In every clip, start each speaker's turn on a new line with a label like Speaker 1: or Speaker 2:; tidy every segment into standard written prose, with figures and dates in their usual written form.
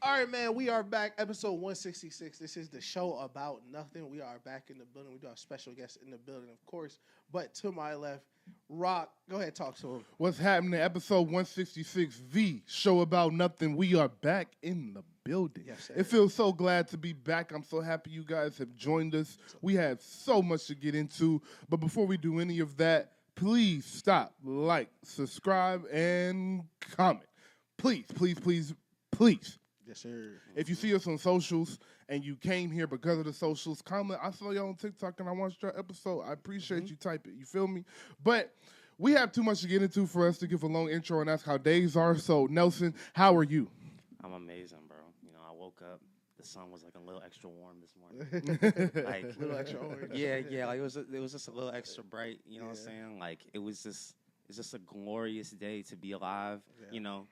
Speaker 1: All right, man, we are back. Episode 166. This is the show about nothing. We are back in the building. We do have special guests in the building, of course. But to my left, Rock, go ahead, talk to him.
Speaker 2: What's happening? Episode 166, the show about nothing. We are back in the building.
Speaker 1: Yes, sir.
Speaker 2: It feels so glad to be back. I'm so happy you guys have joined us. We have so much to get into. But before we do any of that, please stop, like, subscribe, and comment. Please, please, please, please.
Speaker 1: Yes, sir.
Speaker 2: If you see us on socials and you came here because of the socials, comment. I saw y'all on TikTok and I watched your episode. I appreciate you. Type it. You feel me? But we have too much to get into for us to give a long intro and ask how days are. So, Nelson, how are you?
Speaker 3: I'm amazing, bro. You know, I woke up. The sun was like a little extra warm this morning. Like
Speaker 1: A little extra orange.
Speaker 3: Yeah. Like it was just a little extra bright. You know what I'm saying? Like it's just a glorious day to be alive.
Speaker 1: Yeah.
Speaker 3: You know,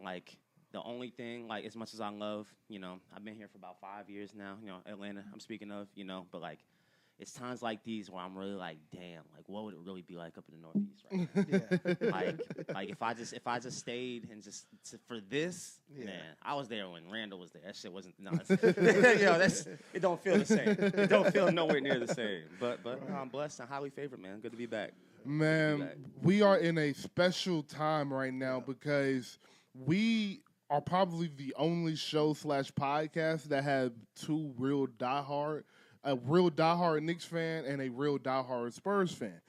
Speaker 3: like. The only thing, like, as much as I love, you know, I've been here for about 5 years now, you know, Atlanta, I'm speaking of, you know, but, like, it's times like these where I'm really like, damn, like, what would it really be like up in the Northeast right now? Like if I just stayed and just for this, man, I was there when Randall was there. That shit wasn't, no, it don't feel the same. It don't feel nowhere near the same. But I'm blessed and highly favored, man. Good to be back.
Speaker 2: Man, we are in a special time right now because we are probably the only show / podcast that have two real diehard, a real diehard Knicks fan and a real diehard Spurs fan.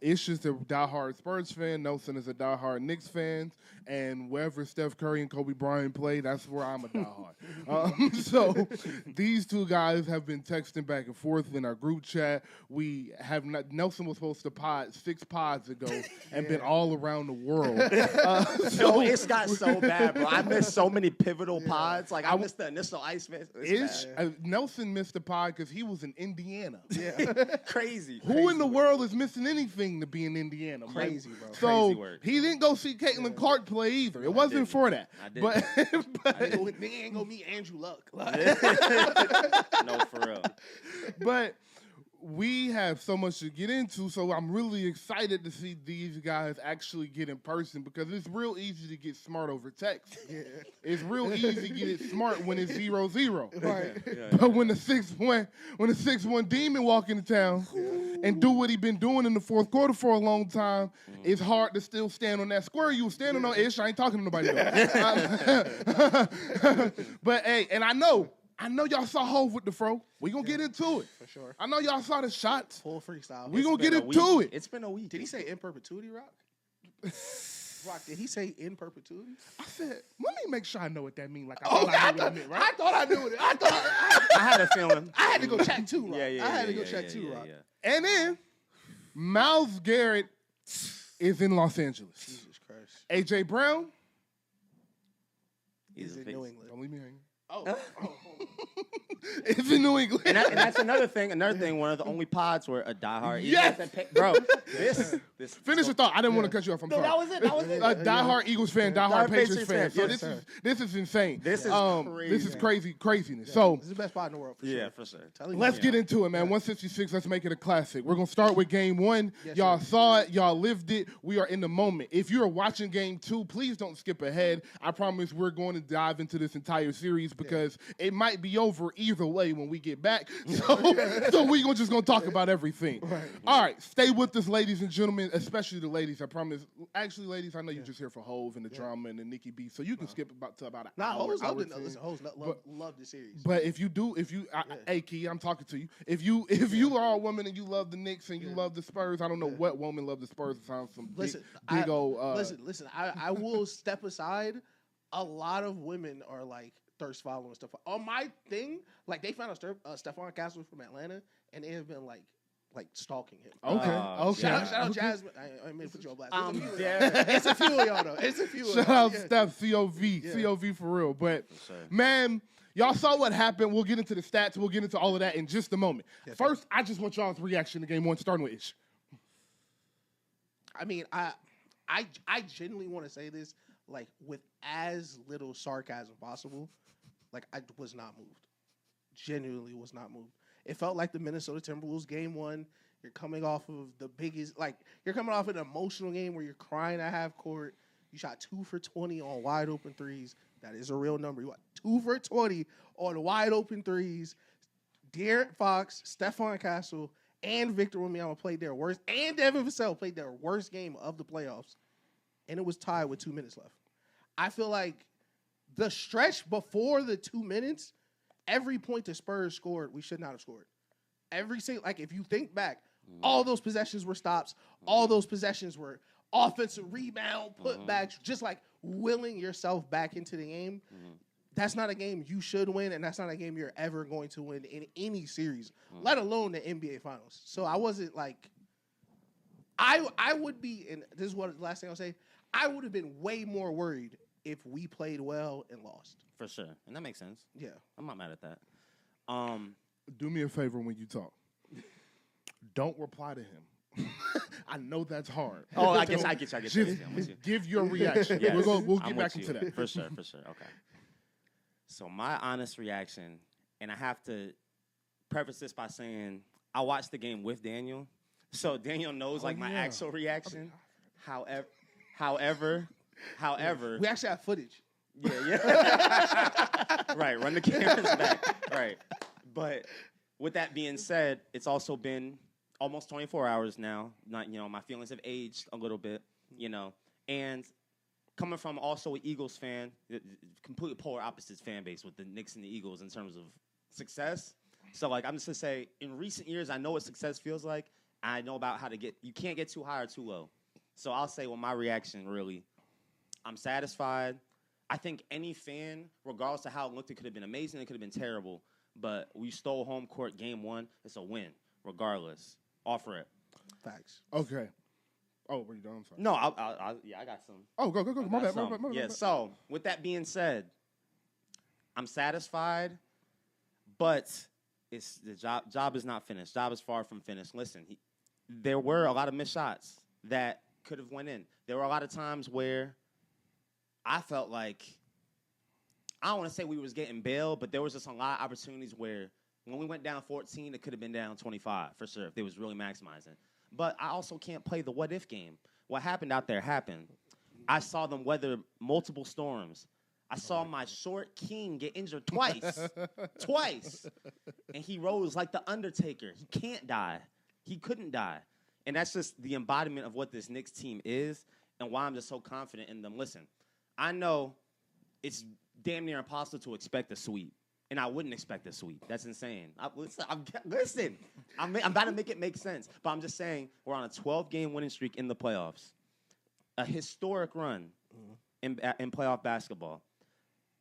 Speaker 2: Ish is a diehard Spurs fan. Nelson is a diehard Knicks fan. And wherever Steph Curry and Kobe Bryant play, that's where I'm a diehard. So these two guys have been texting back and forth in our group chat. We have not. Nelson was supposed to pod 6 pods ago and been all around the world.
Speaker 3: So it's got so bad, bro. I missed so many pivotal pods. Like I missed the initial ice man.
Speaker 2: Nelson missed the pod because he was in Indiana.
Speaker 3: Yeah, crazy.
Speaker 2: Who in the world is missing anything to be in Indiana?
Speaker 1: Crazy, bro.
Speaker 2: So
Speaker 3: crazy work.
Speaker 2: he didn't go see Caitlin Clark play either. It wasn't for that.
Speaker 3: I didn't.
Speaker 1: But nigga ain't gonna meet Andrew Luck.
Speaker 3: No, for real.
Speaker 2: But we have so much to get into, so I'm really excited to see these guys actually get in person because it's real easy to get smart over text.
Speaker 1: Yeah.
Speaker 2: It's real easy to get it smart when it's 0-0.
Speaker 1: Right.
Speaker 2: But when the 6'1" demon walk into town and do what he been doing in the fourth quarter for a long time, it's hard to still stand on that square you was standing on. Ish, I ain't talking to nobody else. But hey, and I know y'all saw HOV with the fro. We gonna get into it.
Speaker 1: For sure.
Speaker 2: I know y'all saw the shots.
Speaker 1: Full freestyle.
Speaker 2: We gonna get into it.
Speaker 3: It's been a week.
Speaker 1: Did he say in perpetuity, Rock? Rock, did he say in perpetuity?
Speaker 2: I said, let me make sure I know what that means. Like I thought I knew what it meant, right?
Speaker 1: I thought I knew it.
Speaker 3: I had a feeling.
Speaker 1: I had to go check too, Rock.
Speaker 3: Yeah,
Speaker 1: I had to go check too, Rock.
Speaker 2: And then Myles Garrett is in Los Angeles.
Speaker 1: Jesus Christ.
Speaker 2: AJ Brown
Speaker 1: He's in New England.
Speaker 2: Don't leave me hanging.
Speaker 1: Oh.
Speaker 2: It's in New England.
Speaker 3: And that's another thing. One of the only pods where a diehard.
Speaker 2: Yes!
Speaker 3: Bro. This.
Speaker 2: Finish your thought. I didn't want to cut you off. I'm sorry.
Speaker 3: That was it.
Speaker 2: A diehard Eagles fan, diehard Patriots fan. So
Speaker 3: Yes,
Speaker 2: this is insane.
Speaker 3: This is crazy.
Speaker 2: This is craziness. So
Speaker 1: This is the best pod in the world for sure.
Speaker 3: Yeah, for sure.
Speaker 2: let's get into it, man. 166. Let's make it a classic. We're gonna start with game 1.
Speaker 1: Yes,
Speaker 2: y'all
Speaker 1: sir.
Speaker 2: saw it. Y'all lived it. We are in the moment. If you're watching game 2, please don't skip ahead. I promise we're going to dive into this entire series because it might be over either way when we get back. So we just gonna talk about everything.
Speaker 1: Right.
Speaker 2: All right, stay with us, ladies and gentlemen, especially the ladies. I promise. Actually, ladies, I know you're just here for HOV and the drama and the Nicki B, so you can skip about an
Speaker 1: Nah,
Speaker 2: hour.
Speaker 1: Hoes love
Speaker 2: hour
Speaker 1: it. Listen, Hoes love the series.
Speaker 2: But hey Key, I'm talking to you. If you are a woman and you love the Knicks and you love the Spurs, I don't know what woman love the Spurs. It sounds some big old.
Speaker 1: Listen. I will step aside. A lot of women are like thirst following stuff. On my thing, like they found out Stephon Castle from Atlanta, and they have been like stalking him.
Speaker 2: Okay.
Speaker 1: Shout out Jasmine. I mean, put you on blast.
Speaker 3: Yeah.
Speaker 1: It's a few of y'all though. It's a few.
Speaker 2: Shout out Steph, COV for real. But man, y'all saw what happened. We'll get into the stats. We'll get into all of that in just a moment.
Speaker 1: Yes,
Speaker 2: First, I just want y'all's reaction to game 1, starting with Ish.
Speaker 1: I mean, I genuinely want to say this like with as little sarcasm possible. Like I was not moved. Genuinely was not moved. It felt like the Minnesota Timberwolves game 1. You're coming off of the biggest, like you're coming off an emotional game where you're crying at half court. You shot 2 for 20 on wide open threes. That is a real number. You got 2 for 20 on wide open threes. De'Aaron Fox, Stephon Castle, and Victor Wembanyama played their worst, and Devin Vassell played their worst game of the playoffs, and it was tied with 2 minutes left. I feel like the stretch before the 2 minutes, every point the Spurs scored, we should not have scored. Every single, like, if you think back, all those possessions were stops. All those possessions were offensive rebound, putbacks, just like willing yourself back into the game. That's not a game you should win, and that's not a game you're ever going to win in any series, let alone the NBA Finals. So I wasn't like, I would be, and this is what the last thing I'll say, I would have been way more worried if we played well and lost.
Speaker 3: For sure. And that makes sense.
Speaker 1: Yeah.
Speaker 3: I'm not mad at that.
Speaker 2: Do me a favor when you talk. Don't reply to him. I know that's hard.
Speaker 3: Oh, I get you.
Speaker 2: Just give your reaction.
Speaker 3: Yes.
Speaker 2: We'll
Speaker 3: I'm
Speaker 2: get back
Speaker 3: with
Speaker 2: into
Speaker 3: you.
Speaker 2: that.
Speaker 3: For sure. Okay. So my honest reaction, and I have to preface this by saying I watched the game with Daniel, so Daniel knows my actual reaction. However,
Speaker 1: We actually have footage.
Speaker 3: Yeah. Right, run the cameras back. Right. But with that being said, it's also been almost 24 hours now. My feelings have aged a little bit, and coming from also an Eagles fan, completely polar opposites fan base with the Knicks and the Eagles in terms of success. So, I'm just going to say, in recent years, I know what success feels like. I know about how to you can't get too high or too low. So I'll say, my reaction, really, I'm satisfied. I think any fan, regardless of how it looked, it could have been amazing, it could have been terrible. But we stole home court game 1. It's a win, regardless. Offer it.
Speaker 1: Facts.
Speaker 2: Okay. Oh, were you done? I'm sorry.
Speaker 3: No, I got some.
Speaker 2: Oh, go. My bad.
Speaker 3: Yeah, so with that being said, I'm satisfied, but it's the job is not finished. Job is far from finished. Listen, there were a lot of missed shots that could have went in. There were a lot of times where I felt like, I don't want to say we was getting bailed, but there was just a lot of opportunities where when we went down 14, it could have been down 25 for sure if they was really maximizing. But I also can't play the what-if game. What happened out there happened. I saw them weather multiple storms. I saw my short king get injured twice. Twice. And he rose like the Undertaker. He can't die. He couldn't die. And that's just the embodiment of what this Knicks team is and why I'm just so confident in them. Listen, I know it's damn near impossible to expect a sweep. And I wouldn't expect a sweep. That's insane. Listen, I'm about to make it make sense. But I'm just saying we're on a 12-game winning streak in the playoffs. A historic run in playoff basketball.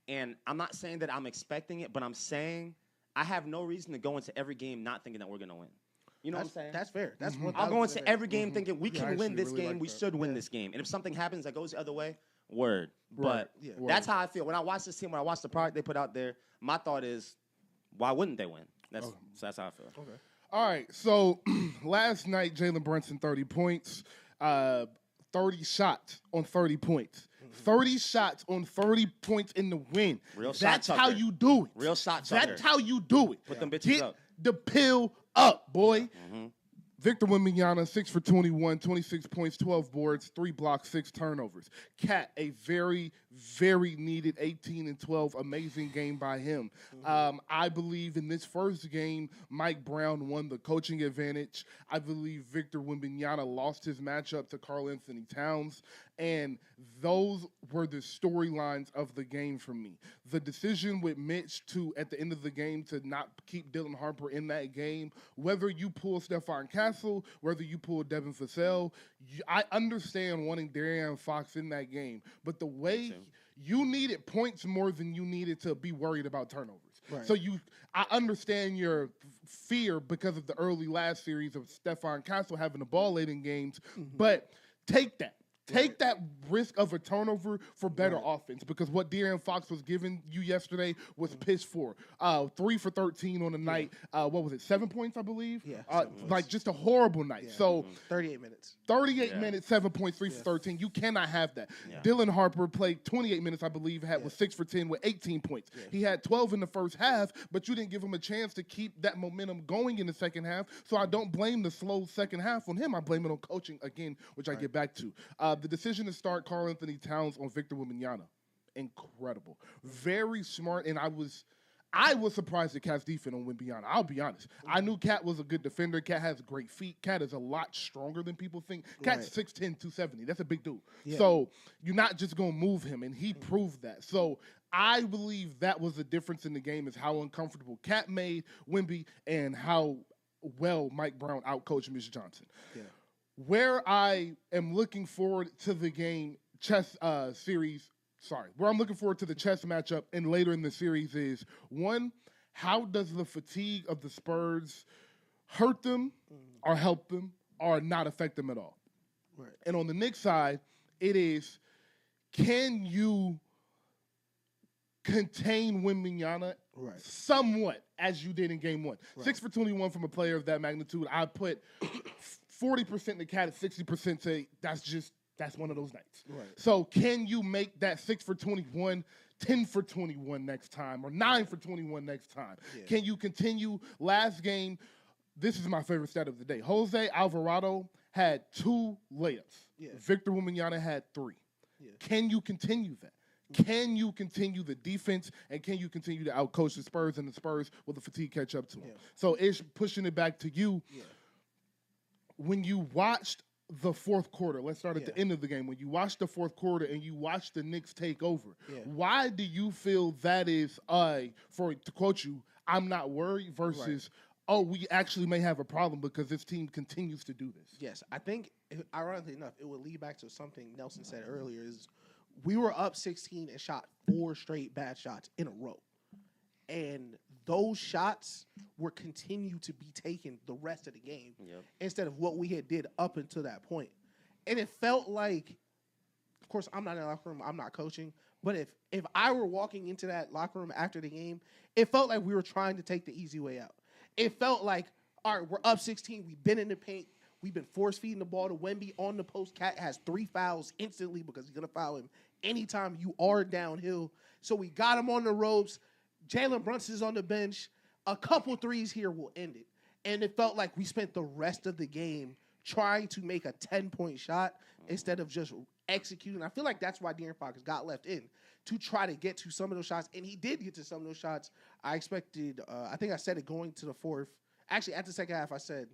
Speaker 3: And I'm not saying that I'm expecting it, but I'm saying I have no reason to go into every game not thinking that we're going to win. You know what I'm saying?
Speaker 1: That's fair. That's one.
Speaker 3: I'll go into every game thinking we can win this game. We should win this game. And if something happens that goes the other way, word. But that's how I feel. When I watch this team, when I watch the product they put out there, my thought is, why wouldn't they win? So that's how I feel.
Speaker 2: Okay. All right. So last night, Jalen Brunson, 30 points, 30 shots on 30 points. 30 shots on 30 points in the win.
Speaker 3: Real shot
Speaker 2: That's
Speaker 3: chucker.
Speaker 2: how you do it.
Speaker 3: Real shot chucker.
Speaker 2: That's how you do it.
Speaker 3: Put them bitches
Speaker 2: Get
Speaker 3: up.
Speaker 2: the pill up, boy. Victor Wembanyama, 6 for 21, 26 points, 12 boards, 3 blocks, 6 turnovers. Cat, a very, very needed 18 and 12, amazing game by him. I believe in this first game, Mike Brown won the coaching advantage. I believe Victor Wembanyama lost his matchup to Karl Anthony Towns, and those were the storylines of the game for me. The decision with Mitch to, at the end of the game, to not keep Dylan Harper in that game, whether you pull Stephon Castle, whether you pull Devin Vassell, I understand wanting De'Aaron Fox in that game, but the way you needed points more than you needed to be worried about turnovers. Right. So I understand your fear because of the early last series of Stephon Castle having the ball late in games, but take that. Take that risk of a turnover for better offense, because what De'Aaron Fox was giving you yesterday was piss poor. 3 for 13 on the night. What was it, 7 points, I believe? Yeah. Just a horrible night. Yeah. So
Speaker 1: 38 minutes.
Speaker 2: 38 minutes, 7 points, 3 for 13. You cannot have that. Yeah. Dylan Harper played 28 minutes, I believe, was 6 for 10 with 18 points. Yeah. He had 12 in the first half, but you didn't give him a chance to keep that momentum going in the second half. So I don't blame the slow second half on him. I blame it on coaching again, which I get back to. the decision to start Karl Anthony Towns on Victor Wembanyama, incredible. Very smart, and I was surprised at Cat's defense on Wembanyama. I'll be honest. I knew Cat was a good defender. Cat has great feet. Cat is a lot stronger than people think. Cat's 6'10", 270. That's a big dude. Yeah. So you're not just going to move him, and he proved that. So I believe that was the difference in the game is how uncomfortable Cat made Wemby and how well Mike Brown outcoached Mitch Johnson. Yeah. Where I am looking forward to the game chess series, where I'm looking forward to the chess matchup and later in the series is, one, how does the fatigue of the Spurs hurt them or help them or not affect them at all? Right. And on the Knicks side, it is, can you contain Wembanyama somewhat as you did in game one? Right. 6 for 21 from a player of that magnitude. I put 40% in the Cat, 60% say that's one of those nights. Right. So can you make that 6 for 21, 10 for 21 next time, or 9 for 21 next time? Yeah. Can you continue? Last game, this is my favorite stat of the day. Jose Alvarado had 2 layups. Yeah. Victor Wembanyama had 3. Yeah. Can you continue that? Can you continue the defense, and can you continue to outcoach the Spurs, and the Spurs will the fatigue catch up to them? Yeah. So Ish, pushing it back to you. Yeah. When you watched the fourth quarter, let's start at the end of the game. When you watched the fourth quarter and you watched the Knicks take over, why do you feel that is, to quote you, I'm not worried versus, we actually may have a problem because this team continues to do this?
Speaker 1: Yes, I think, ironically enough, it would lead back to something Nelson said earlier is we were up 16 and shot 4 straight bad shots in a row. And those shots were continued to be taken the rest of the game instead of what we had did up until that point. And it felt like, of course, I'm not in the locker room, I'm not coaching, but if I were walking into that locker room after the game, it felt like we were trying to take the easy way out. It felt like, all right, we're up 16, we've been in the paint, we've been force-feeding the ball to Wemby on the post. Cat has 3 fouls instantly because he's going to foul him anytime you are downhill. So we got him on the ropes. Jalen Brunson's on the bench. A couple threes here will end it. And it felt like we spent the rest of the game trying to make a 10-point shot instead of just executing. I feel like that's why De'Aaron Fox got left in, to try to get to some of those shots. And he did get to some of those shots. I expected, I think I said it going to the fourth. Actually, at the second half, I said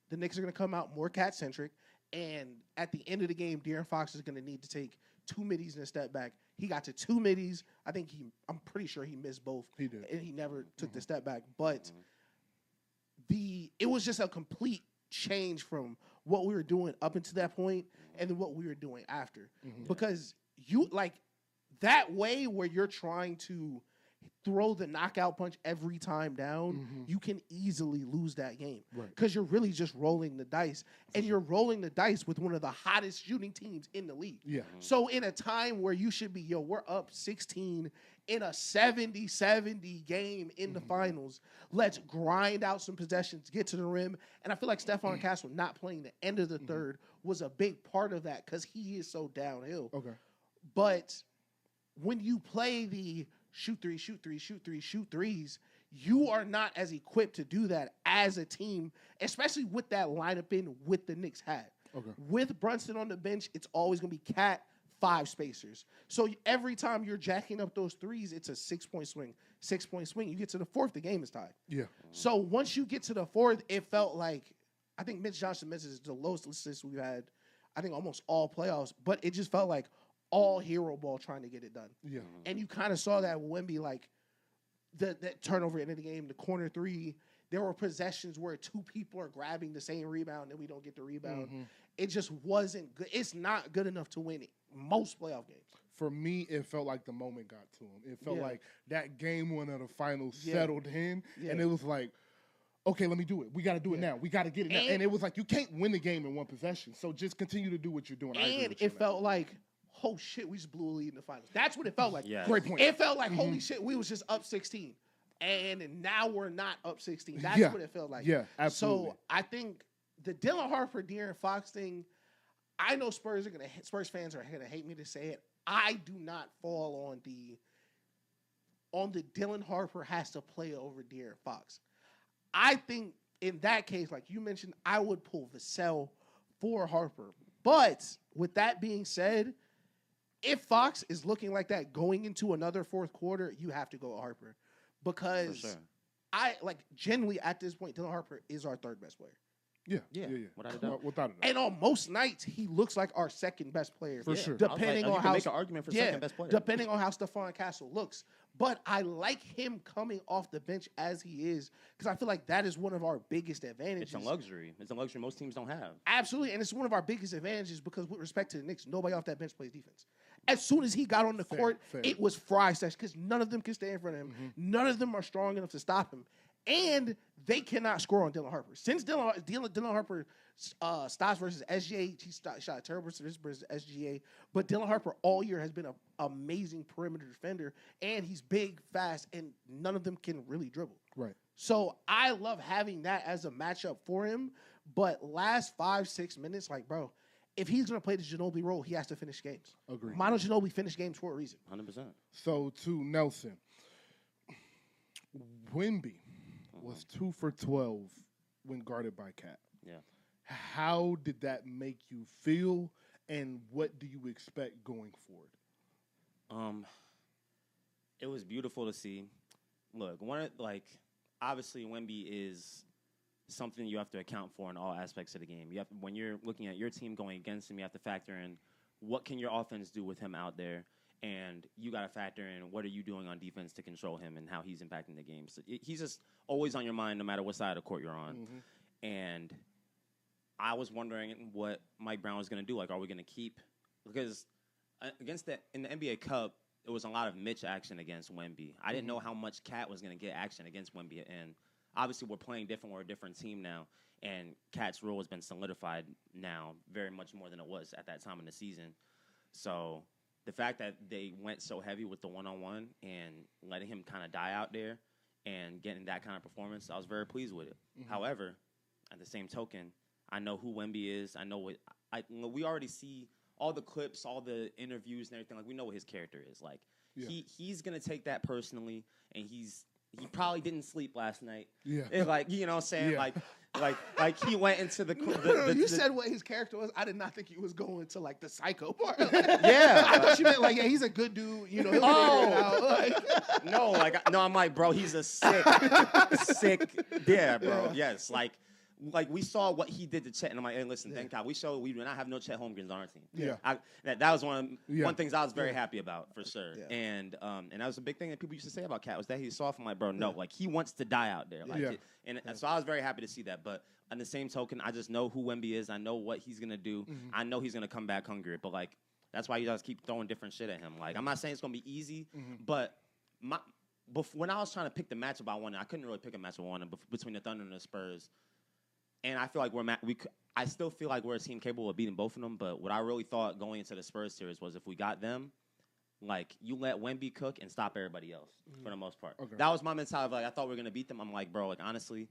Speaker 1: the Knicks are going to come out more cat-centric. And at the end of the game, De'Aaron Fox is going to need to take 2 middies and a step back. He got to 2 middies. I'm pretty sure he missed both.
Speaker 2: He did.
Speaker 1: And he never took the step back. But it was just a complete change from what we were doing up until that point and then what we were doing after. Because you, like, that way where you're trying to throw the knockout punch every time down, you can easily lose that game. Because you're really just rolling the dice. And you're rolling the dice with one of the hottest shooting teams in the league. So in a time where you should be, we're up 16 in a 70-70 game in the finals, let's grind out some possessions, get to the rim. And I feel like Stephon Castle not playing the end of the third was a big part of that because he is so downhill. But when you play the shoot threes, shoot threes, shoot threes, shoot threes, you are not as equipped to do that as a team, especially with that lineup in with the Knicks had. With Brunson on the bench, it's always going to be Cat, 5 spacers. So every time you're jacking up those threes, it's a 6-point swing. 6-point swing. You get to the fourth, the game is tied. So once you get to the fourth, it felt like, I think Mitch Johnson misses the lowest assists we've had, I think almost all playoffs, but it just felt like all hero ball trying to get it done. And you kind of saw that with Wemby, like that turnover in the game, the corner 3. There were possessions where 2 people are grabbing the same rebound and we don't get the rebound. It just wasn't good. It's not good enough to win most playoff games.
Speaker 2: For me, it felt like the moment got to him. It felt like that game 1 of the finals settled in, and it was like, okay, let me do it. We got to do it now. We got to get it now. And it was like, you can't win the game in 1 possession, so just continue to do what you're doing.
Speaker 1: And it felt like, oh shit, we just blew a lead in the finals. That's what it felt like.
Speaker 2: Great point.
Speaker 1: It felt like, holy shit, we was just up 16. And now we're not up 16. That's what it felt like.
Speaker 2: Absolutely.
Speaker 1: So I think the Dylan Harper, De'Aaron Fox thing, I know Spurs fans are gonna hate me to say it. I do not fall on the Dylan Harper has to play over De'Aaron Fox. I think in that case, like you mentioned, I would pull Vassell for Harper. But with that being said, if Fox is looking like that going into another fourth quarter, you have to go Harper. Because
Speaker 3: For sure.
Speaker 1: I genuinely at this point, Dylan Harper is our third best player.
Speaker 3: Yeah. Without a doubt.
Speaker 2: Without a doubt.
Speaker 1: And on most nights, he looks like our second best player.
Speaker 2: For sure.
Speaker 1: Depending on
Speaker 3: you
Speaker 1: how
Speaker 3: can make an argument for second best player.
Speaker 1: Depending on how Stephon Castle looks. But I like him coming off the bench as he is because I feel like that is one of our biggest advantages.
Speaker 3: It's a luxury. It's a luxury most teams don't have.
Speaker 1: Absolutely. And it's one of our biggest advantages because with respect to the Knicks, nobody off that bench plays defense. As soon as he got on the court, it was fry session because none of them can stay in front of him. Mm-hmm. None of them are strong enough to stop him. And they cannot score on Dylan Harper. Since Dylan Harper stops versus SGA, he shot a terrible versus SGA. But Dylan Harper all year has been an amazing perimeter defender. And he's big, fast, and none of them can really dribble.
Speaker 2: Right.
Speaker 1: So I love having that as a matchup for him. But last 5-6 minutes, bro, if he's going to play the Ginobili role, he has to finish games.
Speaker 2: Agreed.
Speaker 1: Manu Ginobili finished games for a reason.
Speaker 3: 100%.
Speaker 2: So to Nelson, Wemby was 2 for 12 when guarded by Cat.
Speaker 3: Yeah.
Speaker 2: How did that make you feel, and what do you expect going forward?
Speaker 3: It was beautiful to see. Look, obviously Wemby is something you have to account for in all aspects of the game. When you're looking at your team going against him, you have to factor in what can your offense do with him out there, and you got to factor in what are you doing on defense to control him and how he's impacting the game. So he's just always on your mind no matter what side of the court you're on. Mm-hmm. And I was wondering what Mike Brown was going to do. Are we going to keep – because in the NBA Cup, it was a lot of Mitch action against Wemby. I didn't know how much Cat was going to get action against Wemby, and obviously, we're playing different. We're a different team now, and Cat's role has been solidified now very much more than it was at that time in the season. So the fact that they went so heavy with the one-on-one and letting him kind of die out there and getting that kind of performance, I was very pleased with it. Mm-hmm. However, at the same token, I know who Wemby is. I know what we already see all the clips, all the interviews and everything. We know what his character is. He's going to take that personally, and he probably didn't sleep last night. Yeah. And you know what I'm saying? Yeah. Like he went into the
Speaker 1: you said what his character was. I did not think he was going to the psycho part.
Speaker 3: Yeah.
Speaker 1: I thought you meant he's a good dude, he'll figure it out.
Speaker 3: No, I'm like, bro, he's a sick, yeah, bro. Yeah. Yes. We saw what he did to Chet, and I'm like, hey, listen, thank God. We do not have no Chet Holmgrens on our team.
Speaker 2: Yeah.
Speaker 3: That was one things I was very happy about, for sure. Yeah. And that was a big thing that people used to say about Cat was that he's soft. I'm like, bro, no. He wants to die out there. So I was very happy to see that. But on the same token, I just know who Wemby is. I know what he's going to do. Mm-hmm. I know he's going to come back hungry. But, that's why you guys keep throwing different shit at him. I'm not saying it's going to be easy, but when I was trying to pick the matchup I wanted, I couldn't really pick a matchup I wanted between the Thunder and the Spurs. And I feel like I still feel like we're a team capable of beating both of them. But what I really thought going into the Spurs series was if we got them, you let Wemby cook and stop everybody else for the most part. Okay. That was my mentality. I thought we were going to beat them. I'm like, bro, honestly,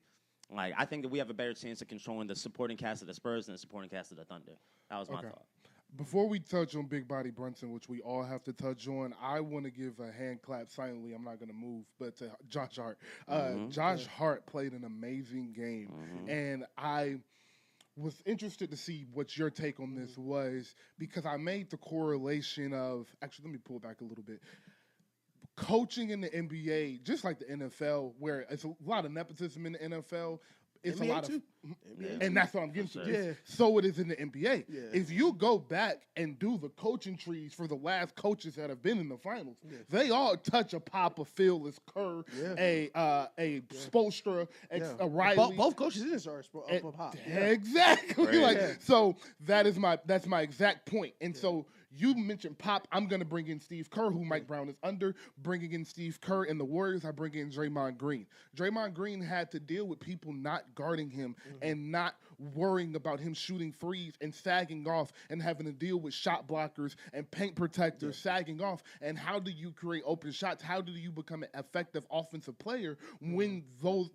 Speaker 3: I think that we have a better chance of controlling the supporting cast of the Spurs than the supporting cast of the Thunder. That was my thought.
Speaker 2: Before we touch on Big Body Brunson, which we all have to touch on, I want to give a hand clap silently. I'm not going to move, but to Josh Hart. Josh Hart played an amazing game, and I was interested to see what your take on this was because I made the correlation of – actually, let me pull back a little bit. Coaching in the NBA, just like the NFL, where it's a lot of nepotism in the NFL – it's
Speaker 1: NBA
Speaker 2: a lot
Speaker 1: too.
Speaker 2: and that's what I'm getting to.
Speaker 1: Yeah.
Speaker 2: So it is in the NBA.
Speaker 1: Yeah.
Speaker 2: If you go back and do the coaching trees for the last coaches that have been in the finals, they all touch a Papa, Phil, Kerr, a Spoelstra, a Riley.
Speaker 1: Both coaches in this are a Pop.
Speaker 2: Exactly.
Speaker 3: Right.
Speaker 2: So that's my exact point. And so you mentioned Pop. I'm going to bring in Steve Kerr, who Mike Brown is under. Bringing in Steve Kerr and the Warriors, I bring in Draymond Green. Draymond Green had to deal with people not guarding him and not worrying about him shooting threes and sagging off and having to deal with shot blockers and paint protectors sagging off. And how do you create open shots? How do you become an effective offensive player when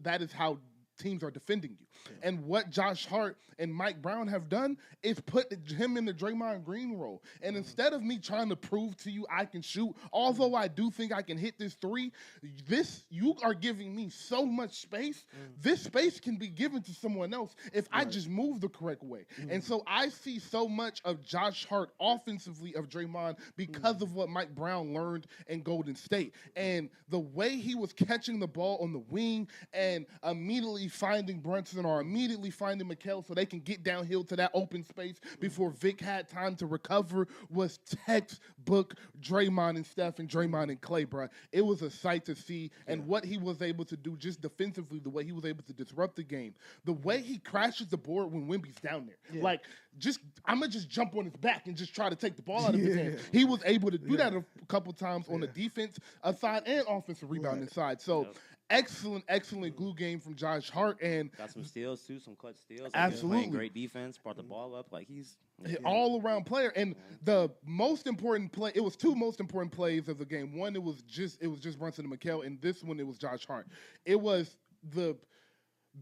Speaker 2: that is how teams are defending you. Yeah. And what Josh Hart and Mike Brown have done is put him in the Draymond Green role. And instead of me trying to prove to you I can shoot, although I do think I can hit this three, you are giving me so much space. This space can be given to someone else if I just move the correct way. And so I see so much of Josh Hart offensively of Draymond because of what Mike Brown learned in Golden State. And the way he was catching the ball on the wing and immediately finding Brunson or immediately finding Mikal so they can get downhill to that open space before Vic had time to recover was textbook Draymond and Steph and Draymond and Clay, bro. It was a sight to see. And what he was able to do just defensively, the way he was able to disrupt the game, the way he crashes the board when Wemby's down there. Yeah. Like, I'm going to just jump on his back and just try to take the ball out of his hand. He was able to do that a couple times on the defense side and offensive rebounding side. So, excellent glue game from Josh Hart. And
Speaker 3: got some steals, too, some clutch steals.
Speaker 2: Absolutely.
Speaker 3: Playing great defense, brought the ball up. Like, he's
Speaker 2: all-around player. And the most important play, it was two most important plays of the game. One, it was just Brunson and Mikal, and this one, it was Josh Hart. It was the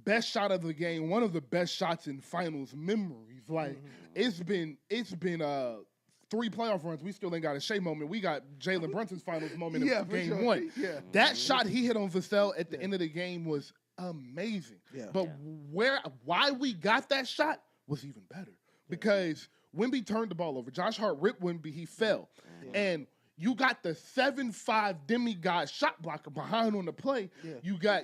Speaker 2: best shot of the game, one of the best shots in finals memories. Like, it's been 3 playoff runs. We still ain't got a Shea moment. We got Jalen Brunson's finals moment in game 1. Yeah. That shot he hit on Vassell at the end of the game was amazing. Yeah. But why we got that shot was even better. Because Wemby turned the ball over. Josh Hart ripped Wemby. He fell. Yeah. And you got the 7'5" demigod shot blocker behind on the play. Yeah.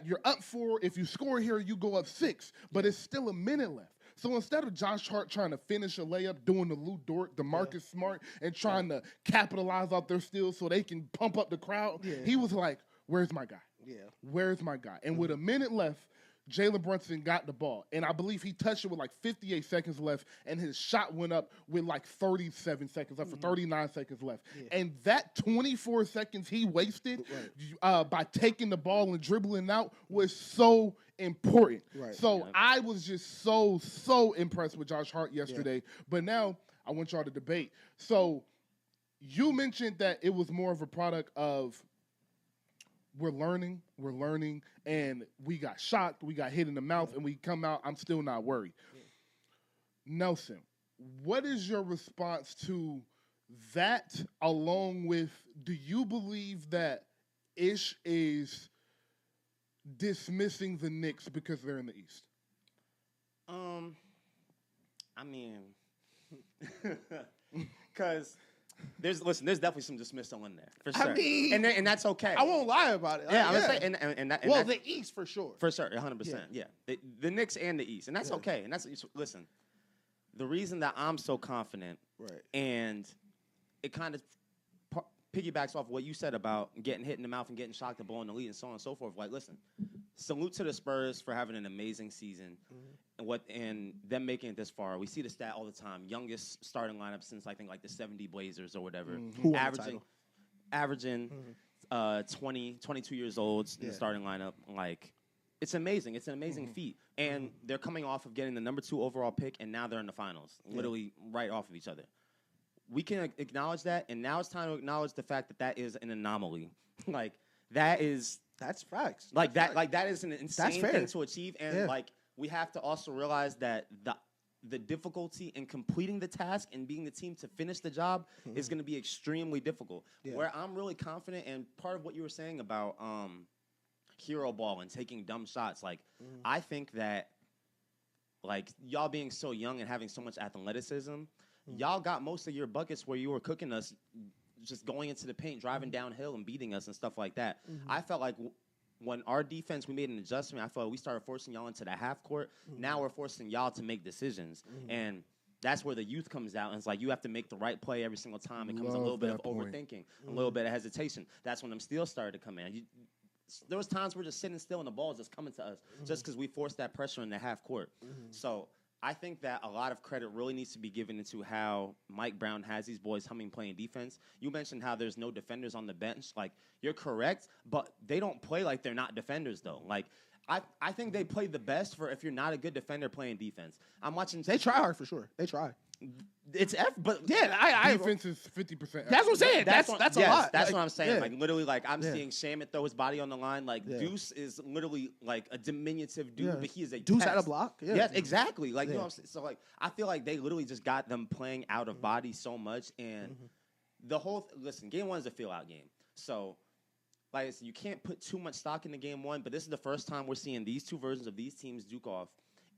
Speaker 2: You're up 4. If you score here, you go up 6. But it's still a minute left. So instead of Josh Hart trying to finish a layup, doing the Lou Dort, the Marcus Smart, and trying to capitalize off their steals so they can pump up the crowd, he was like, where's my guy? Yeah. Where's my guy? And with a minute left, Jalen Brunson got the ball. And I believe he touched it with like 58 seconds left, and his shot went up with like 37 seconds left, or 39 seconds left. Yeah. And that 24 seconds he wasted by taking the ball and dribbling out was so important. Right. So I was just so impressed with Josh Hart yesterday. Yeah. But now I want y'all to debate. So you mentioned that it was more of a product of we're learning, and we got shocked, we got hit in the mouth, and we come out, I'm still not worried. Yeah. Nelson, what is your response to that, along with, do you believe that Ish is dismissing the Knicks because they're in the East?
Speaker 3: I mean, because there's definitely some dismissal in there for sure. I mean, and that's okay.
Speaker 1: I won't lie about it.
Speaker 3: Yeah, I'm gonna say, and
Speaker 1: the East for sure.
Speaker 3: For sure, 100%. Yeah, the Knicks and the East, and that's okay. And that's, listen, the reason that I'm so confident, and it kind of piggybacks off what you said about getting hit in the mouth and getting shocked at blowing the lead and so on and so forth. Like, listen, salute to the Spurs for having an amazing season and them making it this far. We see the stat all the time. Youngest starting lineup since I think like the 70 Blazers or whatever. Averaging 20, 22 years old in the starting lineup. Like, it's amazing. It's an amazing feat. And they're coming off of getting the number 2 overall pick, and now they're in the finals, literally right off of each other. We can acknowledge that, and now it's time to acknowledge the fact that that is an anomaly. That's
Speaker 1: facts.
Speaker 3: That is an insane thing to achieve, and we have to also realize that the difficulty in completing the task and being the team to finish the job is going to be extremely difficult. Yeah. Where I'm really confident, and part of what you were saying about hero ball and taking dumb shots, I think that y'all being so young and having so much athleticism. Y'all got most of your buckets where you were cooking us, just going into the paint, driving downhill and beating us and stuff like that. I felt like when our defense, we made an adjustment, I felt like we started forcing y'all into the half court. Now we're forcing y'all to make decisions. And that's where the youth comes out. And it's like you have to make the right play every single time. It comes a little bit of overthinking, a little bit of hesitation. That's when them steals started to come in. There was times we're just sitting still and the ball is just coming to us just because we forced that pressure in the half court. So I think that a lot of credit really needs to be given into how Mike Brown has these boys humming playing defense. You mentioned how there's no defenders on the bench. You're correct, but they don't play like they're not defenders, though. I think they play the best for if you're not a good defender playing defense. I'm watching.
Speaker 1: They try hard for sure. They try.
Speaker 3: but
Speaker 1: yeah, I
Speaker 2: defense is 50%.
Speaker 1: That's what I'm saying. That's a lot.
Speaker 3: That's
Speaker 1: like,
Speaker 3: what I'm saying.
Speaker 1: Yeah.
Speaker 3: Like literally, like I'm seeing Shaman throw his body on the line. Like Deuce is literally like a diminutive dude, but he is a
Speaker 1: Deuce
Speaker 3: test.
Speaker 1: had a block. Yeah.
Speaker 3: Yes, exactly. Like you know what I'm saying. So like I feel like they literally just got them playing out of body so much, and the whole listen. Game 1 is a feel out game, so. Like I said, you can't put too much stock into Game 1, but this is the first time we're seeing these two versions of these teams duke off.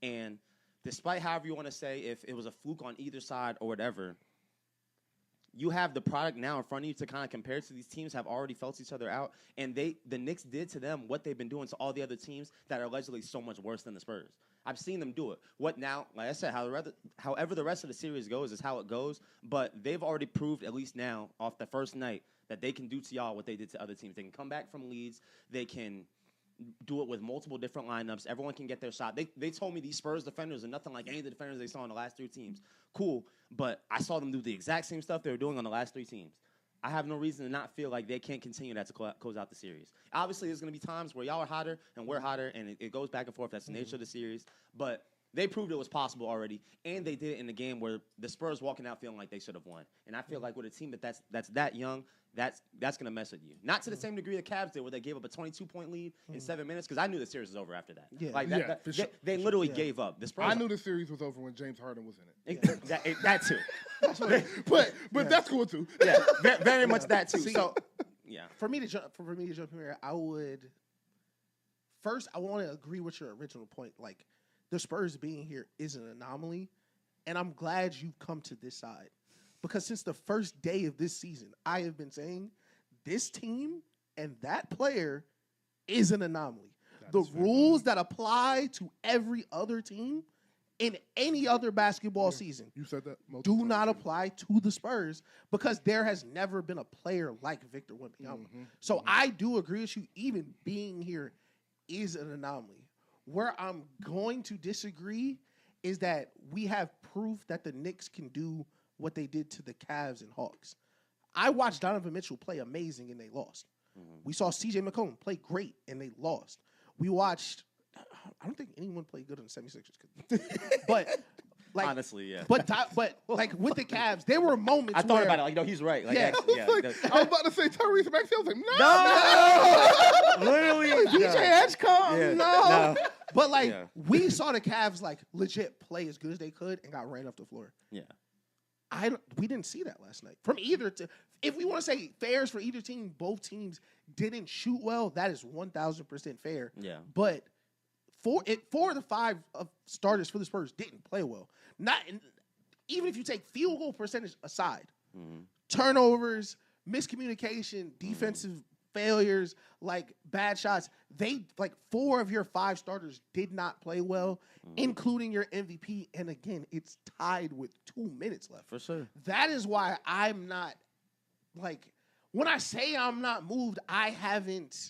Speaker 3: And despite however you want to say, if it was a fluke on either side or whatever, you have the product now in front of you to kind of compare to. These teams have already felt each other out, and the Knicks did to them what they've been doing to all the other teams that are allegedly so much worse than the Spurs. I've seen them do it. What now? Like I said, however the rest of the series goes is how it goes, but they've already proved, at least now, off the first night, that they can do to y'all what they did to other teams. They can come back from leads. They can do it with multiple different lineups. Everyone can get their shot. They told me these Spurs defenders are nothing like any of the defenders they saw in the last 3 teams. Cool, but I saw them do the exact same stuff they were doing on the last 3 teams. I have no reason to not feel like they can't continue that to close out the series. Obviously, there's going to be times where y'all are hotter and we're hotter, and it goes back and forth. That's the nature of the series. But they proved it was possible already, and they did it in the game where the Spurs walking out feeling like they should have won. And I feel like with a team that's that young, that's going to mess with you. Not to the same degree the Cavs did, where they gave up a 22-point lead in 7 minutes, because I knew the series was over after that.
Speaker 1: Yeah.
Speaker 3: Like
Speaker 2: for sure.
Speaker 3: They literally gave up. The Spurs,
Speaker 2: I knew the series was over when James Harden was in it.
Speaker 3: That too.
Speaker 2: But that's cool too.
Speaker 3: Yeah, very much that too. So, yeah.
Speaker 1: For me to jump here, I would first. I want to agree with your original point. Like the Spurs being here is an anomaly, and I'm glad you've come to this side because since the first day of this season, I have been saying this team and that player is an anomaly. The rules that apply to every other team in any other basketball season
Speaker 2: You said that
Speaker 1: do not apply to the Spurs because there has never been a player like Victor Wembanyama. So I do agree with you. Even being here is an anomaly. Where I'm going to disagree is that we have proof that the Knicks can do what they did to the Cavs and Hawks. I watched Donovan Mitchell play amazing and they lost. We saw C.J. McCollum play great and they lost. We watched. I don't think anyone played good on the 76ers. But like
Speaker 3: honestly, yeah.
Speaker 1: But like with the Cavs, there were moments
Speaker 3: I thought about it. Like, no, he's right. Like,
Speaker 1: Yeah.
Speaker 2: I was about to say Tyrese Maxey. I was like, no.
Speaker 3: Literally,
Speaker 1: DJ Edgecombe,
Speaker 3: Yeah.
Speaker 1: no. But like
Speaker 3: Yeah.
Speaker 1: we saw the Cavs like legit play as good as they could and got ran off the floor.
Speaker 3: Yeah.
Speaker 1: We didn't see that last night from either. If we want to say fairs for either team, both teams didn't shoot well. That is 1,000% fair.
Speaker 3: Yeah.
Speaker 1: But 4 of the 5 starters for the Spurs didn't play well. Even if you take field goal percentage aside, turnovers, miscommunication, defensive failures, like bad shots. They like 4 of your 5 starters did not play well, including your MVP. And again, it's tied with 2 minutes left.
Speaker 3: For sure.
Speaker 1: That is why I'm not like when I say I'm not moved, I haven't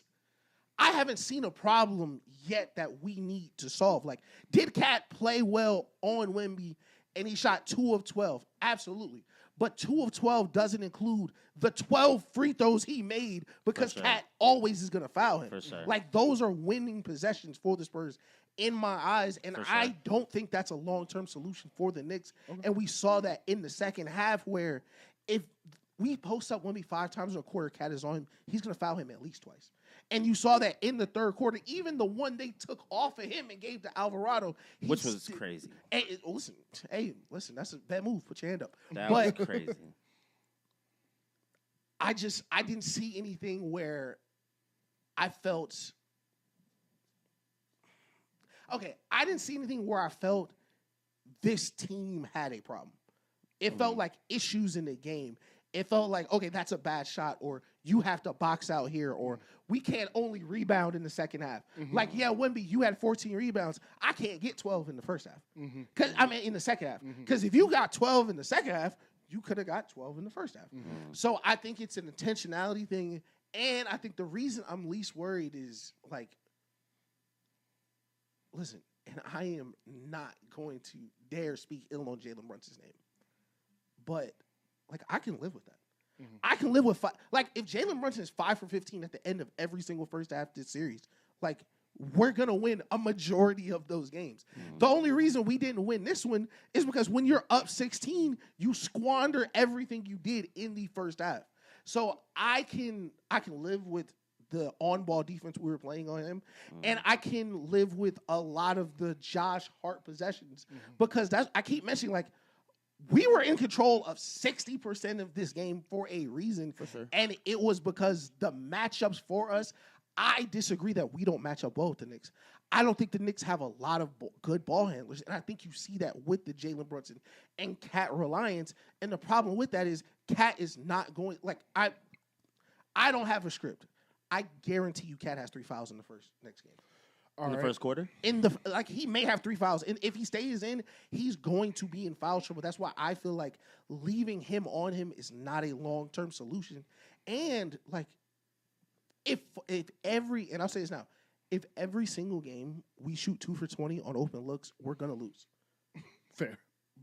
Speaker 1: seen a problem yet that we need to solve. Like, did Cat play well on Wemby and he shot 2 of 12? Absolutely. But 2 of 12 doesn't include the 12 free throws he made because Cat always is going to foul him.
Speaker 3: For sure.
Speaker 1: Like, those are winning possessions for the Spurs in my eyes, and I don't think that's a long-term solution for the Knicks. Okay. And we saw that in the second half where if we post up Wemby 5 times in a quarter, Cat is on him, he's going to foul him at least twice. And you saw that in the third quarter, even the one they took off of him and gave to Alvarado.
Speaker 3: Which was crazy.
Speaker 1: Hey, listen, that's a bad move. Put your hand up.
Speaker 3: That was crazy.
Speaker 1: I didn't see anything where I felt... Okay, I didn't see anything where I felt this team had a problem. It felt like issues in the game. It felt like, okay, that's a bad shot, or you have to box out here, or we can't only rebound in the second half. Like, yeah, Wemby, you had 14 rebounds. I can't get 12 in the first half. In the second half. Because if you got 12 in the second half, you could have got 12 in the first half. So I think it's an intentionality thing, and I think the reason I'm least worried is, like, listen, and I am not going to dare speak ill on Jalen Brunson's name, but like I can live with that. I can live with like if Jalen Brunson is 5 for 15 at the end of every single first half of this series, like we're going to win a majority of those games. The only reason we didn't win this one is because when you're up 16, you squander everything you did in the first half. So I can live with the on-ball defense we were playing on him, and I can live with a lot of the Josh Hart possessions because I keep mentioning, like, we were in control of 60% of this game for a reason.
Speaker 3: For sure.
Speaker 1: And it was because the matchups for us, I disagree that we don't match up well with the Knicks. I don't think the Knicks have a lot of good ball handlers, and I think you see that with the Jalen Brunson and Cat reliance. And the problem with that is Cat is not going, like, I don't have a script. I guarantee you Cat has 3 fouls in the next game.
Speaker 3: In the first quarter?
Speaker 1: He may have 3 fouls. And if he stays in, he's going to be in foul trouble. That's why I feel like leaving him on him is not a long-term solution. And, like, if every, and I'll say this now, if every single game we shoot 2 for 20 on open looks, we're going to lose.
Speaker 2: Fair.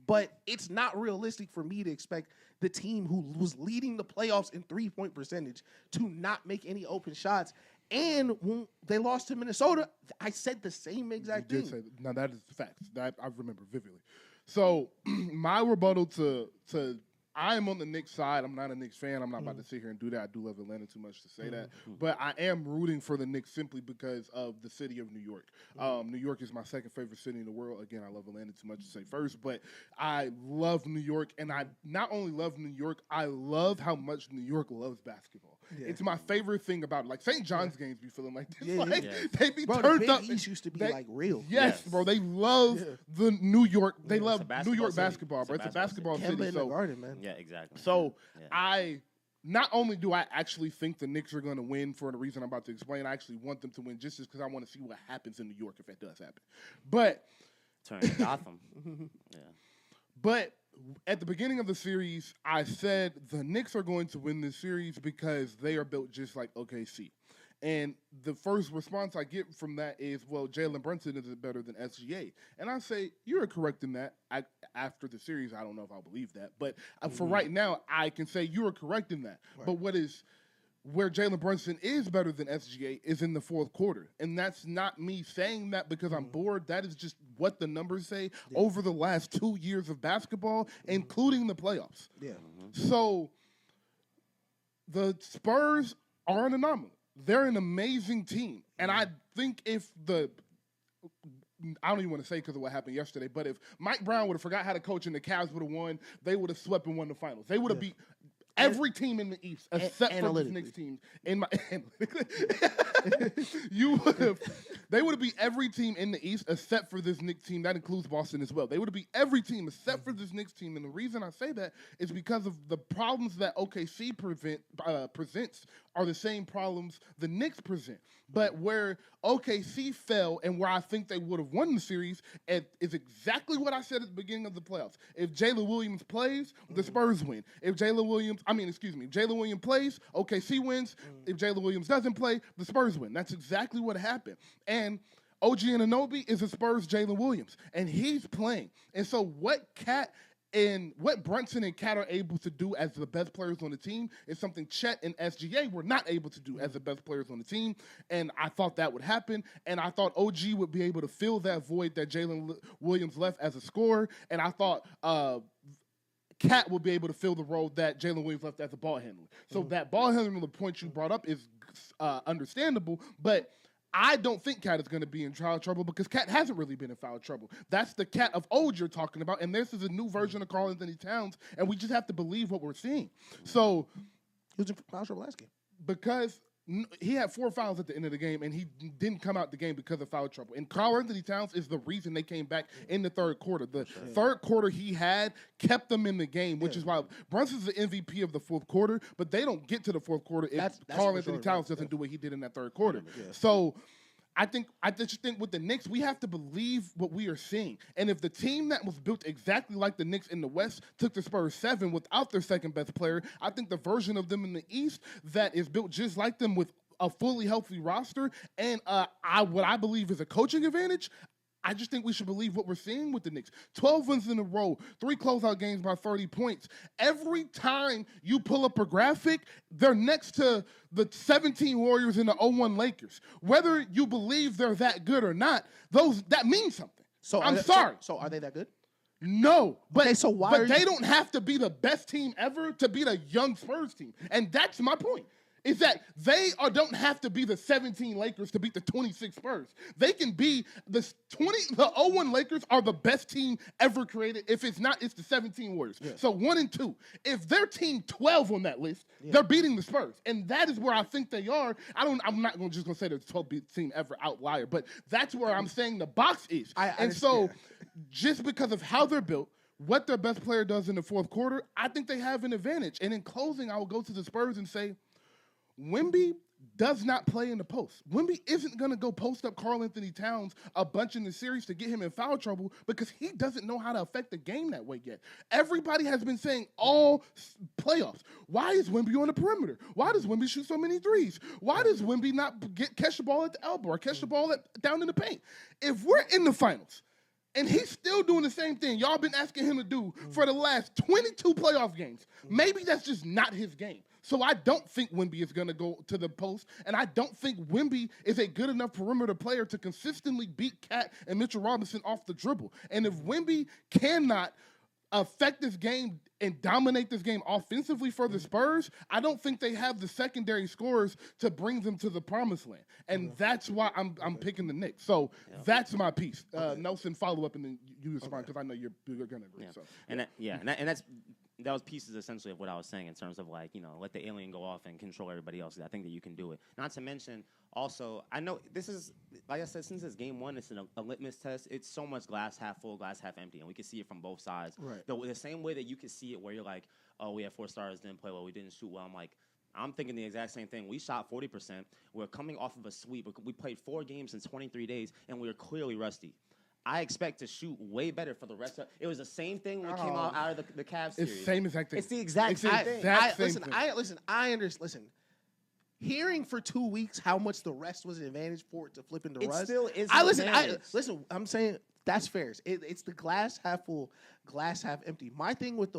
Speaker 1: But it's not realistic for me to expect the team who was leading the playoffs in 3-point percentage to not make any open shots. And when they lost to Minnesota, I said the same exact thing.
Speaker 2: Now, that is facts. That I remember vividly. So, my rebuttal to I am on the Knicks side. I'm not a Knicks fan. I'm not about to sit here and do that. I do love Atlanta too much to say that. But I am rooting for the Knicks simply because of the city of New York. New York is my second favorite city in the world. Again, I love Atlanta too much to say first. But I love New York. And I not only love New York, I love how much New York loves basketball. Yeah. It's my favorite thing about it. Like, St. John's games be feeling like this. They be turned up.
Speaker 1: The Big East used to be, like, real.
Speaker 2: Yes, bro. They love the New York. They love New York basketball, bro. It's a basketball city.
Speaker 1: Kemba in the Garden, man.
Speaker 3: Yeah, exactly.
Speaker 2: So I not only do I actually think the Knicks are going to win for the reason I'm about to explain, I actually want them to win just because I want to see what happens in New York if it does happen. But
Speaker 3: turn to Gotham.
Speaker 2: But at the beginning of the series, I said the Knicks are going to win this series because they are built just like OKC. And the first response I get from that is, well, Jalen Brunson is better than SGA. And I say, you're correct in that. After the series, I don't know if I'll believe that. But for right now, I can say you are correct in that. Right. But where Jalen Brunson is better than SGA is in the fourth quarter. And that's not me saying that because I'm bored. That is just what the numbers say over the last 2 years of basketball, including the playoffs. Yeah. So the Spurs are an anomaly. They're an amazing team. And I think I don't even want to say because of what happened yesterday, but if Mike Brown would have forgot how to coach and the Cavs would have won, they would have swept and won the finals. They would have beat every team in the East except for the Knicks team. They would have beat every team in the East except for this Knicks team. That includes Boston as well. They would have beat every team except for this Knicks team. And the reason I say that is because of the problems that OKC presents are the same problems the Knicks present. But where OKC fell and where I think they would have won the series is exactly what I said at the beginning of the playoffs. If Jalen Williams plays, the Spurs win. If Jalen Williams plays, OKC wins. If Jalen Williams doesn't play, the Spurs win. That's exactly what happened. And OG Anunoby is a Spurs Jalen Williams, and he's playing. And so what Brunson and Cat are able to do as the best players on the team is something Chet and SGA were not able to do as the best players on the team. And I thought that would happen. And I thought OG would be able to fill that void that Jalen Williams left as a scorer. And I thought Cat will be able to fill the role that Jalen Williams left as a ball handler. So that ball handling, the point you brought up, is understandable. But I don't think Cat is going to be in foul trouble because Cat hasn't really been in foul trouble. That's the Cat of old you're talking about, and this is a new version of Karl Anthony Towns, and we just have to believe what we're seeing. So
Speaker 1: he was in foul trouble last game
Speaker 2: because he had 4 fouls at the end of the game, and he didn't come out the game because of foul trouble. And Karl Anthony Towns is the reason they came back in the third quarter. The third quarter he had kept them in the game, which is why Brunson's the MVP of the fourth quarter, but they don't get to the fourth quarter if Karl Anthony Towns doesn't do what he did in that third quarter. So I just think with the Knicks, we have to believe what we are seeing. And if the team that was built exactly like the Knicks in the West took the Spurs 7 without their second best player, I think the version of them in the East that is built just like them with a fully healthy roster and what I believe is a coaching advantage, I just think we should believe what we're seeing with the Knicks. 12 wins in a row, 3 closeout games by 30 points. Every time you pull up a graphic, they're next to the 17 Warriors and the 0-1 Lakers. Whether you believe they're that good or not, that means something. So I'm sorry.
Speaker 1: So are they that good?
Speaker 2: No, but
Speaker 1: okay, so
Speaker 2: they don't have to be the best team ever to beat a young Spurs team, and that's my point. Is that they don't have to be the 17 Lakers to beat the 26 Spurs. They can be the 0-1 Lakers are the best team ever created. If it's not, it's the 17 Warriors. Yeah. So 1 and 2. If they're team 12 on that list, they're beating the Spurs, and that is where I think they are. I'm not just gonna say they're the 12th team ever outlier, but that's where I'm saying the box is. So just because of how they're built, what their best player does in the fourth quarter, I think they have an advantage. And in closing, I will go to the Spurs and say, Wemby does not play in the post. Wemby isn't going to go post up Karl Anthony Towns a bunch in the series to get him in foul trouble because he doesn't know how to affect the game that way yet. Everybody has been saying all playoffs, why is Wemby on the perimeter? Why does Wemby shoot so many threes? Why does Wemby not catch the ball at the elbow or catch the ball down in the paint? If we're in the finals and he's still doing the same thing y'all been asking him to do for the last 22 playoff games, maybe that's just not his game. So I don't think Wemby is going to go to the post, and I don't think Wemby is a good enough perimeter player to consistently beat Cat and Mitchell Robinson off the dribble. And if Wemby cannot affect this game and dominate this game offensively for the Spurs, I don't think they have the secondary scorers to bring them to the promised land. And that's why I'm picking the Knicks. So that's my piece. Nelson, follow up, and then you respond because I know you're going to agree.
Speaker 3: Yeah.
Speaker 2: So.
Speaker 3: And that was pieces essentially of what I was saying in terms of like, let the alien go off and control everybody else. I think that you can do it. Not to mention, also, I know this is, like I said, since it's game one, it's a litmus test. It's so much glass half full, glass half empty, and we can see it from both sides.
Speaker 1: Right.
Speaker 3: The same way that you can see it where you're like, oh, we have 4 stars, didn't play well, we didn't shoot well. I'm thinking the exact same thing. We shot 40%. We're coming off of a sweep. We played 4 games in 23 days, and we were clearly rusty. I expect to shoot way better for the rest of it. Was the same thing when we came out of the Cavs series.
Speaker 2: It's the same exact thing.
Speaker 3: It's the exact same thing.
Speaker 1: I understand. Hearing for 2 weeks how much the rest was an advantage for it to flip into rust.
Speaker 3: It still is.
Speaker 1: Listen. I'm saying that's fair. It's the glass half full, glass half empty. My thing with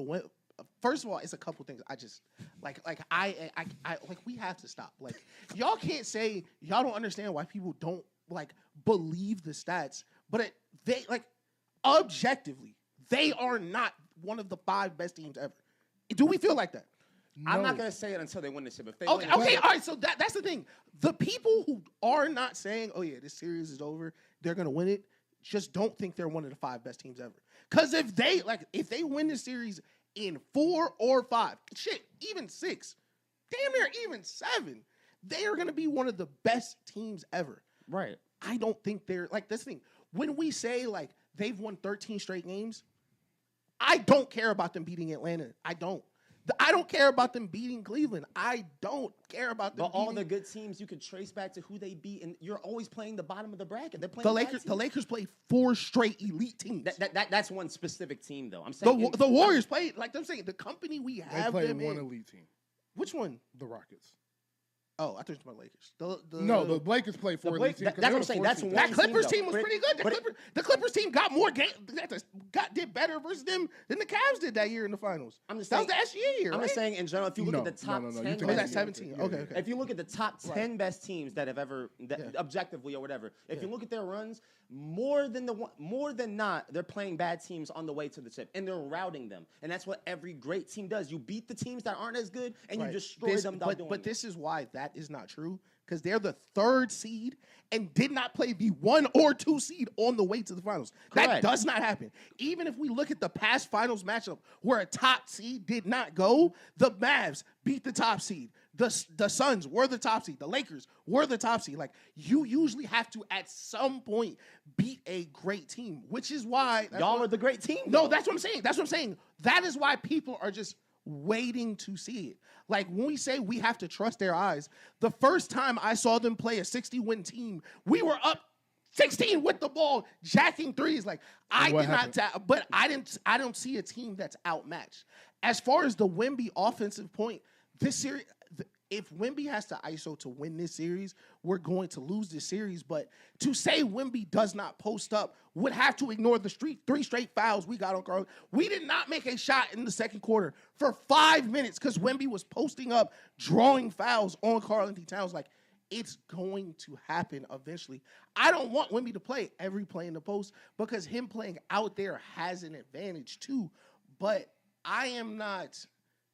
Speaker 1: first of all, it's a couple things. I just we have to stop. Like, y'all can't say y'all don't understand why people don't believe the stats, but they objectively they are not one of the 5 best teams ever. Do we feel like that?
Speaker 3: No. I'm not gonna say it until they win the chip. If they
Speaker 1: okay, all right. So that's the thing. The people who are not saying, "Oh yeah, this series is over," they're gonna win it. Just don't think they're one of the 5 best teams ever. Because if they win the series in 4 or 5, even 6, damn near even 7, they are gonna be one of the best teams ever.
Speaker 3: Right.
Speaker 1: I don't think they're this thing. When we say they've won 13 straight games, I don't care about them beating Atlanta. I don't care about them beating Cleveland. I don't care about them.
Speaker 3: But all the good teams you could trace back to who they beat, and you're always playing the bottom of the bracket. They're playing
Speaker 1: the Lakers played 4 straight elite teams.
Speaker 3: That's one specific team, though. I'm saying
Speaker 1: the Warriors played I'm saying the company we have.
Speaker 2: They played one elite team.
Speaker 1: Which one?
Speaker 2: The Rockets.
Speaker 1: Oh, I thought you were talking about Lakers.
Speaker 2: No, the Lakers played 4 elite teams.
Speaker 3: That's what I'm saying.
Speaker 1: That Clippers team was pretty good. The Clippers team got more games. Did better versus them than the Cavs did that year in the finals.
Speaker 3: I'm just saying,
Speaker 1: that was the SGA year.
Speaker 3: I'm just saying in general. If you look at the top 10,
Speaker 1: that's 17. Okay.
Speaker 3: If you look at the top 10 best teams that have ever, objectively or whatever, if you look at their runs, more than not, they're playing bad teams on the way to the chip, and they're routing them. And that's what every great team does. You beat the teams that aren't as good, and you destroy them.
Speaker 1: But this is why that is not true. Because they're the 3rd seed and did not play the 1 or 2 seed on the way to the finals.
Speaker 3: Correct.
Speaker 1: That does not happen. Even if we look at the past finals matchup where a top seed did not go, the Mavs beat the top seed. The Suns were the top seed. The Lakers were the top seed. You usually have to, at some point, beat a great team, which is why...
Speaker 3: Y'all are the great team.
Speaker 1: No, that's what I'm saying. That is why people are just waiting to see it. When we say we have to trust their eyes, the first time I saw them play a 60-win team, we were up 16 with the ball, jacking threes. I don't see a team that's outmatched. As far as the Wemby offensive point, this series, if Wemby has to ISO to win this series, we're going to lose this series. But to say Wemby does not post up would have to ignore the 3 straight fouls we got on Carl. We did not make a shot in the second quarter for 5 minutes because Wemby was posting up, drawing fouls on Karl-Anthony Towns. Like, it's going to happen eventually. I don't want Wemby to play every play in the post because him playing out there has an advantage too. But I am not.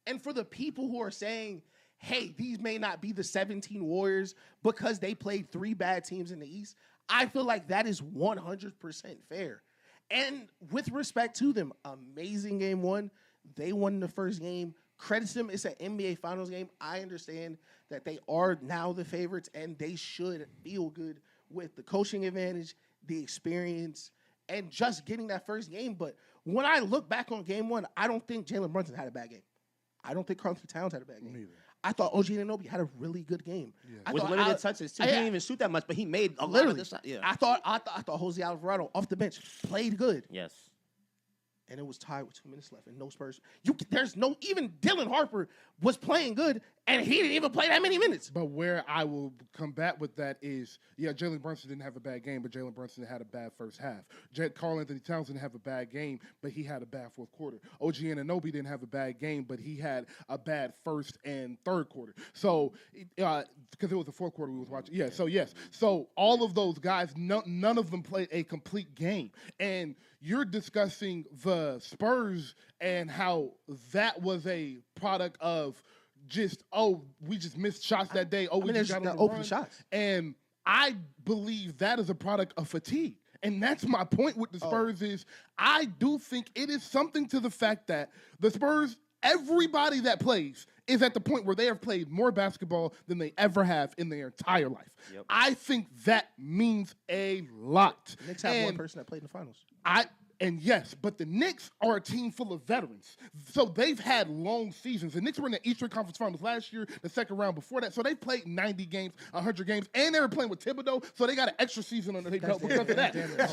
Speaker 1: And for the people who are saying, hey, these may not be the 17 Warriors because they played 3 bad teams in the East, I feel like that is 100% fair. And with respect to them, amazing game one. They won the first game. Credits them. It's an NBA Finals game. I understand that they are now the favorites, and they should feel good with the coaching advantage, the experience, and just getting that first game. But when I look back on game one, I don't think Jalen Brunson had a bad game. I don't think Karl-Anthony Towns had a bad game.
Speaker 2: Neither.
Speaker 1: I thought OG Anunoby had a really good game.
Speaker 2: Yeah.
Speaker 3: With limited touches, too. He didn't even shoot that much, but he made a lot of the shots. Yeah.
Speaker 1: I thought Jose Alvarado off the bench played good.
Speaker 3: Yes.
Speaker 1: And it was tied with 2 minutes left and no Spurs. There's no, even Dylan Harper was playing good, and he didn't even play that many minutes.
Speaker 2: But where I will combat with that is, yeah, Jalen Brunson didn't have a bad game, but Jalen Brunson had a bad first half. Karl-Anthony Towns didn't have a bad game, but he had a bad fourth quarter. OG Anunoby didn't have a bad game, but he had a bad first and third quarter. So, because it was the fourth quarter we was watching. Yeah, so yes. So all of those guys, none of them played a complete game. And you're discussing the Spurs and how that was a product of just, we just missed shots that day. We just got on the
Speaker 1: open
Speaker 2: run.
Speaker 1: shots.
Speaker 2: And I believe that is a product of fatigue. And that's my point with the Spurs is I do think it is something to the fact that the Spurs, everybody that plays is at the point where they have played more basketball than they ever have in their entire life. Yep. I think that means a lot.
Speaker 1: The Knicks have one person that played in the finals.
Speaker 2: And yes, but the Knicks are a team full of veterans. So they've had long seasons. The Knicks were in the Eastern Conference Finals last year, the second round before that. So they played 90 games, 100 games, and they were playing with Thibodeau. So they got an extra season under their belt because of that.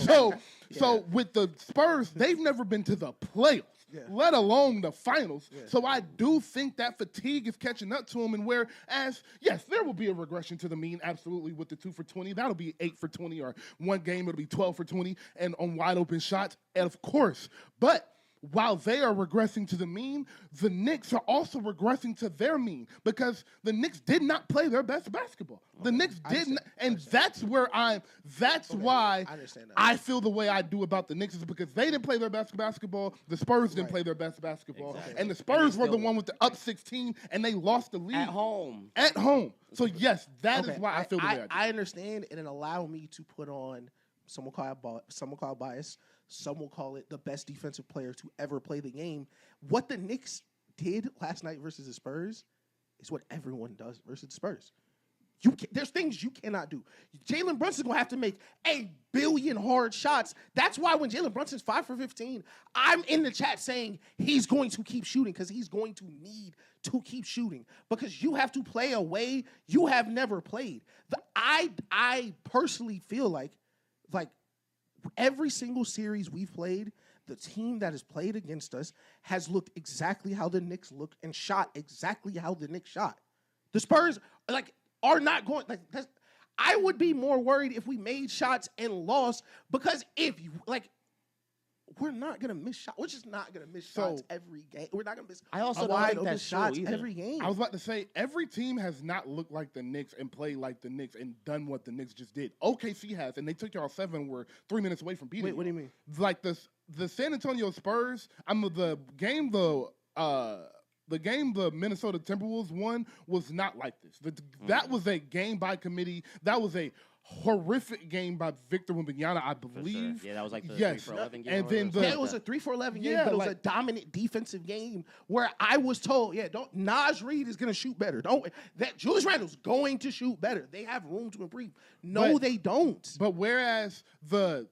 Speaker 2: So with the Spurs, they've never been to the playoffs. Yeah. Let alone the finals. Yeah. So I do think that fatigue is catching up to him. And whereas, yes, there will be a regression to the mean, absolutely, with the 2 for 20. That'll be 8 for 20, or one game it'll be 12 for 20 and on wide open shots, and of course. But while they are regressing to the mean, the Knicks are also regressing to their mean because the Knicks did not play their best basketball. The Knicks didn't, and that's where why I feel the way I do about the Knicks is because they didn't play their best basketball, the Spurs didn't play their best basketball, and the Spurs were the one with the up 16, and they lost the lead. At home. So yes, that is why I feel the way I do.
Speaker 1: I understand, and it allowed me to put on, some will call it bias, some will call it the best defensive player to ever play the game. What the Knicks did last night versus the Spurs is what everyone does versus the Spurs. There's things you cannot do. Jalen Brunson's going to have to make 1 billion hard shots. That's why when Jalen Brunson's 5 for 15, I'm in the chat saying he's going to keep shooting because he's going to need to keep shooting because you have to play a way you have never played. I personally feel like every single series we've played, the team that has played against us has looked exactly how the Knicks look and shot exactly how the Knicks shot. The Spurs are not going I would be more worried if we made shots and lost because we're not gonna miss shots. We're just not gonna miss shots every game. We're not gonna miss.
Speaker 3: I also don't think that's
Speaker 1: shots
Speaker 3: either.
Speaker 1: Every game.
Speaker 2: I was about to say every team has not looked like the Knicks and played like the Knicks and done what the Knicks just did. OKC has, and they took y'all 7. Were 3 minutes away from beating.
Speaker 1: Wait, what do you mean?
Speaker 2: Like the San Antonio Spurs. The game the Minnesota Timberwolves won was not like this. That was a game by committee. That was a horrific game by Victor Wembanyama, I believe.
Speaker 3: Sure. Yeah, that was like the 3 for 11 game.
Speaker 2: And then
Speaker 1: it was a 3 for 11 game, but it was a dominant defensive game where I was told, Naj Reid is going to shoot better. Julius Randle's going to shoot better. They have room to improve. They don't.
Speaker 2: But whereas the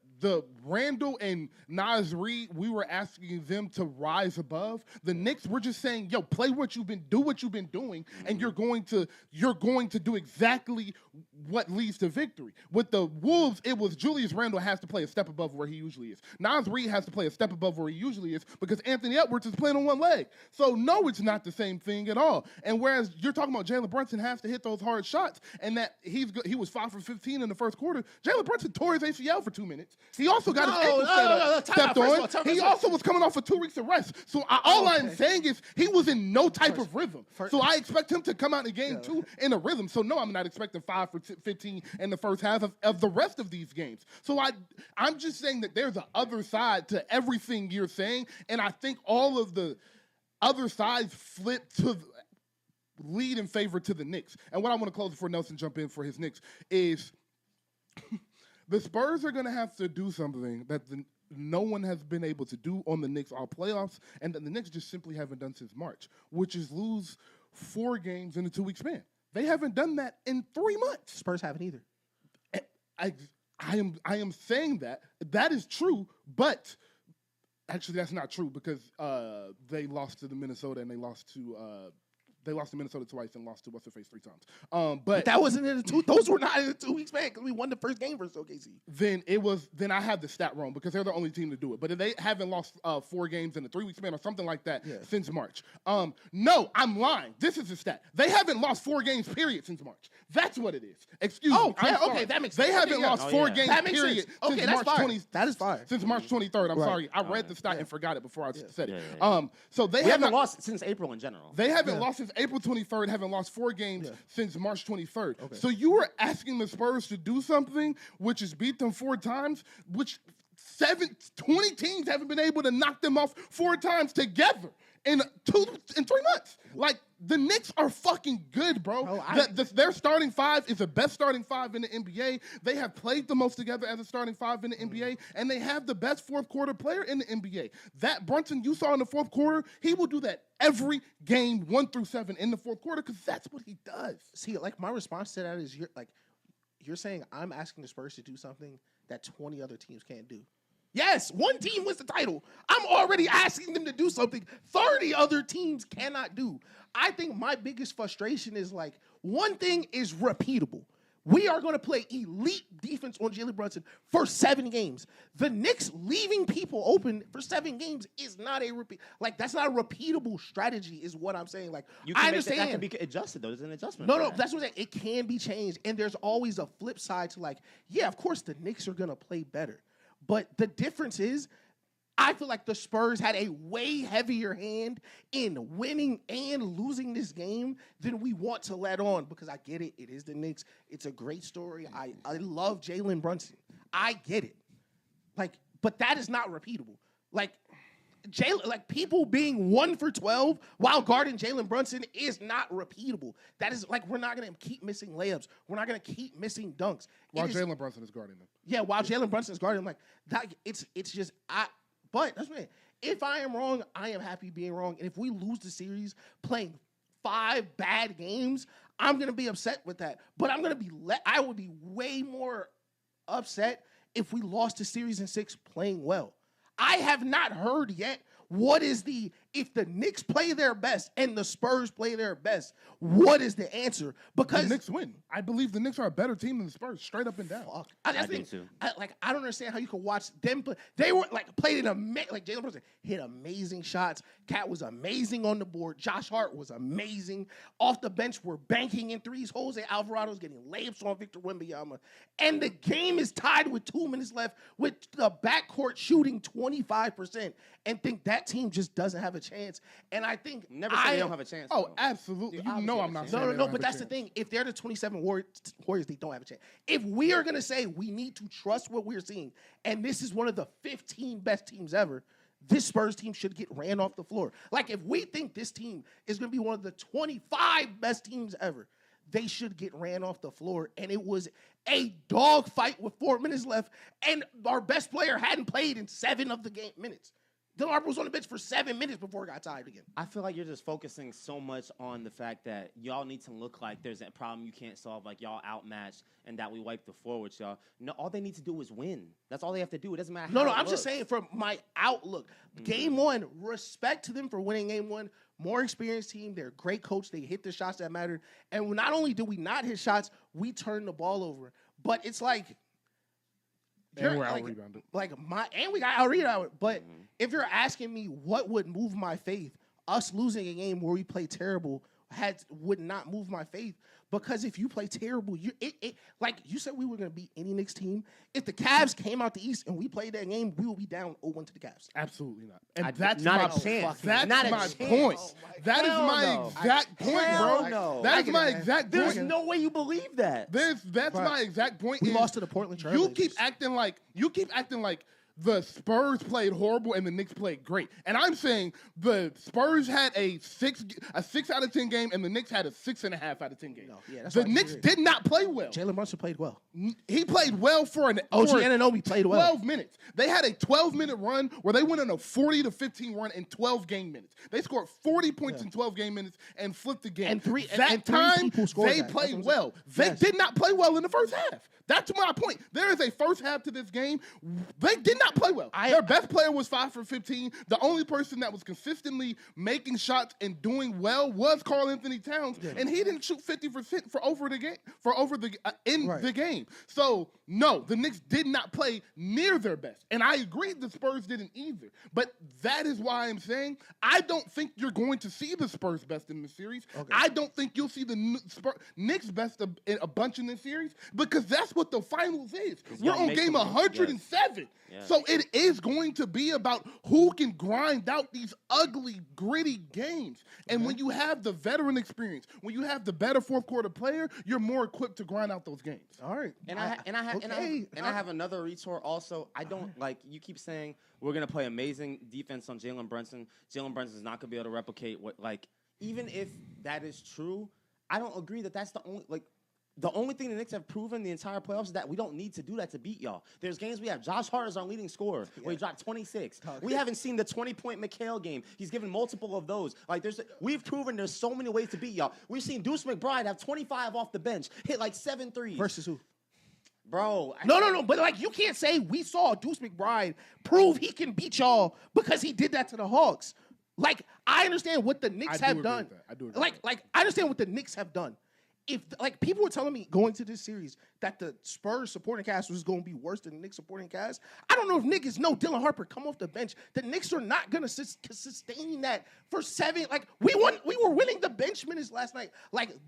Speaker 2: Randle and Naj Reid, we were asking them to rise above. The Knicks, we're just saying, play what you've been doing, and you're going to do exactly what leads to victory. With the Wolves, it was Julius Randle has to play a step above where he usually is. Naz Reid has to play a step above where he usually is because Anthony Edwards is playing on one leg. So, no, it's not the same thing at all. And whereas you're talking about Jalen Brunson has to hit those hard shots and that he was 5 for 15 in the first quarter, Jalen Brunson tore his ACL for 2 minutes. He also got his ankle stepped on. He also was coming off of 2 weeks of rest. So, all I'm saying is he was in no type of rhythm. So, I expect him to come out in game 2 in a rhythm. So, no, I'm not expecting 5 for 15 in the first half of the rest of these games. So I'm just saying that there's a other side to everything you're saying, and I think all of the other sides flip to lead in favor to the Knicks. And what I want to close before Nelson jump in for his Knicks is the Spurs are going to have to do something that no one has been able to do on the Knicks all playoffs, and that the Knicks just simply haven't done since March, which is lose 4 games in a 2-week span. They haven't done that in 3 months.
Speaker 1: Spurs haven't either.
Speaker 2: I am saying that is true, but actually that's not true because they lost to the Minnesota and they lost to Minnesota twice and lost to what's her face 3 times. But
Speaker 1: that wasn't in the 2. Those were not in the 2 weeks, man. Because we won the first game versus OKC.
Speaker 2: Then I have the stat wrong because they're the only team to do it. But they haven't lost 4 games in a 3-week span or something like that since March. No, I'm lying. This is the stat. They haven't lost 4 games period since March. That's what it is. Excuse me.
Speaker 1: Okay, that makes sense.
Speaker 2: They haven't lost 4 games period since March 20th.
Speaker 1: That is fine.
Speaker 2: Since March 23rd. I'm sorry. I read the stat and forgot it before I said it. So
Speaker 3: we haven't lost since April in general.
Speaker 2: They haven't lost since April 23rd, haven't lost 4 games since March 23rd. Okay. So you were asking the Spurs to do something, which is beat them 4 times, which 20 teams haven't been able to knock them off 4 times together in 3 months. Like, the Knicks are fucking good, bro. Their starting 5 is the best starting 5 in the NBA. They have played the most together as a starting 5 in the NBA, and they have the best fourth quarter player in the NBA. That Brunson you saw in the fourth quarter, he will do that every game 1 through 7 in the fourth quarter because that's what he does.
Speaker 1: See, like, my response to that is you're saying I'm asking the Spurs to do something that 20 other teams can't do. Yes, 1 team wins the title. I'm already asking them to do something 30 other teams cannot do. I think my biggest frustration is, like, one thing is repeatable. We are going to play elite defense on Jalen Brunson for 7 games. The Knicks leaving people open for 7 games is not that's not a repeatable strategy is what I'm saying. Like, I understand.
Speaker 3: That can be adjusted, though. There's an adjustment.
Speaker 1: No, that's what I'm saying. It can be changed, and there's always a flip side to, like, yeah, of course the Knicks are going to play better. But the difference is, I feel like the Spurs had a way heavier hand in winning and losing this game than we want to let on because I get it. It is the Knicks. It's a great story. I love Jalen Brunson. I get it. Like, but that is not repeatable. Like, people being 1 for 12 while guarding Jalen Brunson is not repeatable. That is, like, we're not going to keep missing layups. We're not going to keep missing dunks.
Speaker 2: While Jalen Brunson is guarding them.
Speaker 1: Yeah, while Jalen Brunson is guarding them. Like, that, it's just, but that's what if I am wrong, I am happy being wrong. And if we lose the series playing 5 bad games, I'm going to be upset with that. But I would be way more upset if we lost the series in 6 playing well. I have not heard yet if the Knicks play their best and the Spurs play their best, what is the answer? Because
Speaker 2: the Knicks win. I believe the Knicks are a better team than the Spurs, straight up and down.
Speaker 3: Fuck. I think too.
Speaker 1: I don't understand how you could watch them play. They were played like Jalen Brunson hit amazing shots. Cat was amazing on the board. Josh Hart was amazing. Off the bench, we're banking in threes. Jose Alvarado's getting layups on Victor Wembanyama. And the game is tied with 2 minutes left with the backcourt shooting 25% and think that team just doesn't have a chance. And I think
Speaker 3: never say they don't have a chance.
Speaker 2: Oh, absolutely. You know I'm not saying
Speaker 1: No, but that's the thing. If they're the 27 Warriors, they don't have a chance. If we are going to say we need to trust what we're seeing, and this is one of the 15 best teams ever, this Spurs team should get ran off the floor. Like, if we think this team is going to be one of the 25 best teams ever, they should get ran off the floor. And it was a dog fight with 4 minutes left, and our best player hadn't played in 7 of the game minutes. Dylan Harper was on the bench for 7 minutes before it got tied again.
Speaker 3: I feel like you're just focusing so much on the fact that y'all need to look like there's a problem you can't solve, like y'all outmatched and that we wiped the floor with y'all. No, all they need to do is win. That's all they have to do. It doesn't matter how
Speaker 1: I'm just saying from my outlook. Game 1, respect to them for winning game 1. more experienced team. They're a great coach. They hit the shots that mattered. And not only did we not hit shots, we turned the ball over. But it's like,
Speaker 2: and we're out-rebounded.
Speaker 1: And we got out-rebounded. But if you're asking me what would move my faith, us losing a game where we played terrible would not move my faith. Because if you play terrible, like you said, we were going to beat any Knicks team. If the Cavs came out the East and we played that game, we will be down 0-1 to the Cavs.
Speaker 2: Absolutely not. And that's
Speaker 3: not a chance.
Speaker 2: That's
Speaker 3: not
Speaker 2: my
Speaker 3: a chance.
Speaker 2: point. That is
Speaker 3: Hell
Speaker 2: my
Speaker 3: no.
Speaker 2: exact point, bro.
Speaker 3: No.
Speaker 2: That is my exact point.
Speaker 3: There's no way you believe that.
Speaker 2: That's my exact point.
Speaker 1: We lost to the Portland Trailblazers.
Speaker 2: You keep acting like the Spurs played horrible and the Knicks played great. And I'm saying the Spurs had a 6 out of 10 game and the Knicks had a 6.5 out of 10 game.
Speaker 1: No, yeah, that's
Speaker 2: the Knicks did not play well.
Speaker 1: Jalen Brunson played well.
Speaker 2: He played well for an
Speaker 1: OG Anunoby played well.
Speaker 2: 12 minutes. They had a 12-minute run where they went on a 40-15 run in 12 game minutes. They scored 40 points in 12 game minutes and flipped the game.
Speaker 1: And three
Speaker 2: time
Speaker 1: people scored
Speaker 2: they
Speaker 1: that.
Speaker 2: played well. They did not play well in the first half. That's my point. There is a first half to this game. They did not play well. Their best player was 5 for 15. The only person that was consistently making shots and doing well was Karl Anthony Towns, and he didn't shoot 50% the game. So no, the Knicks did not play near their best, and I agree the Spurs didn't either. But that is why I'm saying I don't think you're going to see the Spurs best in the series. Okay. I don't think you'll see the Knicks best a bunch in this series because that's what the finals is. We're on game 107. Yes. So it is going to be about who can grind out these ugly, gritty games. And when you have the veteran experience, when you have the better fourth quarter player, you're more equipped to grind out those games.
Speaker 1: All right.
Speaker 3: And I have another retort also. I don't like you keep saying we're going to play amazing defense on Jalen Brunson. Jalen Brunson is not going to be able to replicate what even if that is true, I don't agree that that's the only thing the Knicks have proven the entire playoffs is that we don't need to do that to beat y'all. There's games we have. Josh Hart is our leading scorer where he dropped 26. We haven't seen the 20-point McHale game. He's given multiple of those. We've proven there's so many ways to beat y'all. We've seen Deuce McBride have 25 off the bench, hit 7 threes.
Speaker 1: Versus who?
Speaker 3: Bro.
Speaker 1: No. But you can't say we saw Deuce McBride prove he can beat y'all because he did that to the Hawks. I understand what the Knicks have done.
Speaker 2: I do agree.
Speaker 1: I understand what the Knicks have done. If people were telling me going to this series that the Spurs supporting cast was going to be worse than the Knicks supporting cast, I don't know if niggas know Dylan Harper come off the bench. The Knicks are not going to sustain that for 7. We were winning the bench minutes last night.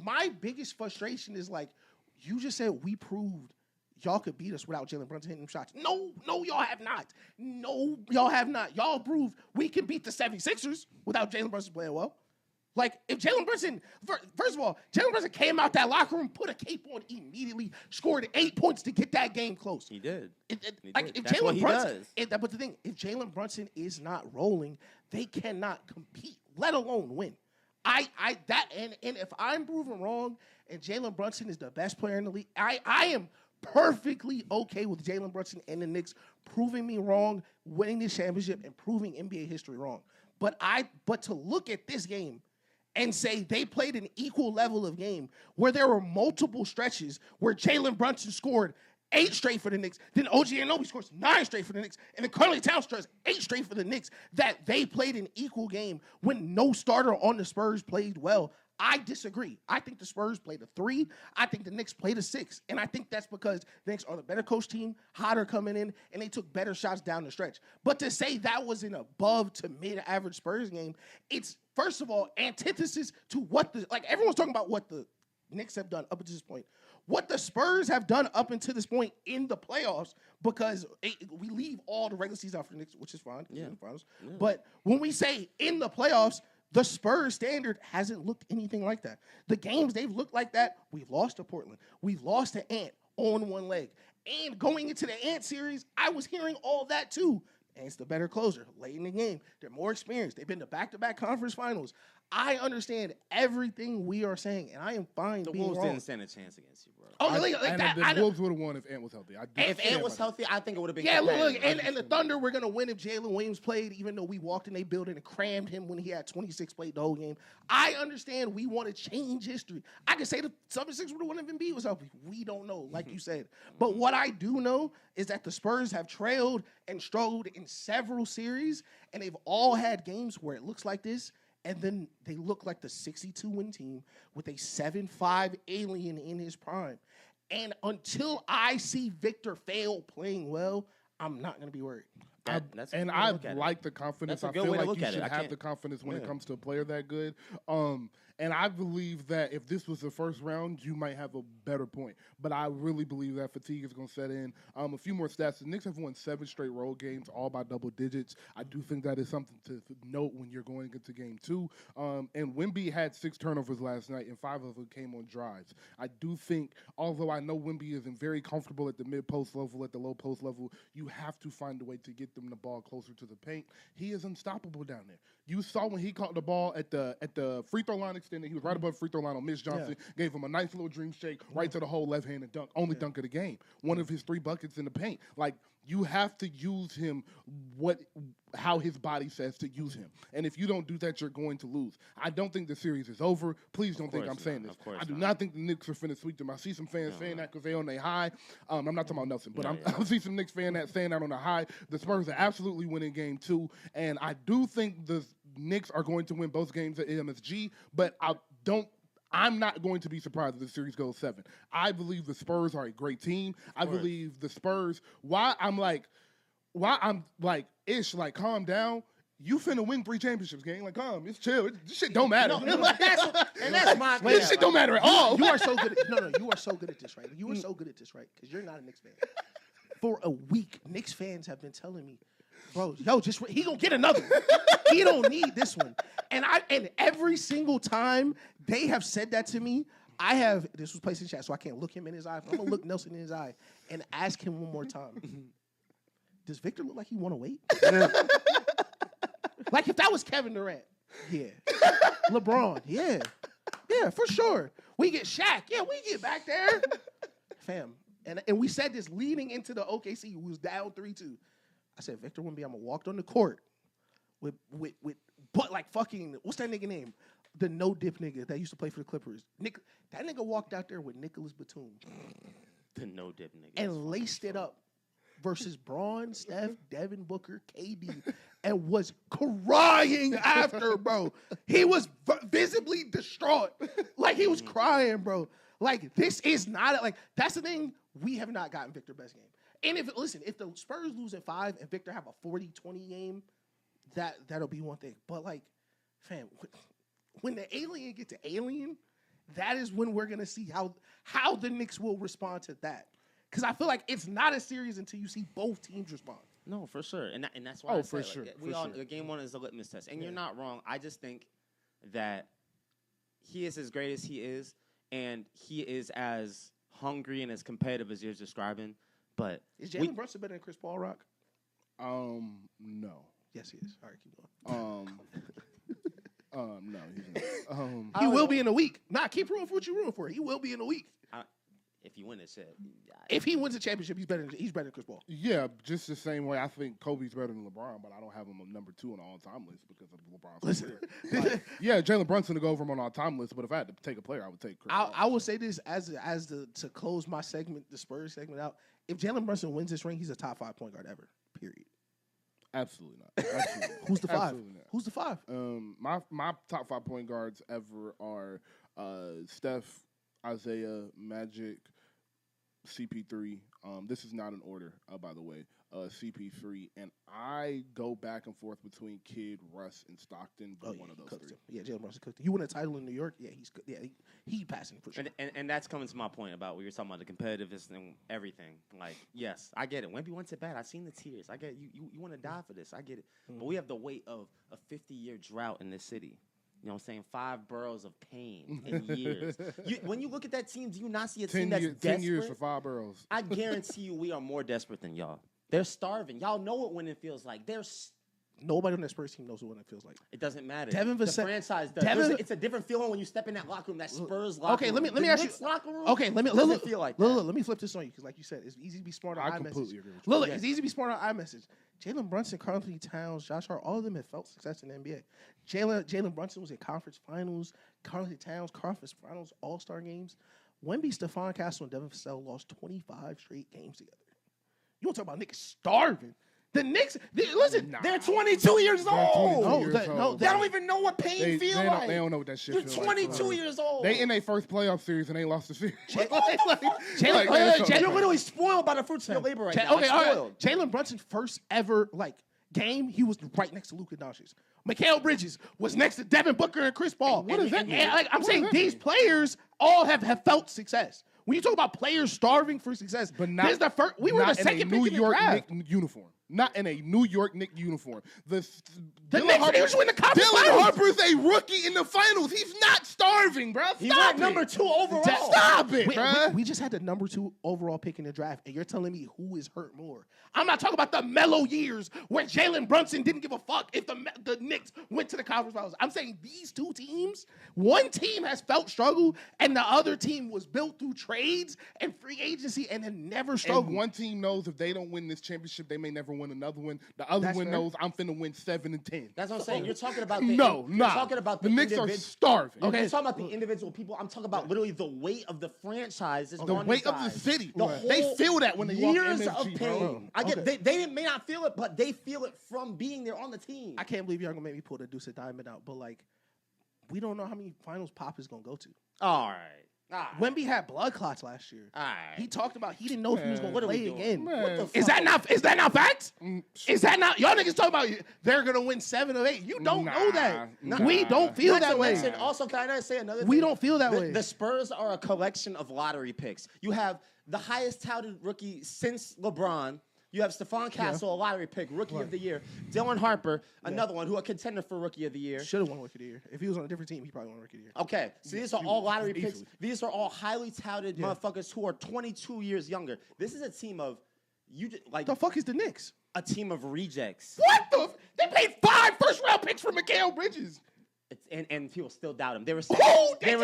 Speaker 1: My biggest frustration is you just said we proved y'all could beat us without Jalen Brunson hitting shots. No, y'all have not. No, y'all have not. Y'all proved we can beat the 76ers without Jalen Brunson playing well. If Jalen Brunson, first of all, Jalen Brunson came out that locker room, put a cape on immediately, scored 8 points to get that game close.
Speaker 3: He did.
Speaker 1: If
Speaker 3: That's what he does.
Speaker 1: But the thing, if Jalen Brunson is not rolling, they cannot compete, let alone win. And if I'm proven wrong and Jalen Brunson is the best player in the league, I am perfectly okay with Jalen Brunson and the Knicks proving me wrong, winning this championship, and proving NBA history wrong. But to look at this game and say they played an equal level of game where there were multiple stretches where Jalen Brunson scored 8 straight for the Knicks, then OG Anunoby scores 9 straight for the Knicks, and then Karl Anthony Towns scores 8 straight for the Knicks, that they played an equal game when no starter on the Spurs played well. I disagree. I think the Spurs played a 3. I think the Knicks played a 6. And I think that's because the Knicks are the better coach team, hotter coming in, and they took better shots down the stretch. But to say that was an above to mid-average Spurs game, it's, first of all, antithesis to what everyone's talking about what the Knicks have done up until this point. What the Spurs have done up until this point in the playoffs, because we leave all the regular season out for the Knicks, which is fine. Yeah. In the finals. Yeah. But when we say in the playoffs, the Spurs standard hasn't looked anything like that. The games they've looked like that, we've lost to Portland. We've lost to Ant on one leg. And going into the Ant series, I was hearing all that too. Ant's the better closer late in the game. They're more experienced. They've been to back-to-back conference finals. I understand everything we are saying, and I am fine being wrong.
Speaker 3: The Wolves didn't stand a chance against you, bro.
Speaker 2: The Wolves would have won if Ant was healthy.
Speaker 3: If Ant was healthy, I think it would have been.
Speaker 1: Yeah, look, and the Thunder were going to win if Jalen Williams played, even though we walked in their building and crammed him when he had 26 played the whole game. I understand we want to change history. I can say the 76 would have won if Embiid was healthy. We don't know, like you said. But what I do know is that the Spurs have trailed and struggled in several series, and they've all had games where it looks like this. And then they look like the 62-win team with a 7-5 alien in his prime. And until I see Victor fail playing well, I'm not going to be worried.
Speaker 2: I like the confidence. I feel like you should have the confidence when it comes to a player that good. And I believe that if this was the first round, you might have a better point. But I really believe that fatigue is going to set in. A few more stats. The Knicks have won 7 straight road games, all by double digits. I do think that is something to note when you're going into game 2. And Wemby had 6 turnovers last night, and 5 of them came on drives. I do think, although I know Wemby isn't very comfortable at the mid-post level, at the low-post level, you have to find a way to get them the ball closer to the paint. He is unstoppable down there. You saw when he caught the ball at the free throw line extended, he was right above the free throw line on Mitch Johnson, gave him a nice little dream shake right to the hole, left-handed dunk, only dunk of the game. One of his 3 buckets in the paint. Like, you have to use him how his body says to use him. And if you don't do that, you're going to lose. I don't think the series is over. Please don't think I'm saying this. I do not think the Knicks are finna sweep them. I see some fans saying that because they're on their high. I'm not talking about Nelson, but I see some Knicks fans saying that on the high. The Spurs are absolutely winning game 2. And I do think the Knicks are going to win both games at MSG, but I'm not going to be surprised if the series goes 7. I believe the Spurs are a great team. I believe the Spurs. Why I'm like, Ish, like, calm down. You finna win 3 championships, gang. Like, calm, it's chill. This shit don't matter.
Speaker 3: That's my.
Speaker 2: This shit don't matter at all.
Speaker 1: You are so good. You are so good at this, right? You are so good at this, right? Because you're not a Knicks fan. For a week, Knicks fans have been telling me, bro, he gonna get another one. He don't need this one. And every single time they have said that to me, this was placed in chat, so I can't look him in his eye. I'm gonna look Nelson in his eye and ask him one more time. Does Victor look like he wanna wait? Like if that was Kevin Durant, yeah. LeBron, yeah. Yeah, for sure. We get Shaq, yeah, we get back there. Fam. And we said this leading into the OKC, who was down 3-2. I said, Victor Wemby, I'm going to walk on the court with but like fucking, what's that nigga name? The no-dip nigga that used to play for the Clippers. That nigga walked out there with Nicholas Batum.
Speaker 3: The no-dip nigga.
Speaker 1: And laced it up versus Braun, Steph, Devin Booker, KD, and was crying after, bro. He was visibly distraught. Like, he was crying, bro. Like, this is not, that's the thing. We have not gotten Victor best game. And if the Spurs lose at 5 and Victor have a 40-20 game, that'll be one thing. But, like, fam, when the alien get to alien, that is when we're going to see how the Knicks will respond to that. Because I feel like it's not a series until you see both teams respond.
Speaker 3: No, for sure. And that's why I say,
Speaker 2: sure.
Speaker 3: The game 1 is a litmus test. And you're not wrong. I just think that he is as great as he is, and he is as hungry and as competitive as you're describing. But
Speaker 1: is Jalen Brunson better than Chris Paul, Rock?
Speaker 2: No.
Speaker 1: Yes, he is. All right, keep going.
Speaker 2: No, he's not.
Speaker 1: He will be in a week. Nah, keep rooting for what you're rooting for. He will be in a week.
Speaker 3: If you win this shit.
Speaker 1: If he wins a championship, he's better than Chris Paul.
Speaker 2: Yeah, just the same way I think Kobe's better than LeBron, but I don't have him on number 2 on the all-time list because of LeBron's
Speaker 1: Listen,
Speaker 2: yeah, Jalen Brunson to go over him on all-time list, but if I had to take a player, I would take Chris Paul.
Speaker 1: I will say this to close my segment, the Spurs segment out. If Jalen Brunson wins this ring, he's a top 5 point guard ever. Period.
Speaker 2: Absolutely not. Absolutely.
Speaker 1: Who's the 5?
Speaker 2: Absolutely not.
Speaker 1: Who's the 5?
Speaker 2: My top 5 point guards ever are Steph, Isaiah, Magic, CP3. This is not in order, by the way. CP3, and I go back and forth between Kidd, Russ, and Stockton, but one of those 3.
Speaker 1: Yeah, Jalen Brunson cooked. You win a title in New York, yeah, he's good. Yeah, he passing for sure.
Speaker 3: And that's coming to my point about what you're talking about, the competitiveness and everything. Like, yes, I get it. Wemby wants it bad. I've seen the tears. I get it. You want to die for this. I get it. But we have the weight of a 50-year drought in this city. You know what I'm saying? 5 boroughs of pain in years. When you look at that team, do you not see a team that's desperate?
Speaker 2: 10 years for 5 boroughs.
Speaker 3: I guarantee you we are more desperate than y'all. They're starving. Y'all know what winning feels like.
Speaker 1: Nobody on that Spurs team knows what winning feels like.
Speaker 3: It doesn't matter.
Speaker 1: The
Speaker 3: franchise does. It's a different feeling when you step in that locker room, that Spurs locker room.
Speaker 1: Okay, let me ask you.
Speaker 3: Locker room,
Speaker 1: okay, let me
Speaker 3: feel like that.
Speaker 1: Let me flip this on you because, like you said, it's easy to be smart on iMessage.
Speaker 2: I completely agree with you.
Speaker 1: Look, it's easy to be smart on iMessage. Jalen Brunson, Karl Anthony Towns, Josh Hart, all of them have felt success in the NBA. Jalen Brunson was in conference finals. Karl Anthony Towns, conference finals, All-Star games. Wemby, Stephon Castle, and Devin Vassell lost 25 straight games together. You want to talk about niggas starving? The Knicks, listen,
Speaker 4: they're 22 years old.
Speaker 1: They
Speaker 4: don't even know what pain feels like.
Speaker 2: They don't know what that shit
Speaker 4: They're
Speaker 2: feels
Speaker 4: 22 years old.
Speaker 2: They in their first playoff series and they lost the series.
Speaker 4: You're literally spoiled by the fruits of your labor right now.
Speaker 1: Okay, all right. Jalen Brunson's first ever game, he was right next to Luka Doncic. Mikal Bridges was next to Devin Booker and Chris Paul.
Speaker 2: What does that mean?
Speaker 1: I'm saying these players all have felt success. When you talk about players starving for success,
Speaker 2: But not,
Speaker 1: this is the first. We were the second pick
Speaker 2: New
Speaker 1: in the
Speaker 2: York
Speaker 1: draft.
Speaker 2: Knicks uniform. Not in a New York Knicks uniform. The
Speaker 1: Knicks usually win the conference
Speaker 2: Dylan
Speaker 1: finals.
Speaker 2: Harper's a rookie in the finals. He's not starving, bro.
Speaker 4: He went number 2 overall.
Speaker 2: Stop it, bro.
Speaker 1: We just had the number 2 overall pick in the draft, and you're telling me who is hurt more? I'm not talking about the mellow years where Jalen Brunson didn't give a fuck if the Knicks went to the conference finals. I'm saying these two teams, one team has felt struggle, and the other team was built through trades and free agency and then never struggled.
Speaker 2: And one team knows if they don't win this championship, they may never win another one. The other one knows I'm finna win 7 and 10.
Speaker 4: That's what I'm saying. You're talking about
Speaker 2: You're talking
Speaker 4: about
Speaker 2: the Knicks are starving.
Speaker 4: Okay, you're talking about the individual people. I'm talking about literally the weight of the franchise.
Speaker 2: The weight of the city.
Speaker 4: The
Speaker 2: They feel that when they walk in
Speaker 4: years
Speaker 2: MSG,
Speaker 4: of pain.
Speaker 2: bro.
Speaker 4: I get they may not feel it, but they feel it from being there on the team.
Speaker 1: I can't believe y'all gonna make me pull the Deuce of Diamond out, but we don't know how many finals Pop is gonna go to.
Speaker 4: All right.
Speaker 1: Wemby had blood clots last year.
Speaker 4: All right.
Speaker 1: He talked about he didn't know if he was going to play again.
Speaker 2: Man.
Speaker 1: Is that not facts? Is that not y'all niggas talking about they're going to win 7 of 8? You don't know that. We don't feel that way.
Speaker 4: Also, can I say another thing?
Speaker 1: We don't feel that way.
Speaker 4: The Spurs are a collection of lottery picks. You have the highest touted rookie since LeBron. You have Stephon Castle, a lottery pick, Rookie of the Year. Dylan Harper, another one, who a contender for Rookie of the Year.
Speaker 1: Should have won Rookie of the Year. If he was on a different team, he probably won Rookie of the Year.
Speaker 4: Okay, so these are all lottery picks. These are all highly touted motherfuckers who are 22 years younger. This is a team of
Speaker 1: the fuck is the Knicks?
Speaker 4: A team of rejects.
Speaker 1: What they paid 5 first-round picks for Mikal Bridges.
Speaker 4: And people still doubt him. They were saying they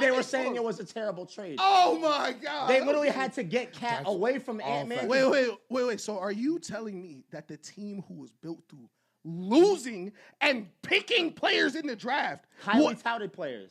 Speaker 4: were saying it was a terrible trade.
Speaker 1: Oh my God!
Speaker 4: They literally had to get Cat away from Ant-Man.
Speaker 1: Wait. So are you telling me that the team who was built through losing and picking players in the draft,
Speaker 4: highly touted players,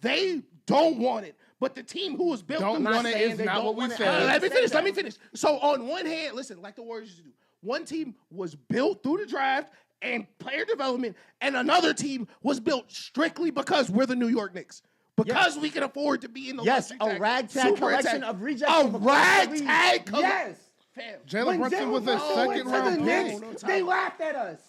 Speaker 1: they don't want it, but the team who was built
Speaker 2: don't want it is not what we said.
Speaker 1: Let me finish. So on one hand, listen, like the Warriors used to do, one team was built through the draft and player development, and another team was built strictly because we're the New York Knicks. Because we can afford to be in the
Speaker 4: a ragtag collection of rejects.
Speaker 1: A ragtag collection.
Speaker 4: Yes.
Speaker 2: Jalen Brunson was a second-round pick.
Speaker 4: They laughed at us.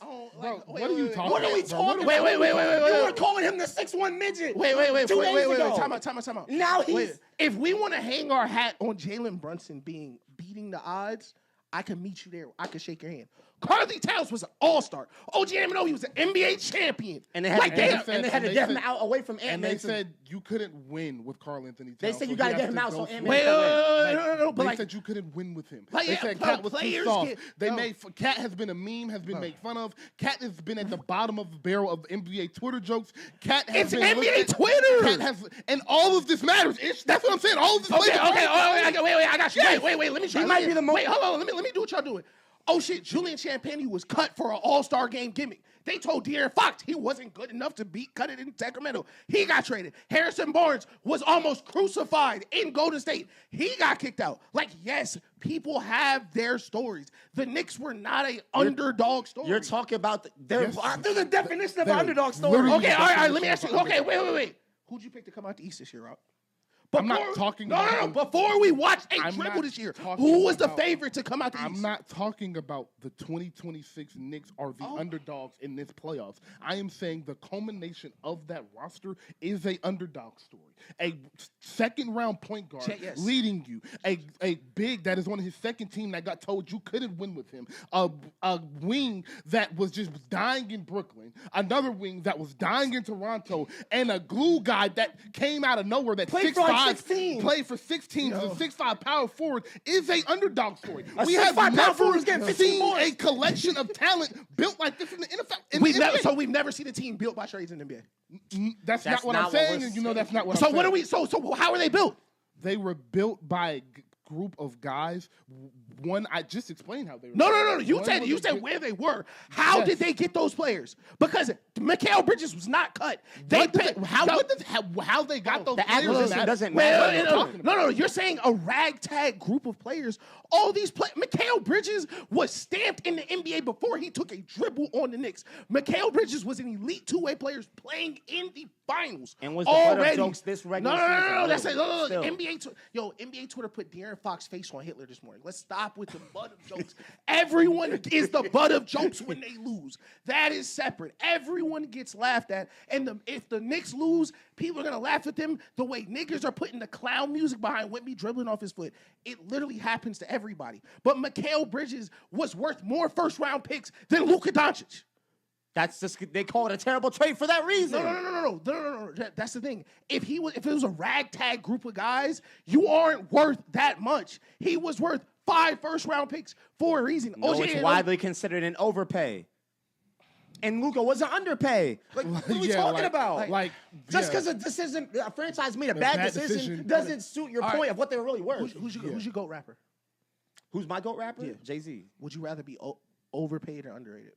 Speaker 2: Bro, what are you talking about?
Speaker 4: What are we talking about?
Speaker 1: Wait.
Speaker 4: You were calling him the 6'1" midget.
Speaker 1: Wait.
Speaker 4: 2 days ago.
Speaker 1: Time out.
Speaker 4: Now he's...
Speaker 1: If we want to hang our hat on Jalen Brunson beating the odds, I can meet you there. I can shake your hand. Karl-Anthony Towns was an all-star. OG Anunoby, he was an NBA champion.
Speaker 4: And they had to get him out away from Ant-Man.
Speaker 2: And they said you couldn't win with Karl-Anthony Towns.
Speaker 4: They said you got to get him out so Ant-Man
Speaker 2: no. But they said you couldn't win with him. They said Cat was too soft. Cat has been a meme, has been made fun of. Cat has been at the bottom of the barrel of NBA Twitter jokes. Cat has been
Speaker 1: NBA Twitter.
Speaker 2: Cat has, and all of this matters. That's what I'm saying. All of this.
Speaker 1: Okay. I got you. Wait. Let me try.
Speaker 4: He might be the most.
Speaker 1: Wait, hold on. Let me do what y'all doing. Oh shit, Julian Champagnie was cut for an all-star game gimmick. They told De'Aaron Fox he wasn't good enough to cut it in Sacramento. He got traded. Harrison Barnes was almost crucified in Golden State. He got kicked out. Yes, people have their stories. The Knicks were not an underdog story.
Speaker 4: You're talking about they're the definition of an underdog story.
Speaker 1: Okay, all right, let me ask you. Okay, wait. Who'd you pick to come out the East this year, Rob?
Speaker 2: I'm not talking about...
Speaker 1: No. Before we watch a triple this year, who was the favorite to come out the East?
Speaker 2: I'm not talking about the 2026 Knicks are the underdogs in this playoffs. I am saying the culmination of that roster is a underdog story. A second-round point guard leading you. A big that is on his second team that got told you couldn't win with him. A wing that was just dying in Brooklyn. Another wing that was dying in Toronto. And a glue guy that came out of nowhere that played for 16 as a 6'5" power forward is a underdog story. We have never seen a collection of talent built like this in the NFL.
Speaker 1: We've never seen a team built by trades in the NBA.
Speaker 2: That's not what I'm saying, and you know that's not what I'm saying.
Speaker 1: So how are they built?
Speaker 2: They were built by group of guys. One, I just explained how they were.
Speaker 1: No. You said where they were. How did they get those players? Because Mikal Bridges was not cut.
Speaker 2: How they got those
Speaker 4: the
Speaker 2: players?
Speaker 4: acquisition doesn't matter.
Speaker 1: No. You're saying a ragtag group of players. All these players. Mikal Bridges was stamped in the NBA before he took a dribble on the Knicks. Mikal Bridges was an elite two-way player playing in the finals.
Speaker 4: And was the butt of jokes this regular season.
Speaker 1: No. That's it. No. NBA Twitter put De'Aaron Fox's face on Hitler this morning. Let's stop with the butt of jokes. Everyone is the butt of jokes when they lose. That is separate. Everyone gets laughed at. And if the Knicks lose, people are going to laugh at them the way niggas are putting the clown music behind Whitby dribbling off his foot. It literally happens to everybody. But Mikal Bridges was worth more first-round picks than Luka Doncic.
Speaker 4: That's just they call it a terrible trade for that reason.
Speaker 1: No. That's the thing. If it was a ragtag group of guys, you aren't worth that much. He was worth 5 first-round picks for a reason.
Speaker 4: No, it's widely considered an overpay. And Luka was an underpay. Like, what are we talking about? Just because a franchise made a bad decision doesn't suit your point of what they were really worth.
Speaker 1: Who's your GOAT rapper?
Speaker 4: Who's my GOAT rapper?
Speaker 1: Yeah.
Speaker 4: Jay-Z.
Speaker 1: Would you rather be overpaid or underrated?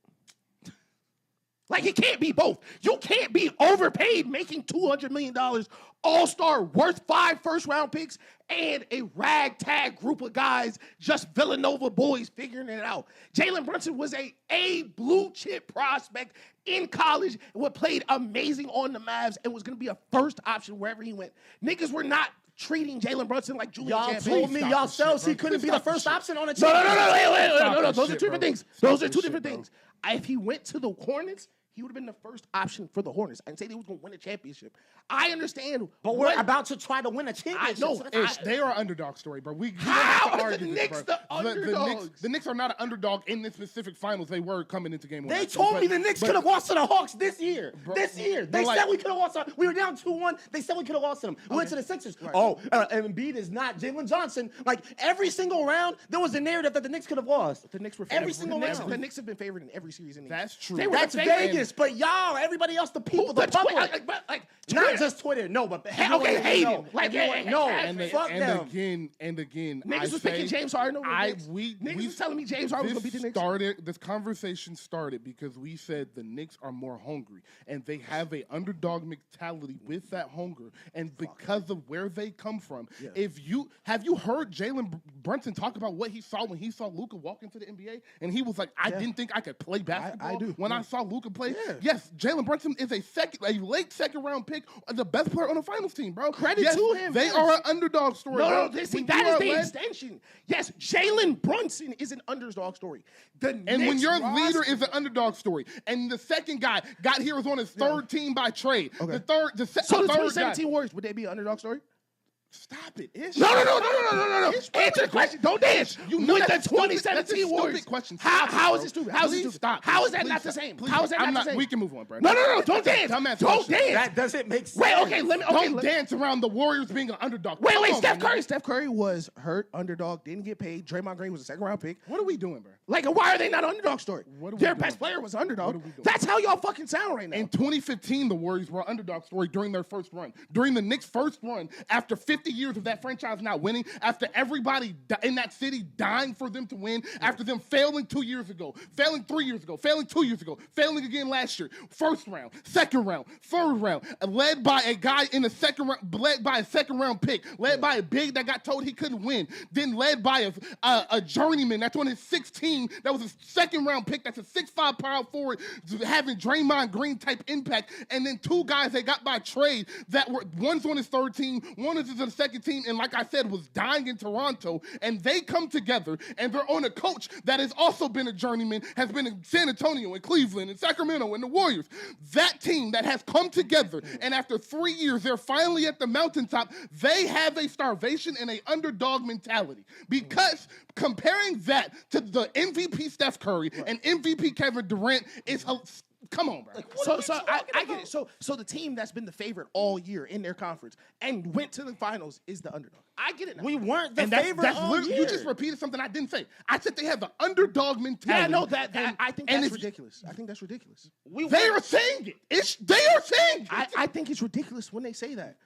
Speaker 1: Like, it can't be both. You can't be overpaid making $200 million, all-star, worth 5 first-round picks, and a ragtag group of guys, just Villanova boys figuring it out. Jalen Brunson was a blue-chip prospect in college and played amazing on the Mavs and was going to be a first option wherever he went. Niggas were not treating Jalen Brunson like Julian Campbell.
Speaker 4: Y'all told me yourselves he couldn't be the first option on a team.
Speaker 1: No. Those are two different things. Those are two different things. If he went to the Hornets, he would have been the first option for the Hornets. I didn't say they was going to win a championship. I understand.
Speaker 4: But we're about to try to win a championship.
Speaker 2: They are an underdog story, bro. We
Speaker 1: How
Speaker 2: don't have to
Speaker 1: are
Speaker 2: argue
Speaker 1: the
Speaker 2: this,
Speaker 1: Knicks
Speaker 2: bro.
Speaker 1: the underdogs?
Speaker 2: The Knicks are not an underdog in this specific finals. They were coming into game 1.
Speaker 4: They told me the Knicks could have lost to the Hawks this year. They said we could have lost. We were down 2-1. They said we could have lost to them. We went to the Sixers. Right. Embiid is not Jalen Johnson. Like, every single round, there was a narrative that the Knicks could have lost.
Speaker 1: The Knicks were
Speaker 4: every single round.
Speaker 1: The Knicks have been favored in every series in the
Speaker 2: That's true.
Speaker 4: That's Vegas, but y'all, everybody else, the people, the public. Not just Twitter. No, but
Speaker 1: hating.
Speaker 2: And again,
Speaker 1: niggas was picking James Harden over niggas was telling me James Harden was going to beat the Knicks.
Speaker 2: This conversation started because we said the Knicks are more hungry, and they have a underdog mentality with that hunger, and because of where they come from. Yeah. Have you heard Jalen Brunson talk about what he saw when he saw Luka walk into the NBA, and he was like, I didn't think I could play basketball.
Speaker 1: I do.
Speaker 2: When I saw Luka play.
Speaker 1: Yeah.
Speaker 2: Yes, Jalen Brunson is a late second round pick, the best player on the finals team, bro.
Speaker 1: Credit to him.
Speaker 2: They are an underdog story.
Speaker 1: No, that is the extension. Yes, Jalen Brunson is an underdog story.
Speaker 2: When your leader is an underdog story, and the second guy got here was on his third team by trade. Okay. The
Speaker 1: 2017 Warriors, would they be an underdog story?
Speaker 2: Stop it, Ish.
Speaker 1: No. Answer the question. Don't dance.
Speaker 2: You know
Speaker 1: with
Speaker 2: the
Speaker 1: 2017 Warriors.
Speaker 2: Question.
Speaker 1: How is it stupid? How is it stupid?
Speaker 2: Stop.
Speaker 1: How is that not the same? How is that not the same?
Speaker 2: We can move on, bro.
Speaker 1: No. Don't dance. Don't dance.
Speaker 4: That doesn't make sense.
Speaker 1: Wait, okay.
Speaker 2: Don't dance around the Warriors being an underdog.
Speaker 1: Wait. Steph Curry was hurt, underdog, didn't get paid. Draymond Green was a second round pick.
Speaker 2: What are we doing, bro?
Speaker 1: Like, why are they not an underdog story? Their best player was an underdog. That's how y'all fucking sound right now.
Speaker 2: In 2015, the Warriors were an underdog story during their first run. During the Knicks' first run, after 50 years of that franchise not winning, after everybody in that city dying for them to win, after them failing 2 years ago, failing 3 years ago, failing 2 years ago, failing again last year, first round, second round, third round, led by a guy in the second round, led by a second round pick, led by a big that got told he couldn't win, then led by a journeyman that's on his 16, that was a second round pick, that's a 6'5" power forward, having Draymond Green type impact, and then 2 guys they got by trade that were, one's on his third team, one is on the second team, and like I said, was dying in Toronto, and they come together, and they're on a coach that has also been a journeyman, has been in San Antonio and Cleveland and Sacramento and the Warriors. That team that has come together, and after 3 years, they're finally at the mountaintop. They have a starvation and a underdog mentality, because comparing that to the MVP Steph Curry and MVP Kevin Durant is come on, bro.
Speaker 1: I get it. So the team that's been the favorite all year in their conference and went to the finals is the underdog. I get it now.
Speaker 4: We weren't the
Speaker 2: And
Speaker 4: favorite all
Speaker 2: literally,
Speaker 4: year.
Speaker 2: you just repeated something I didn't say. I said they have the underdog mentality.
Speaker 1: Yeah, no, I think that's
Speaker 2: if-
Speaker 1: ridiculous. I think that's ridiculous.
Speaker 2: They are saying it. They are saying it.
Speaker 1: I think it's ridiculous when they say that.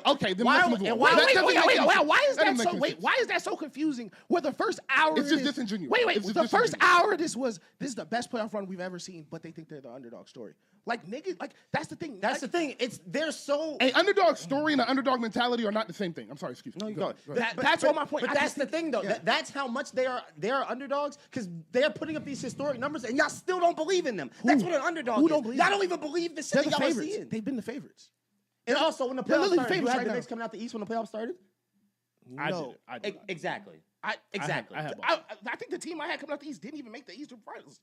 Speaker 2: Okay, then
Speaker 1: Why,
Speaker 2: let's move on.
Speaker 1: and why,
Speaker 2: That
Speaker 1: wait,
Speaker 2: doesn't
Speaker 1: wait,
Speaker 2: make
Speaker 1: wait,
Speaker 2: any
Speaker 1: wait,
Speaker 2: sense.
Speaker 1: why is
Speaker 2: That
Speaker 1: that
Speaker 2: doesn't
Speaker 1: so?
Speaker 2: make any
Speaker 1: Wait,
Speaker 2: sense.
Speaker 1: why is that so confusing? Where the first hour
Speaker 2: It's just
Speaker 1: is-
Speaker 2: disingenuous.
Speaker 1: Wait,
Speaker 2: It's just
Speaker 1: the first
Speaker 2: disingenuous.
Speaker 1: hour this is the best playoff run we've ever seen, but they think they're the underdog story. Like niggas, like that's the thing.
Speaker 4: That's the thing. They're so.
Speaker 2: An underdog story and an underdog mentality are not the same thing. I'm sorry, excuse me.
Speaker 4: No, you
Speaker 2: Go
Speaker 4: go.
Speaker 2: ahead.
Speaker 1: That's all my point.
Speaker 4: But
Speaker 1: I
Speaker 4: that's
Speaker 1: just
Speaker 4: the
Speaker 1: think-
Speaker 4: thing, though.
Speaker 1: yeah.
Speaker 4: That's how much they are underdogs because they're putting up these historic numbers, and y'all still don't believe in them. That's what an underdog
Speaker 1: Who
Speaker 4: is.
Speaker 1: don't believe
Speaker 4: Y'all
Speaker 1: in
Speaker 4: don't
Speaker 1: them?
Speaker 4: even believe the
Speaker 1: They're
Speaker 4: shit
Speaker 1: the
Speaker 4: y'all are
Speaker 1: favorites.
Speaker 4: seeing.
Speaker 1: They've been the favorites.
Speaker 4: And also, when the
Speaker 1: They're
Speaker 4: playoffs
Speaker 1: literally
Speaker 4: started, you
Speaker 1: favorites
Speaker 4: had
Speaker 1: right
Speaker 4: the
Speaker 1: now.
Speaker 4: Knicks coming out the East when the playoffs started.
Speaker 1: No,
Speaker 2: I did.
Speaker 4: Exactly.
Speaker 1: exactly.
Speaker 2: I had both.
Speaker 1: I think the team I had coming out the East didn't even make the Eastern Finals.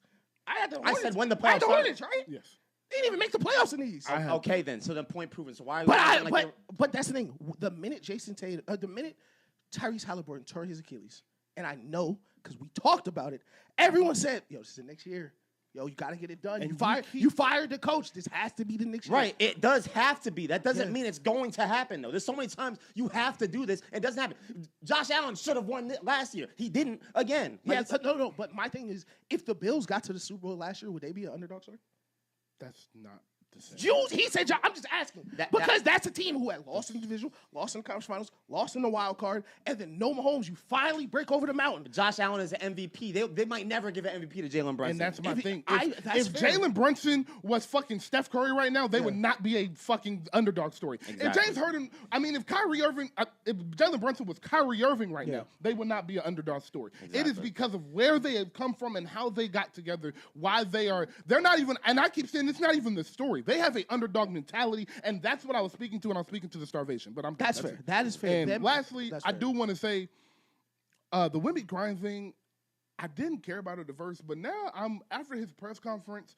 Speaker 1: I had the
Speaker 4: I
Speaker 1: Hornets.
Speaker 4: said when the
Speaker 1: I had
Speaker 4: playoffs
Speaker 1: the
Speaker 4: started.
Speaker 1: Hornets, right?
Speaker 2: Yes.
Speaker 1: They didn't even make the playoffs in the East.
Speaker 2: I had-
Speaker 4: Okay, then. So then, point proven. So why?
Speaker 1: But that's the thing. The minute Jason Tatum, the minute Tyrese Halliburton tore his Achilles, and I know because we talked about it, everyone said, "Yo, this is the next year. Yo, you got to get it done."
Speaker 2: And
Speaker 1: You fired the coach. This has to be the next year.
Speaker 4: Right, it does have to be. That doesn't
Speaker 1: Yeah.
Speaker 4: mean it's going to happen, though. There's so many times you have to do this, and it doesn't happen. Josh Allen should have won last year. He didn't again. Like,
Speaker 1: Yeah,
Speaker 4: it's-
Speaker 1: no. But my thing is, if the Bills got to the Super Bowl last year, would they be an underdog story?
Speaker 2: That's not the same.
Speaker 1: He said, I'm just asking. Because that's a team who had lost in the division, lost in the conference finals, lost in the wild card, and then no Mahomes, you finally break over the mountain.
Speaker 4: Josh Allen is an MVP. They might never give an MVP to Jalen Brunson.
Speaker 2: And that's my
Speaker 1: If-
Speaker 2: thing.
Speaker 1: that's
Speaker 2: If
Speaker 1: fair.
Speaker 2: Jalen Brunson was fucking Steph Curry right now, they would not be a fucking underdog story. If
Speaker 4: Exactly.
Speaker 2: James Harden, if Kyrie Irving, if Jalen Brunson was Kyrie Irving right
Speaker 1: Yeah.
Speaker 2: now, they would not be an underdog story. It is
Speaker 4: Exactly.
Speaker 2: because of where they have come from and how they got together, why they're not even, and I keep saying it's not even the story. They have an underdog mentality, and that's what I was speaking to when I was speaking to the starvation. But that's
Speaker 1: fair.
Speaker 2: it.
Speaker 1: That is fair.
Speaker 2: And lastly,
Speaker 1: that's
Speaker 2: I
Speaker 1: fair.
Speaker 2: do want to say the Wemby grind thing, I didn't care about it at first, but now after his press conference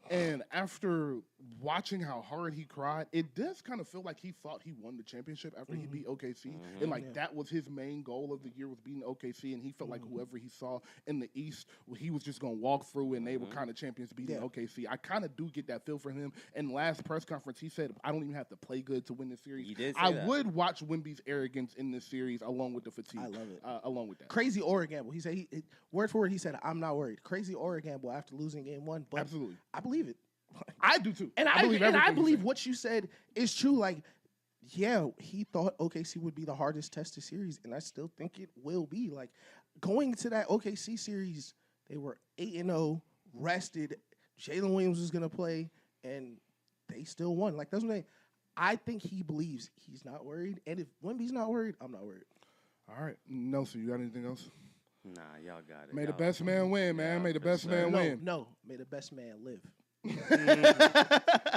Speaker 2: and after watching how hard he cried, it does kind of feel like he thought he won the championship after he beat OKC. And like that was his main goal of the year was beating OKC, and he felt like whoever he saw in the East, he was just going to walk through and they were kind of champions beating OKC. I kind of do get that feel for him. And last press conference, he said, I don't even have to play good to win this series.
Speaker 3: He did say
Speaker 2: I
Speaker 3: that.
Speaker 2: would watch Wemby's arrogance in this series along with the fatigue.
Speaker 1: I love it.
Speaker 2: Along with that.
Speaker 1: Crazy aura gamble. He said, word for word, he said, I'm not worried. Crazy aura gamble after losing game one. But
Speaker 2: Absolutely.
Speaker 1: I believe it.
Speaker 2: I do too.
Speaker 1: And I
Speaker 2: believe everything you said.
Speaker 1: what you said is true. Like, yeah, he thought OKC would be the hardest tested series, and I still think it will be. Like, going to that OKC series, they were 8-0, rested. Jalen Williams was gonna play, and they still won. Like, that's what I think he believes. He's not worried, and if Wemby's not worried, I'm not worried.
Speaker 2: All right. Nelson, you got anything else?
Speaker 3: Nah, y'all got it.
Speaker 2: May the
Speaker 3: Y'all-
Speaker 2: best man win, man.
Speaker 3: Yeah,
Speaker 2: May the
Speaker 3: for
Speaker 2: best
Speaker 3: sure.
Speaker 2: man
Speaker 1: No,
Speaker 2: win.
Speaker 1: no, may the best man live.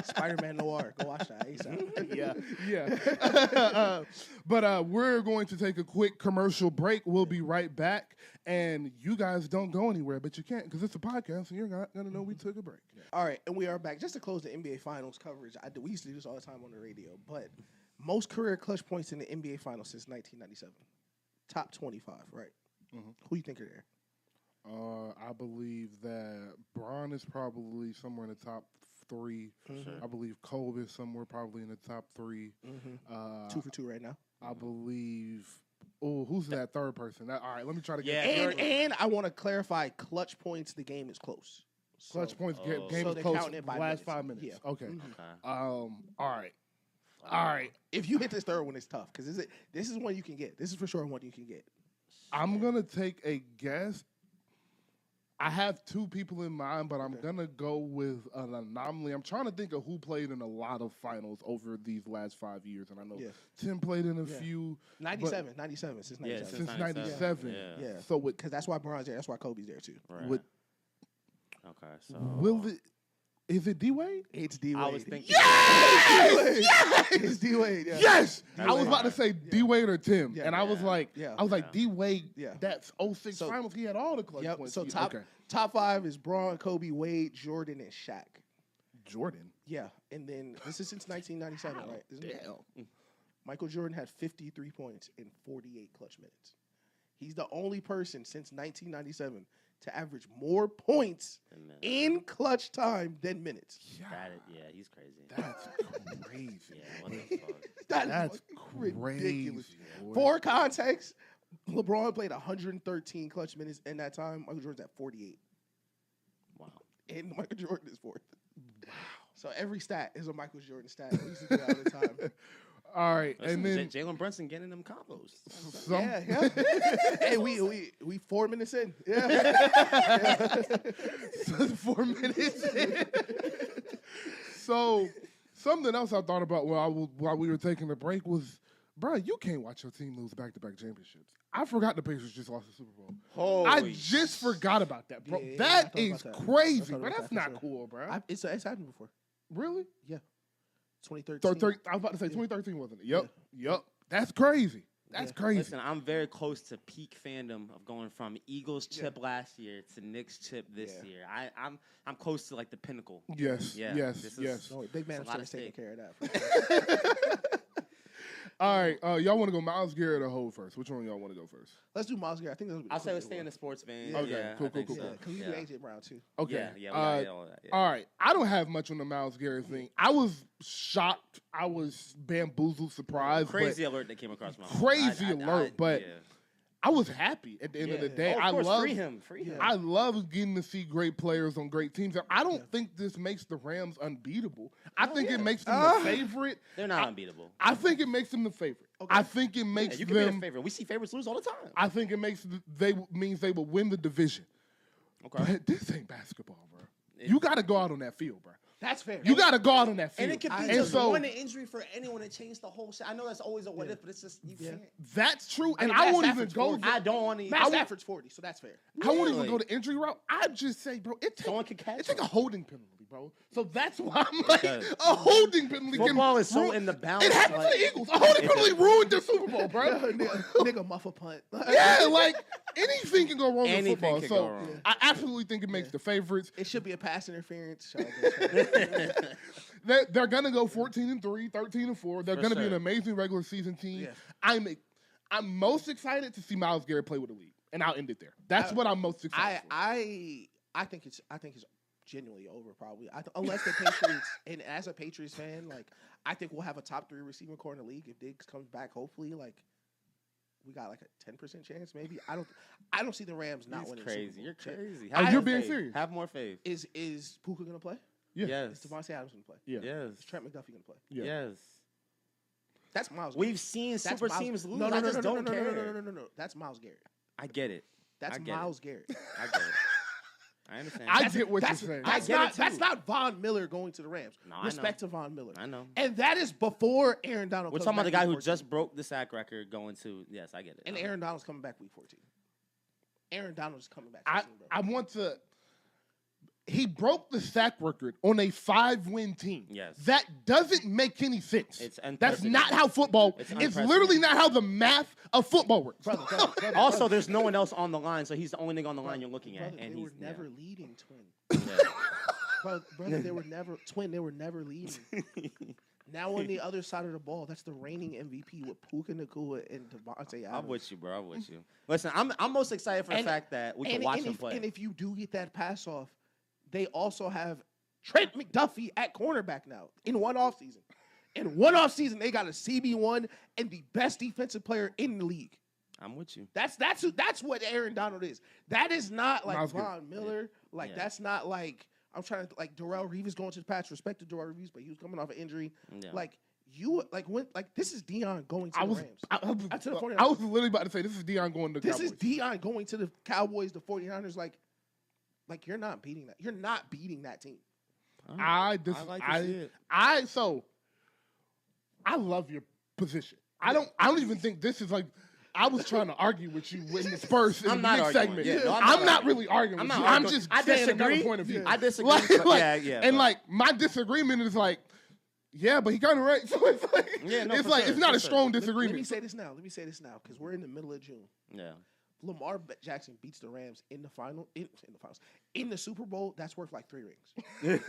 Speaker 1: Spider-Man Noir. Go watch that ASAP.
Speaker 2: Yeah. But we're going to take a quick commercial break. We'll be right back. And you guys don't go anywhere, but you can't because it's a podcast and you're not going to know we took a break.
Speaker 1: All right, and we are back. Just to close the NBA Finals coverage, we used to do this all the time on the radio, but most career clutch points in the NBA Finals since 1997. Top 25, right? Who you think are there?
Speaker 2: I believe that Braun is probably somewhere in the top 3. I believe Kobe is somewhere probably in the top 3.
Speaker 1: 2 for 2 right now.
Speaker 2: I believe. Oh, who's that third person? All right, let me try to get
Speaker 1: And I want to clarify, clutch points, the game is close.
Speaker 2: clutch
Speaker 1: So-
Speaker 2: points.
Speaker 3: Oh.
Speaker 2: Game
Speaker 1: So
Speaker 2: is
Speaker 1: they're
Speaker 2: close.
Speaker 1: counting it by
Speaker 2: Last
Speaker 1: minutes.
Speaker 2: 5 minutes.
Speaker 1: Yeah.
Speaker 2: Okay.
Speaker 3: Okay.
Speaker 2: All right.
Speaker 1: If you hit this third one, it's tough because this is one you can get. This is for sure one you can get.
Speaker 2: I'm gonna take a guess. I have 2 people in mind, but I'm gonna go with an anomaly. I'm trying to think of who played in a lot of finals over these last 5 years, and I know Tim played in a few.
Speaker 1: 97 since 97.
Speaker 3: Yeah,
Speaker 2: Since 97.
Speaker 3: Yeah.
Speaker 1: Yeah.
Speaker 2: So
Speaker 1: Because that's why Bron's there. That's why Kobe's there too.
Speaker 3: Right.
Speaker 2: with
Speaker 3: Okay, so
Speaker 2: will it? Is it D Wade?
Speaker 1: It's D Wade.
Speaker 3: I was thinking.
Speaker 2: Yes!
Speaker 1: It's D Wade. Yeah.
Speaker 2: Yes,
Speaker 3: That's
Speaker 2: I was about to
Speaker 3: hard.
Speaker 2: say D Wade or Tim,
Speaker 1: Yeah.
Speaker 2: and I was like,
Speaker 1: Yeah.
Speaker 2: D Wade.
Speaker 1: Yeah.
Speaker 2: That's 06
Speaker 1: So-
Speaker 2: finals. He had all the clutch
Speaker 1: Yep.
Speaker 2: points.
Speaker 1: So
Speaker 2: Yeah,
Speaker 1: top 5 is Braun, Kobe, Wade, Jordan, and Shaq.
Speaker 2: Jordan.
Speaker 1: Yeah, and then this is since 1997, right? Isn't it?
Speaker 2: Damn.
Speaker 1: Michael Jordan had 53 points in 48 clutch minutes. He's the only person since 1997 to average more points in clutch time than minutes.
Speaker 3: He's crazy.
Speaker 2: That's crazy.
Speaker 3: Yeah, what the fuck?
Speaker 1: That's ridiculous. For context, LeBron played 113 clutch minutes in that time. Michael Jordan's at 48.
Speaker 3: Wow.
Speaker 1: And Michael Jordan is fourth. Wow. So every stat is a Michael Jordan stat. We used to do that all the time.
Speaker 2: All right,
Speaker 3: Listen,
Speaker 2: and then
Speaker 3: Jalen Brunson getting them combos.
Speaker 1: Yeah. Hey, we 4 minutes in. Yeah.
Speaker 2: 4 minutes in. So something else I thought about while we were taking the break was, bro, you can't watch your team lose back-to-back championships. I forgot the Patriots just lost the Super Bowl. I just forgot about that, bro.
Speaker 1: Yeah,
Speaker 2: that is crazy, bro.
Speaker 1: about
Speaker 2: That's
Speaker 1: that
Speaker 2: not
Speaker 1: for
Speaker 2: cool, bro.
Speaker 1: It's happened before.
Speaker 2: Really?
Speaker 1: Yeah. 2013.
Speaker 2: I was about to say 2013, wasn't it? Yep. That's crazy. That's crazy.
Speaker 3: Listen, I'm very close to peak fandom of going from Eagles chip last year to Knicks chip this year. I'm close to like the pinnacle.
Speaker 2: Yes.
Speaker 3: Yeah,
Speaker 2: Yes.
Speaker 1: Big man
Speaker 3: a lot
Speaker 1: is
Speaker 3: of
Speaker 1: taking
Speaker 3: stake.
Speaker 1: care of that.
Speaker 2: All right, y'all want to go Myles Garrett or HOV first? Which one y'all want to go first?
Speaker 1: Let's do Myles Garrett. I think that's
Speaker 3: I'll say let's stay in the sports vein.
Speaker 1: Yeah.
Speaker 2: Okay,
Speaker 3: Yeah,
Speaker 2: cool,
Speaker 3: I think
Speaker 2: cool,
Speaker 3: so.
Speaker 2: cool.
Speaker 1: Because we do AJ Brown too.
Speaker 2: Okay.
Speaker 3: Yeah, we got all that. Yeah.
Speaker 2: All right. I don't have much on the Myles Garrett thing. I was shocked. I was bamboozled, surprised.
Speaker 3: Crazy alert that came across my phone.
Speaker 2: Crazy alert, but
Speaker 3: yeah.
Speaker 2: I was happy at the end of the day.
Speaker 3: Oh, of course,
Speaker 2: love
Speaker 3: free him.
Speaker 2: I love getting to see great players on great teams. And I don't think this makes the Rams unbeatable. I think it makes them the favorite.
Speaker 3: They're not unbeatable.
Speaker 2: I think it makes them the favorite. Okay. I think it makes
Speaker 3: you can be
Speaker 2: them
Speaker 3: a favorite. We see favorites lose all the time.
Speaker 2: I think it makes means they will win the division.
Speaker 3: Okay.
Speaker 2: But this ain't basketball, bro. You got to go out on that field, bro.
Speaker 1: That's fair.
Speaker 2: You got to go out on that field.
Speaker 4: And it could be just one injury for anyone to change the whole shit. I know that's always a what if, but it's just you can't.
Speaker 2: That's true. And
Speaker 1: I mean,
Speaker 2: I won't
Speaker 1: Matt
Speaker 2: even
Speaker 1: Stafford's
Speaker 2: go.
Speaker 1: 40.
Speaker 4: I don't want to.
Speaker 1: Matt Stafford's 40, so that's fair.
Speaker 2: I won't even go the injury route. I'd just say, bro,
Speaker 3: Someone could catch
Speaker 2: it's like
Speaker 3: him.
Speaker 2: a holding penalty, bro. So that's why I'm like, a holding penalty.
Speaker 4: Football is so in the balance.
Speaker 2: It happened to the Eagles. A holding penalty ruined their Super Bowl, bro.
Speaker 1: Nigga muff a punt.
Speaker 2: Yeah, like anything can go wrong in
Speaker 3: Anything
Speaker 2: football.
Speaker 3: can
Speaker 2: So
Speaker 3: go wrong.
Speaker 2: I absolutely think it makes the favorites.
Speaker 1: It should be a pass interference.
Speaker 2: They're gonna go 14-3, 13-4. They're gonna be an amazing regular season team.
Speaker 1: Yeah.
Speaker 2: I'm most excited to see Myles Garrett play with the league, and I'll end it there. That's what I'm most excited for.
Speaker 1: I think it's genuinely over probably. Unless the Patriots and as a Patriots fan, like I think we'll have a top 3 receiving core in the league if Diggs comes back. Hopefully, like we got like a 10% chance maybe. I don't see the Rams not winning.
Speaker 3: Crazy. You're crazy.
Speaker 2: You're being serious.
Speaker 3: Have more faith.
Speaker 1: Is Puka gonna play?
Speaker 2: Yeah.
Speaker 3: Yes.
Speaker 1: Is Devontae Adams gonna play?
Speaker 2: Yeah.
Speaker 3: Yes.
Speaker 1: Is Trent McDuffie gonna play?
Speaker 2: Yeah.
Speaker 3: Yes.
Speaker 1: That's Myles Garrett.
Speaker 4: We've seen super teams lose. I just don't care.
Speaker 1: No. That's Myles Garrett.
Speaker 3: I get it.
Speaker 1: That's Myles Garrett.
Speaker 3: I get it. I understand.
Speaker 2: I get what you're saying.
Speaker 1: That's not Von Miller going to the Rams.
Speaker 3: No, I
Speaker 1: Respect
Speaker 3: know.
Speaker 1: to Von Miller.
Speaker 3: I know.
Speaker 1: And that is before Aaron Donald.
Speaker 3: We're
Speaker 1: comes
Speaker 3: talking about the
Speaker 1: back
Speaker 3: guy
Speaker 1: week
Speaker 3: who
Speaker 1: 14.
Speaker 3: just broke the sack record going to. Yes, I get it.
Speaker 1: And Aaron Donald's coming back week 14. Aaron Donald's coming back.
Speaker 2: I want to. He broke the sack record on a 5-win team.
Speaker 3: Yes.
Speaker 2: That doesn't make any sense.
Speaker 3: It's
Speaker 2: That's not how football. It's literally not how the math of football works.
Speaker 1: Brother,
Speaker 3: Also, there's no one else on the line, so he's the only nigga on the line you're looking at.
Speaker 1: Brother,
Speaker 3: And
Speaker 1: they
Speaker 3: he's
Speaker 1: were never leading, twin.
Speaker 3: Yeah.
Speaker 1: Brother, they were never twin. They were never leading. Now on the other side of the ball, that's the reigning MVP with Puka Nacua and Devontae Adams.
Speaker 3: I'm with you, bro. I'm with you. Listen, I'm most excited for the fact that we can watch him play.
Speaker 1: And if you do get that pass off, they also have Trent McDuffie at cornerback now in one offseason. In one offseason, they got a CB1 and the best defensive player in the league.
Speaker 3: I'm with you.
Speaker 1: That's what Aaron Donald is. That is not like Von Miller. Like that's not like I'm trying to like Darrelle Reeves going to the Pats. Respect to Darrelle Reeves, but he was coming off an injury. Yeah. Like this is Deion going to the Rams.
Speaker 2: I was literally about to say this is Deion going to the Cowboys.
Speaker 1: This is Deion going to the Cowboys, the 49ers. Like you're not beating that. You're not beating that team.
Speaker 2: I love your position. I don't even think this is like. I was trying to argue with you in the Spurs in the Knicks segment.
Speaker 3: Yeah, no,
Speaker 2: I'm not really arguing with you. I'm just saying another point of view.
Speaker 3: I disagree.
Speaker 2: My disagreement is like, yeah, but he kind of right. So it's like, it's not a strong disagreement.
Speaker 1: Let me say this now because we're in the middle of June.
Speaker 3: Yeah.
Speaker 1: Lamar Jackson beats the Rams in the finals. In the Super Bowl, that's worth like 3 rings.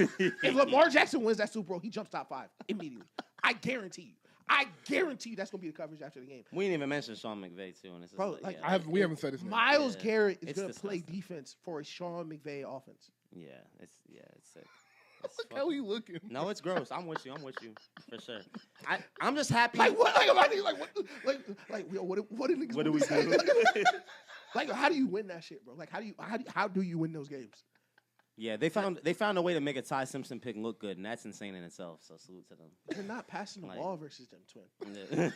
Speaker 1: If Lamar Jackson wins that Super Bowl, he jumps top 5 immediately. I guarantee you. I guarantee you that's gonna be the coverage after the game.
Speaker 3: We didn't even mention Sean McVay too, and this
Speaker 1: Bro,
Speaker 3: is
Speaker 1: like,
Speaker 2: we haven't said his name.
Speaker 1: Myles
Speaker 3: Yeah.
Speaker 1: Garrett is
Speaker 3: It's
Speaker 1: gonna play
Speaker 3: disgusting.
Speaker 1: defense for a Sean McVay offense.
Speaker 3: it's sick. It's
Speaker 2: Look how he looking.
Speaker 3: No, it's gross. I'm with you for sure. I'm just happy.
Speaker 1: Like what? What do niggas
Speaker 3: What do we
Speaker 1: say?
Speaker 3: do?
Speaker 1: Like, how do you win that shit, bro? Like, how do you win those games?
Speaker 3: Yeah, they found a way to make a Ty Simpson pick look good, and that's insane in itself. So salute to them.
Speaker 1: You're not passing the
Speaker 3: Like-
Speaker 1: ball versus them, twin.
Speaker 3: Yeah.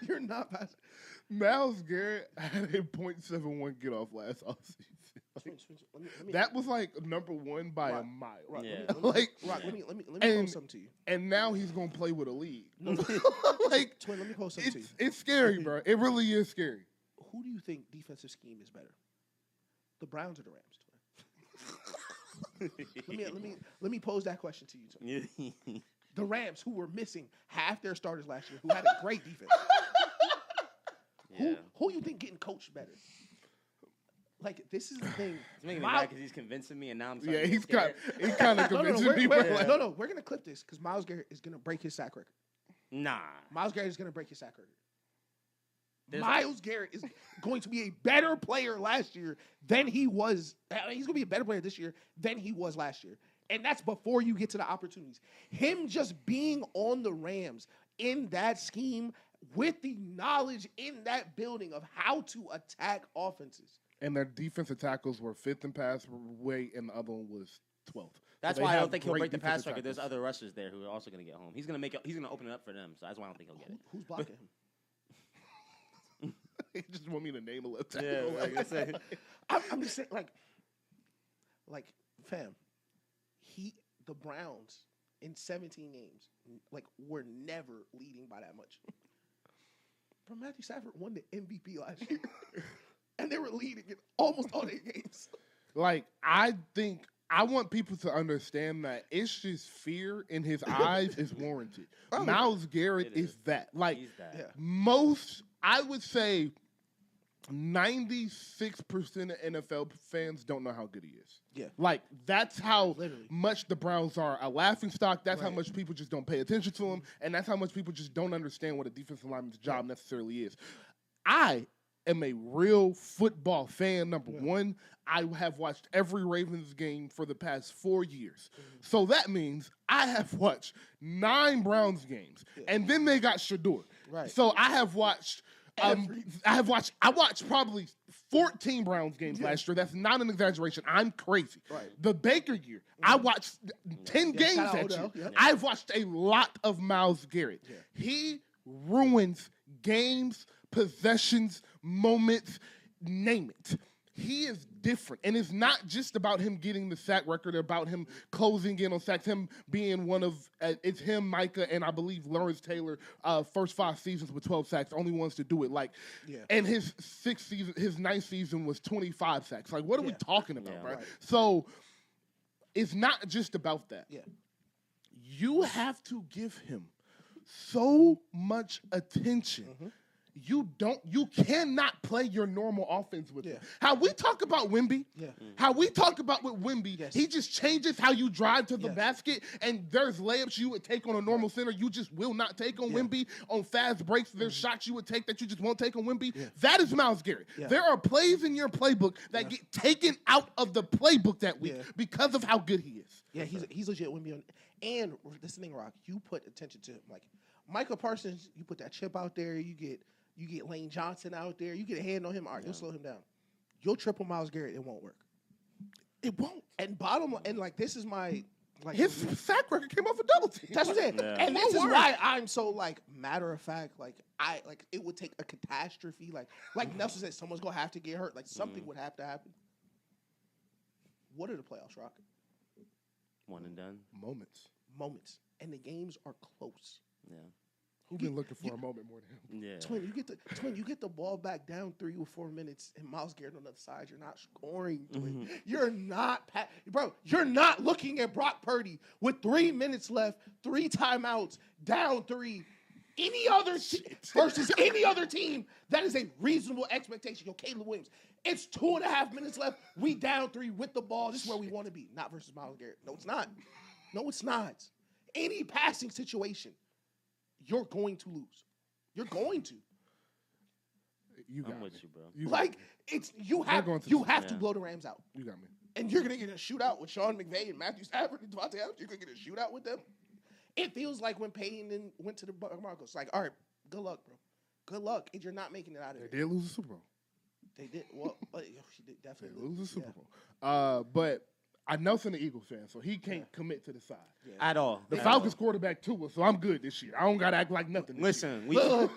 Speaker 1: You're not passing.
Speaker 2: Myles Garrett had a .71 get off last offseason.
Speaker 1: Twin, let me,
Speaker 2: That was like number one by a
Speaker 1: Rock,
Speaker 2: mile.
Speaker 1: Rock,
Speaker 3: Yeah.
Speaker 2: Like,
Speaker 1: let me
Speaker 2: And-
Speaker 1: post something to you.
Speaker 2: and now he's gonna play with a league. Like,
Speaker 1: Twin, let me post something to you.
Speaker 2: it's scary, bro. It really is scary.
Speaker 1: Who do you think defensive scheme is better? The Browns or the Rams? Twin? Let me pose that question to you, twin. The Rams, who were missing half their starters last year, who had a great defense.
Speaker 3: Yeah.
Speaker 1: Who you think getting coached better? Like, this is the thing.
Speaker 3: It's making me mad because he's convincing me, and now I'm starting
Speaker 2: Yeah,
Speaker 3: to
Speaker 2: he's
Speaker 3: get scared.
Speaker 2: kind of convincing me.
Speaker 1: We're gonna clip this because Myles Garrett is gonna break his sack record.
Speaker 3: Nah.
Speaker 1: Myles Garrett is gonna break his sack record.
Speaker 3: There's-
Speaker 1: Myles Garrett is going to be a better player last year than he was. He's going to be a better player this year than he was last year. And that's before you get to the opportunities. Him just being on the Rams in that scheme with the knowledge in that building of how to attack offenses.
Speaker 2: And their defensive tackles were 5th in pass weight, and the other one was 12th.
Speaker 3: That's
Speaker 2: So
Speaker 3: why
Speaker 2: they
Speaker 3: I don't
Speaker 2: have
Speaker 3: think he'll
Speaker 2: great
Speaker 3: break the pass
Speaker 2: defensive
Speaker 3: record. There's
Speaker 2: tackles.
Speaker 3: other rushers there who are also going to get home. He's going to open it up for them. So that's why I don't think he'll get it.
Speaker 1: Who's blocking him?
Speaker 2: He just want me to name a left
Speaker 3: Yeah,
Speaker 2: tackle.
Speaker 3: like I said.
Speaker 1: I'm just saying, like, fam, the Browns in 17 games, like, were never leading by that much. Bro, Matthew Stafford won the MVP last year, and they were leading in almost all their games.
Speaker 2: Like, I think I want people to understand that it's just fear in his eyes is warranted.
Speaker 1: Oh.
Speaker 2: Myles Garrett
Speaker 3: It is.
Speaker 2: is that. Like,
Speaker 3: He's that.
Speaker 1: Yeah.
Speaker 2: most, I would say 96% of NFL fans don't know how good he is.
Speaker 1: Yeah.
Speaker 2: Like, that's how
Speaker 1: Literally.
Speaker 2: much the Browns are a laughingstock. That's how
Speaker 1: Right.
Speaker 2: much people just don't pay attention to him. And that's how much people just don't understand what a defensive lineman's job necessarily is. I am a real football fan, number one. I have watched every Ravens game for the past 4 years. So that means I have watched 9 Browns games. And then they got Shador.
Speaker 1: Right.
Speaker 2: So I have watched I watched probably 14 Browns games last year. That's not an exaggeration. I'm crazy.
Speaker 1: Right.
Speaker 2: The Baker year, I watched 10 games
Speaker 1: shout out
Speaker 2: that year.
Speaker 1: Odell, yeah.
Speaker 2: I've watched a lot of Myles Garrett.
Speaker 1: Yeah.
Speaker 2: He ruins games, possessions, moments, name it. He is different. And it's not just about him getting the sack record, about him closing in on sacks, him being one of, it's him, Micah, and I believe Lawrence Taylor, first 5 seasons with 12 sacks, only ones to do it. Like,
Speaker 1: Yeah.
Speaker 2: and his 9th season was 25 sacks. Like, what are we
Speaker 1: Yeah.
Speaker 2: talking about,
Speaker 3: Yeah.
Speaker 2: right?
Speaker 1: Right.
Speaker 2: So it's not just about that.
Speaker 1: Yeah.
Speaker 2: You have to give him so much attention.
Speaker 1: Mm-hmm.
Speaker 2: You cannot play your normal offense with him.
Speaker 1: Yeah.
Speaker 2: How we talk about Wemby,
Speaker 1: Yeah.
Speaker 2: how we talk about with Wemby,
Speaker 1: Yes.
Speaker 2: he just changes how you drive to the
Speaker 1: Yes.
Speaker 2: basket, and there's layups you would take on a normal center you just will not take on Wemby. On fast breaks, there's shots you would take that you just won't take on Wemby.
Speaker 1: Yeah.
Speaker 2: That is Myles Garrett.
Speaker 1: Yeah.
Speaker 2: There are plays in your playbook that get taken out of the playbook that week
Speaker 1: Yeah.
Speaker 2: because of how good he is.
Speaker 1: Yeah, he's legit Wemby on. And this is the thing, Rock. You put attention to him, like Michael Parsons. You put that chip out there. You get Lane Johnson out there. You get a hand on him. All right, you'll slow him down. You'll triple Myles Garrett. It won't work. It won't. And like this is my like
Speaker 2: His sack record came off a double team.
Speaker 1: That's what I'm saying.
Speaker 3: Yeah.
Speaker 1: And this is
Speaker 2: Won't work.
Speaker 1: why I'm so like matter of fact. Like it would take a catastrophe. Like Nelson said, someone's gonna have to get hurt. Like something would have to happen. What are the playoffs, Rock?
Speaker 3: One and done.
Speaker 2: Moments.
Speaker 1: And the games are close.
Speaker 3: Yeah.
Speaker 2: Who's been looking for a moment more than him?
Speaker 3: Yeah.
Speaker 1: Twin, you get the ball back down 3 or 4 minutes, and Myles Garrett on the other side. You're not scoring. Twin. You're not, bro. You're not looking at Brock Purdy with 3 minutes left, 3 timeouts, down 3. Any other versus any other team, that is a reasonable expectation. Yo, Caleb Williams, it's 2.5 minutes left. We down 3 with the ball. This is where we want to be. Not versus Myles Garrett. No, it's not. No, it's not. Any passing situation, you're going to lose. You're going to.
Speaker 3: I'm with you, bro.
Speaker 1: You have to blow the Rams out.
Speaker 2: You got me.
Speaker 1: And you're gonna get a shootout with Sean McVay and Matthew Stafford and Devontae Adams. You're gonna get a shootout with them. It feels like when Peyton went to the Broncos. Like, all right, good luck, bro. Good luck, and you're not making it out of there.
Speaker 2: They did lose the Super Bowl.
Speaker 1: They did. Well, she did definitely
Speaker 2: lose the Super Bowl. But I know Nelson an Eagles fan, so he can't commit to the side.
Speaker 4: At all.
Speaker 2: The Falcons quarterback Tua, so I'm good this year. I don't gotta act like nothing.
Speaker 4: Listen,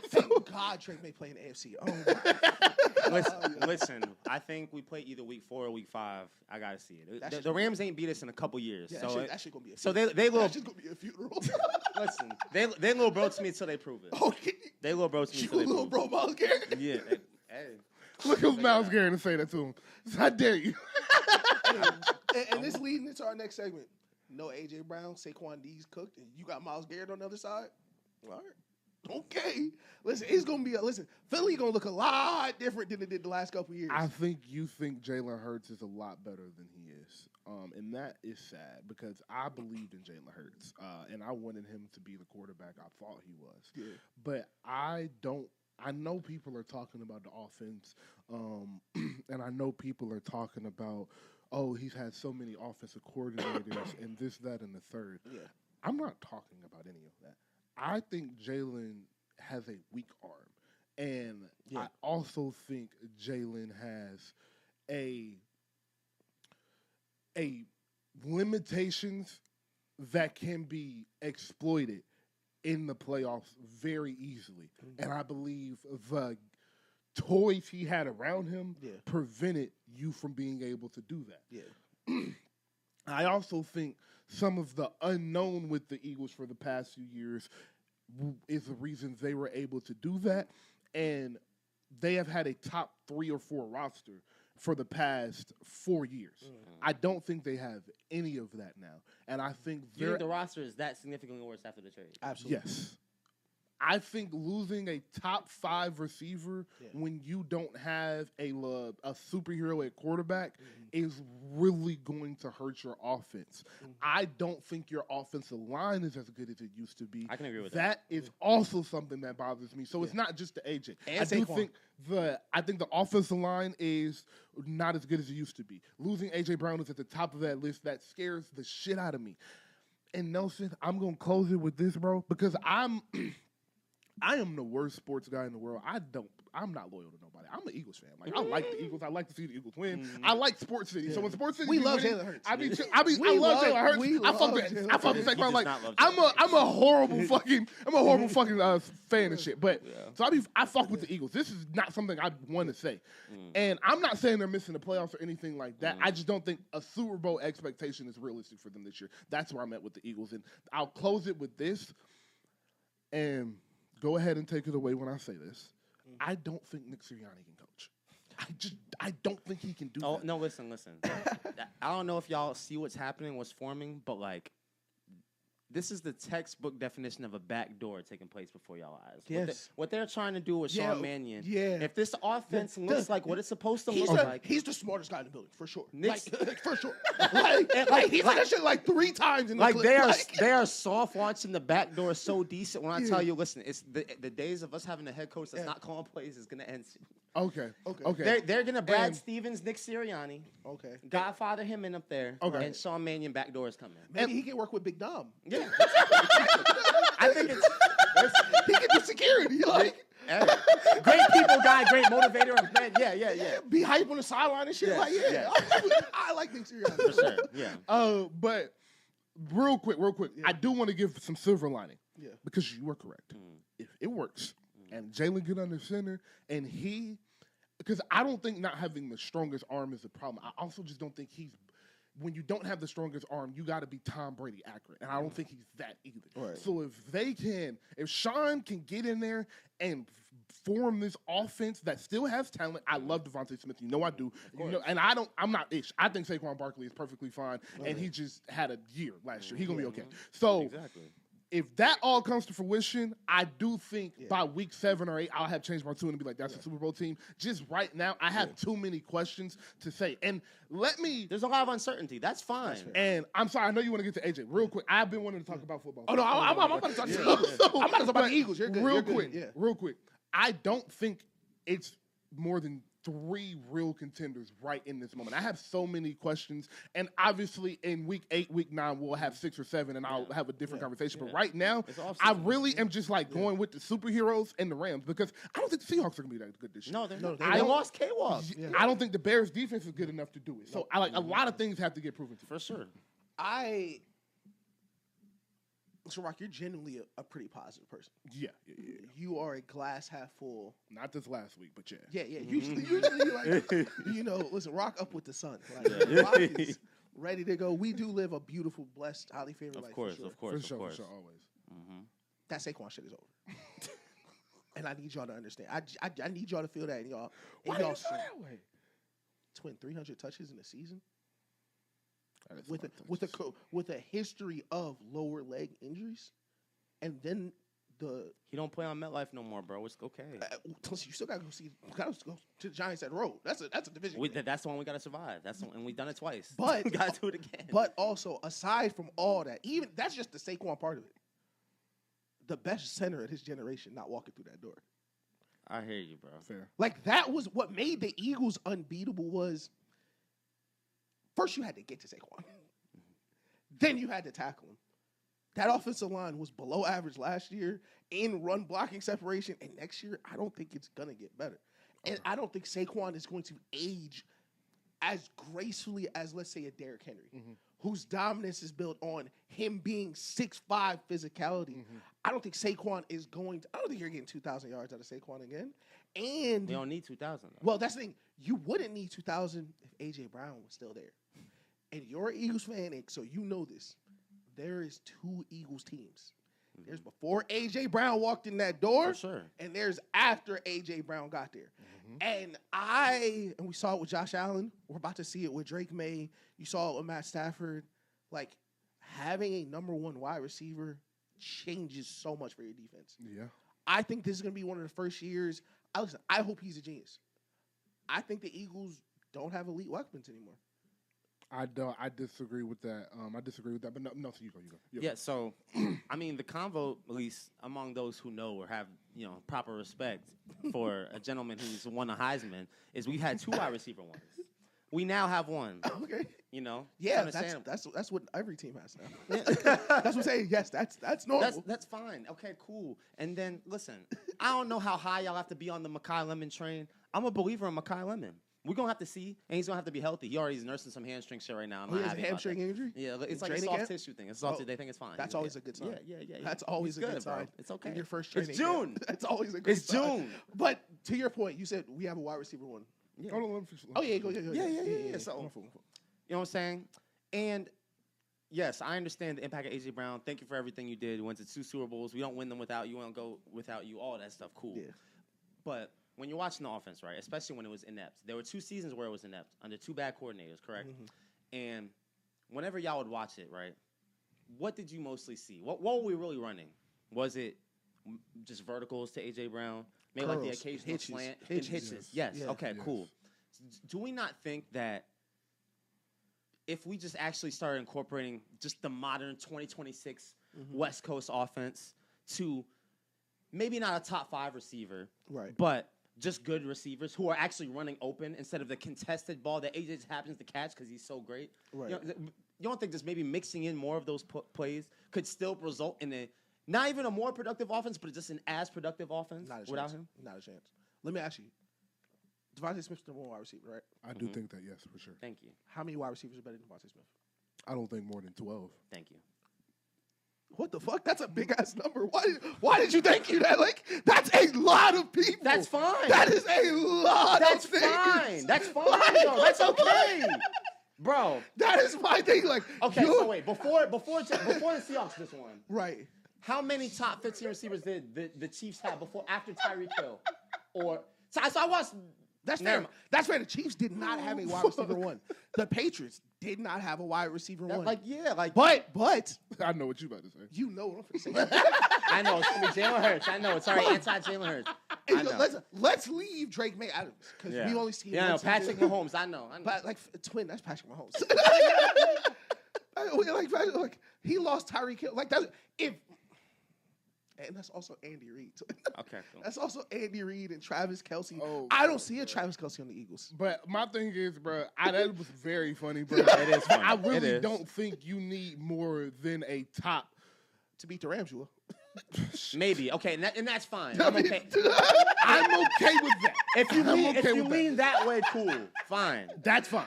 Speaker 1: thank God Drake may play in the AFC. Oh,
Speaker 4: listen. I think we play either week 4 or week 5. I gotta see it. The Rams ain't beat us in a couple years.
Speaker 1: Yeah,
Speaker 4: so
Speaker 1: that shit gonna be a funeral.
Speaker 4: so they little.
Speaker 1: That's just gonna be a funeral.
Speaker 4: Listen, they little bro to me until they prove it.
Speaker 1: Okay.
Speaker 4: They little bro to me
Speaker 1: You
Speaker 4: until they
Speaker 1: little
Speaker 4: prove
Speaker 1: bro, Myles Garrett.
Speaker 4: it. Yeah. Hey.
Speaker 2: Look at Myles Garrett and say that to him. I dare you.
Speaker 1: And this leading into our next segment. No A.J. Brown, Saquon D's cooked, and you got Myles Garrett on the other side? All right. Okay. Listen, it's going to be Philly going to look a lot different than it did the last couple years.
Speaker 2: I think you think Jalen Hurts is a lot better than he is. And that is sad because I believed in Jalen Hurts. And I wanted him to be the quarterback I thought he was.
Speaker 1: Yeah.
Speaker 2: But I know people are talking about the offense. And I know people are talking about, oh, he's had so many offensive coordinators and this, that, and the third.
Speaker 1: Yeah.
Speaker 2: I'm not talking about any of that. I think Jalen has a weak arm. And I also think Jalen has a limitations that can be exploited in the playoffs very easily. Mm-hmm. And I believe the toys he had around him prevented you from being able to do that.
Speaker 1: Yeah.
Speaker 2: I also think some of the unknown with the Eagles for the past few years is the reason they were able to do that. And they have had a top 3 or 4 roster for the past 4 years. Mm-hmm. I don't think they have any of that now. And I think
Speaker 4: you think the roster is that significantly worse after the trade?
Speaker 1: Absolutely.
Speaker 2: Yes. I think losing a top 5 receiver when you don't have a superhero at quarterback is really going to hurt your offense. Mm-hmm. I don't think your offensive line is as good as it used to be.
Speaker 4: I can agree with
Speaker 2: that. That is also something that bothers me. So it's not just the AJ.
Speaker 1: And
Speaker 2: I think the offensive line is not as good as it used to be. Losing AJ Brown is at the top of that list. That scares the shit out of me. And Nelson, I'm gonna close it with this, bro, because I am the worst sports guy in the world. I'm not loyal to nobody. I'm an Eagles fan. Like I like the Eagles. I like to see the Eagles win. I like Sports City. So when Sports City,
Speaker 1: we love Jalen Hurts.
Speaker 2: I love Jalen Hurts. I fuck with Saquon. Like I'm a horrible fucking fan and shit. But so I fuck with the Eagles. This is not something I want to say. And I'm not saying they're missing the playoffs or anything like that. I just don't think a Super Bowl expectation is realistic for them this year. That's where I'm at with the Eagles. And I'll close it with this. And go ahead and take it away when I say this. I don't think Nick Sirianni can coach. I don't think he can do that.
Speaker 4: Oh, no, listen. I don't know if y'all see what's happening, what's forming, but, like, this is the textbook definition of a back door taking place before y'all eyes.
Speaker 1: Yes.
Speaker 4: What they're trying to do with Sean Mannion.
Speaker 1: Yeah.
Speaker 4: If this offense looks like what it's supposed to look like.
Speaker 1: He's the smartest guy in the building, for sure.
Speaker 4: Knicks,
Speaker 1: for sure. He's like that shit like 3 times in the clip.
Speaker 4: They are soft launching the back door so decent when I tell you, listen, it's the days of us having a head coach that's not calling plays is going to end soon.
Speaker 2: Okay.
Speaker 4: They're going to Brad Stevens, Nick Sirianni.
Speaker 1: Okay.
Speaker 4: Godfather him in up there.
Speaker 2: Okay.
Speaker 4: And Sean Mannion back door is coming.
Speaker 1: Maybe he can work with Big Dom.
Speaker 4: Yeah. I think
Speaker 1: he can do security. Like.
Speaker 4: Great people guy, great motivator. Man, yeah.
Speaker 1: Be hype on the sideline and shit.
Speaker 4: Yeah.
Speaker 1: I like Nick Sirianni.
Speaker 4: For sure, yeah.
Speaker 2: But real quick, I do want to give some silver lining.
Speaker 1: Yeah.
Speaker 2: Because you were correct. If it works, and Jalen get under center, and because I don't think not having the strongest arm is a problem. I also just don't think when you don't have the strongest arm, you got to be Tom Brady accurate. And I don't think he's that either.
Speaker 1: Right.
Speaker 2: So if Sean can get in there and form this offense that still has talent, I love Devontae Smith. You know I do. And I'm not Ish. I think Saquon Barkley is perfectly fine. And he just had a year last year. He's going to be okay. So
Speaker 4: exactly.
Speaker 2: if that all comes to fruition, I do think by week 7 or 8, I'll have changed my tune and be like, that's a Super Bowl team. Just right now, I have too many questions to say. And
Speaker 4: there's a lot of uncertainty. That's fine.
Speaker 2: And I'm sorry, I know you want to get to AJ. Real quick, I've been wanting to talk about football.
Speaker 1: Oh, no, I'm about to talk to the Eagles. I'm about to talk about the Eagles. You're good.
Speaker 2: Real quick. I don't think it's more than 3 real contenders right in this moment. I have so many questions, and obviously in week 8, week 9, we'll have 6 or 7, and I'll have a different conversation. But right now, I really am just like going with the superheroes and the Rams because I don't think the Seahawks are gonna be that good this year.
Speaker 4: No, they lost K-Walk.
Speaker 2: I don't think the Bears defense is good enough to do it. So I like a lot of things have to get proven to me.
Speaker 4: For sure.
Speaker 1: So, Rock, you're genuinely a pretty positive person.
Speaker 2: Yeah.
Speaker 1: You are a glass half full.
Speaker 2: Not this last week, but yeah.
Speaker 1: Yeah. Usually like, listen, Rock up with the sun. Like, Rock is ready to go. We do live a beautiful, blessed, highly favored life.
Speaker 3: Of course,
Speaker 2: For sure, always.
Speaker 3: Mm-hmm.
Speaker 1: That Saquon shit is over. And I need y'all to understand. I need y'all to feel that in y'all.
Speaker 2: Why do you feel that way?
Speaker 1: Twin 300 touches in a season. With a history of lower leg injuries, and then
Speaker 3: he don't play on MetLife no more, bro. It's okay.
Speaker 1: You still gotta go see. Gotta go to the Giants at Road. That's a division.
Speaker 3: That's the one we gotta survive. And we've done it twice.
Speaker 1: But
Speaker 3: we gotta do it again.
Speaker 1: But also, aside from all that, even that's just the Saquon part of it. The best center of his generation not walking through that door.
Speaker 3: I hear you, bro.
Speaker 2: Fair.
Speaker 1: Like that was what made the Eagles unbeatable. Was first you had to get to Saquon. Then you had to tackle him. That offensive line was below average last year in run blocking separation, and next year I don't think it's going to get better. And I don't think Saquon is going to age as gracefully as, let's say, a Derrick Henry, whose dominance is built on him being 6'5" physicality. I don't think Saquon is going to – I don't think you're getting 2,000 yards out of Saquon again. And
Speaker 3: we don't need 2,000.
Speaker 1: Well, that's the thing. You wouldn't need 2,000 if A.J. Brown was still there. And you're an Eagles fan, and so you know this. There is 2 Eagles teams. There's before A.J. Brown walked in that door,
Speaker 3: for sure,
Speaker 1: and there's after A.J. Brown got there. And we saw it with Josh Allen. We're about to see it with Drake May. You saw it with Matt Stafford. Like, having a number 1 wide receiver changes so much for your defense.
Speaker 2: Yeah.
Speaker 1: I think this is going to be one of the first years. I hope he's a genius. I think the Eagles don't have elite weapons anymore.
Speaker 2: I disagree with that. But no. So you go.
Speaker 3: Yeah. So, I mean, the convo, at least among those who know or have proper respect for a gentleman who's won a Heisman, is we've had 2 wide receiver ones. We now have 1.
Speaker 1: Okay.
Speaker 3: Yeah.
Speaker 1: That's what every team has now. That's what I'm saying. Yes, that's normal.
Speaker 3: That's fine. Okay, cool. And then listen, I don't know how high y'all have to be on the Mekhi Lemon train. I'm a believer in Mekhi Lemon. We're going to have to see, and he's going to have to be healthy. He already is nursing some hamstring shit right now.
Speaker 1: He has a hamstring injury?
Speaker 3: Yeah, it's like a soft tissue thing. It's soft. They think it's fine.
Speaker 1: That's always a good sign.
Speaker 3: Yeah.
Speaker 1: That's always a good sign.
Speaker 3: Bro. It's okay.
Speaker 1: In your first training
Speaker 3: It's June.
Speaker 1: Camp. That's always a good sign.
Speaker 3: It's June.
Speaker 1: But to your point, you said we have a wide receiver 1.
Speaker 3: Yeah.
Speaker 2: Hold on,
Speaker 1: go. Yeah.
Speaker 3: So, you know what I'm saying? And yes, I understand the impact of A.J. Brown. Thank you for everything you did. We went to 2 Super Bowls. We don't win them without you. We don't go without you. All that stuff, cool.
Speaker 1: Yeah.
Speaker 3: But when you're watching the offense, right, especially when it was inept, there were 2 seasons where it was inept under 2 bad coordinators, correct? And whenever y'all would watch it, right, what did you mostly see? What were we really running? Was it just verticals to A.J. Brown? Maybe
Speaker 1: Curls,
Speaker 3: like the occasional
Speaker 1: hitches,
Speaker 3: slant?
Speaker 1: hitches.
Speaker 3: Yes.
Speaker 1: Yeah.
Speaker 3: Okay, cool. Do we not think that if we just actually started incorporating just the modern 2026 West Coast offense to maybe not a top 5 receiver,
Speaker 1: right,
Speaker 3: but just good receivers who are actually running open instead of the contested ball that AJ just happens to catch because he's so great.
Speaker 1: Right.
Speaker 3: You don't think just maybe mixing in more of those plays could still result in not even a more productive offense, but just an as productive offense without him?
Speaker 1: Not a chance. Let me ask you. Devontae Smith's the number 1 wide receiver, right?
Speaker 2: I do think that, yes, for sure.
Speaker 3: Thank you.
Speaker 1: How many wide receivers are better than Devontae Smith?
Speaker 2: I don't think more than 12.
Speaker 3: Thank you.
Speaker 1: What the fuck? That's a big ass number. Why did you think you that? Like, that's a lot of people.
Speaker 3: That's fine.
Speaker 1: That is a lot
Speaker 3: That's
Speaker 1: of things.
Speaker 3: fine. That's fine, though. That's okay. Bro.
Speaker 1: That is my thing. Like,
Speaker 3: okay, so wait, before the Seahawks just won.
Speaker 1: Right.
Speaker 3: How many top 15 receivers did the Chiefs have after Tyreek Hill? So I watched.
Speaker 1: That's fair. That's fair. The Chiefs did not have a wide receiver 1. the Patriots did not have a wide receiver one.
Speaker 4: But
Speaker 2: I know what you about to say.
Speaker 1: you know what I'm saying.
Speaker 4: I know it's gonna be Jalen Hurts. I know it's already anti-Jalen Hurts. I know.
Speaker 1: Let's leave Drake May Adams because we only see him.
Speaker 4: Yeah, no,
Speaker 1: once a
Speaker 4: Patrick
Speaker 1: year.
Speaker 4: Mahomes. I know.
Speaker 1: But like twin, that's Patrick Mahomes. like he lost Tyreek Hill. Like that. And that's also Andy Reid.
Speaker 3: Okay, cool.
Speaker 1: That's also Andy Reid and Travis Kelce.
Speaker 2: Oh,
Speaker 1: I don't see a Travis Kelce on the Eagles.
Speaker 2: But my thing is, bro, that was very funny, bro.
Speaker 3: It is funny.
Speaker 2: I
Speaker 3: It
Speaker 2: really
Speaker 3: is.
Speaker 2: don't think you need more than a top.
Speaker 1: To beat the Rams, you will.
Speaker 4: Maybe. Okay, and that's fine. I'm okay.
Speaker 2: I'm okay with that.
Speaker 4: If you
Speaker 2: I'm
Speaker 4: lean,
Speaker 2: okay
Speaker 4: if you
Speaker 2: with
Speaker 4: lean that way, cool. Fine.
Speaker 2: That's fine.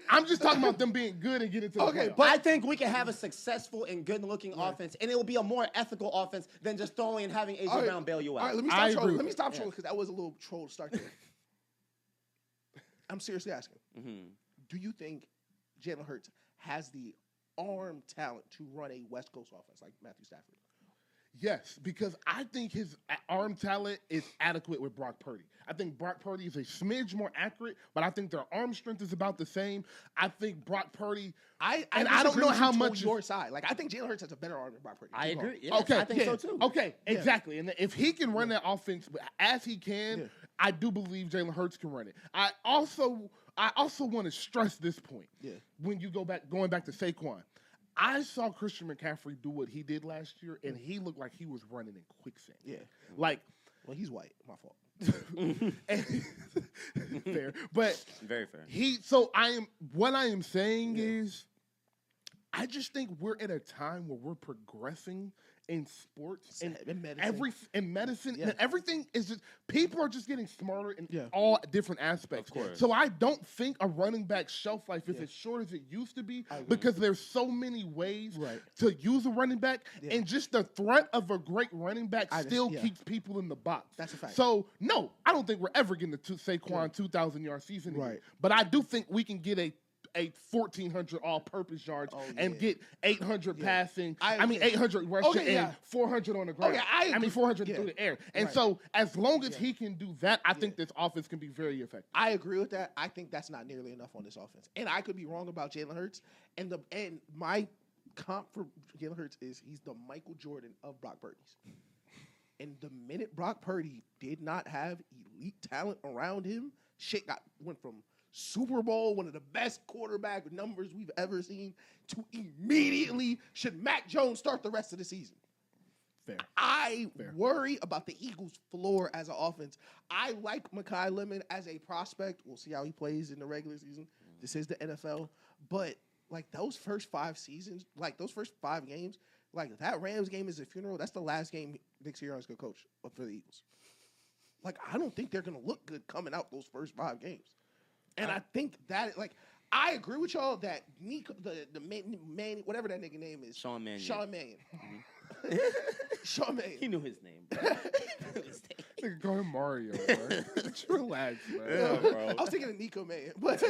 Speaker 2: I'm just talking about them being good and getting to the playoffs.
Speaker 4: But I think we can have a successful and good-looking offense, and it will be a more ethical offense than just throwing and having A.J. Brown bail you out.
Speaker 1: All right, let me
Speaker 2: I
Speaker 1: stop
Speaker 2: agree
Speaker 1: trolling.
Speaker 2: with
Speaker 1: Let me
Speaker 2: that.
Speaker 1: stop trolling because that was a little troll to start there. I'm seriously asking.
Speaker 3: Mm-hmm.
Speaker 1: Do you think Jalen Hurts has the arm talent to run a West Coast offense like Matthew Stafford?
Speaker 2: Yes, because I think his arm talent is adequate with Brock Purdy. I think Brock Purdy is a smidge more accurate, but I think their arm strength is about the same. I think Brock Purdy.
Speaker 1: I
Speaker 2: don't know how much
Speaker 1: your side. Like I think Jalen Hurts has a better arm than Brock Purdy.
Speaker 4: I
Speaker 1: Keep going.
Speaker 4: agree. Yes,
Speaker 2: Okay,
Speaker 4: I think so too.
Speaker 2: Okay, exactly. And if he can run that offense as he can, I do believe Jalen Hurts can run it. I also want to stress this point.
Speaker 1: Yeah.
Speaker 2: When you going back to Saquon, I saw Christian McCaffrey do what he did last year, and he looked like he was running in quicksand.
Speaker 1: Yeah.
Speaker 2: Like,
Speaker 1: Well, he's white. My fault.
Speaker 2: fair, but
Speaker 3: Very fair.
Speaker 2: What I am saying is, I just think we're at a time where we're progressing in sports and
Speaker 1: In medicine.
Speaker 2: medicine.
Speaker 1: Yeah.
Speaker 2: And everything is just people are just getting smarter in
Speaker 1: Yeah.
Speaker 2: all different aspects.
Speaker 3: Of course.
Speaker 2: So I don't think a running back shelf life is as short as it used to be because there's so many ways to use a running back, and just the threat of a great running back still keeps people in the box.
Speaker 1: That's a fact.
Speaker 2: So no, I don't think we're ever getting to Saquon 2,000-yard season again.
Speaker 1: Right.
Speaker 2: But I do think we can get a 1,400 all-purpose yards and get 800 passing. I mean 800 rushing and 400 on the ground. I mean 400 through the air. And so as long as he can do that, I think this offense can be very effective.
Speaker 1: I agree with that. I think that's not nearly enough on this offense, and I could be wrong about Jalen Hurts. And my comp for Jalen Hurts is he's the Michael Jordan of Brock Purdy's. And the minute Brock Purdy did not have elite talent around him, shit went from Super Bowl, one of the best quarterback numbers we've ever seen, to immediately should Mac Jones start the rest of the season.
Speaker 2: Fair.
Speaker 1: I worry about the Eagles' floor as an offense. I like Mekhi Lemon as a prospect. We'll see how he plays in the regular season. This is the NFL. But, like, those first 5 seasons, like, those first 5 games, like, that Rams game is a funeral. That's the last game Nick Sirianni's going to coach for the Eagles. Like, I don't think they're going to look good coming out those first 5 games. And I think that, like, I agree with y'all that Nico, the man, whatever that nigga name is.
Speaker 3: Sean Mannion.
Speaker 1: Sean Mannion. Sean Mannion.
Speaker 3: He knew his name, bro.
Speaker 2: Nigga, call him Mario, bro. Relax, man.
Speaker 3: Yeah, bro.
Speaker 1: I was thinking of Nico Mannion. But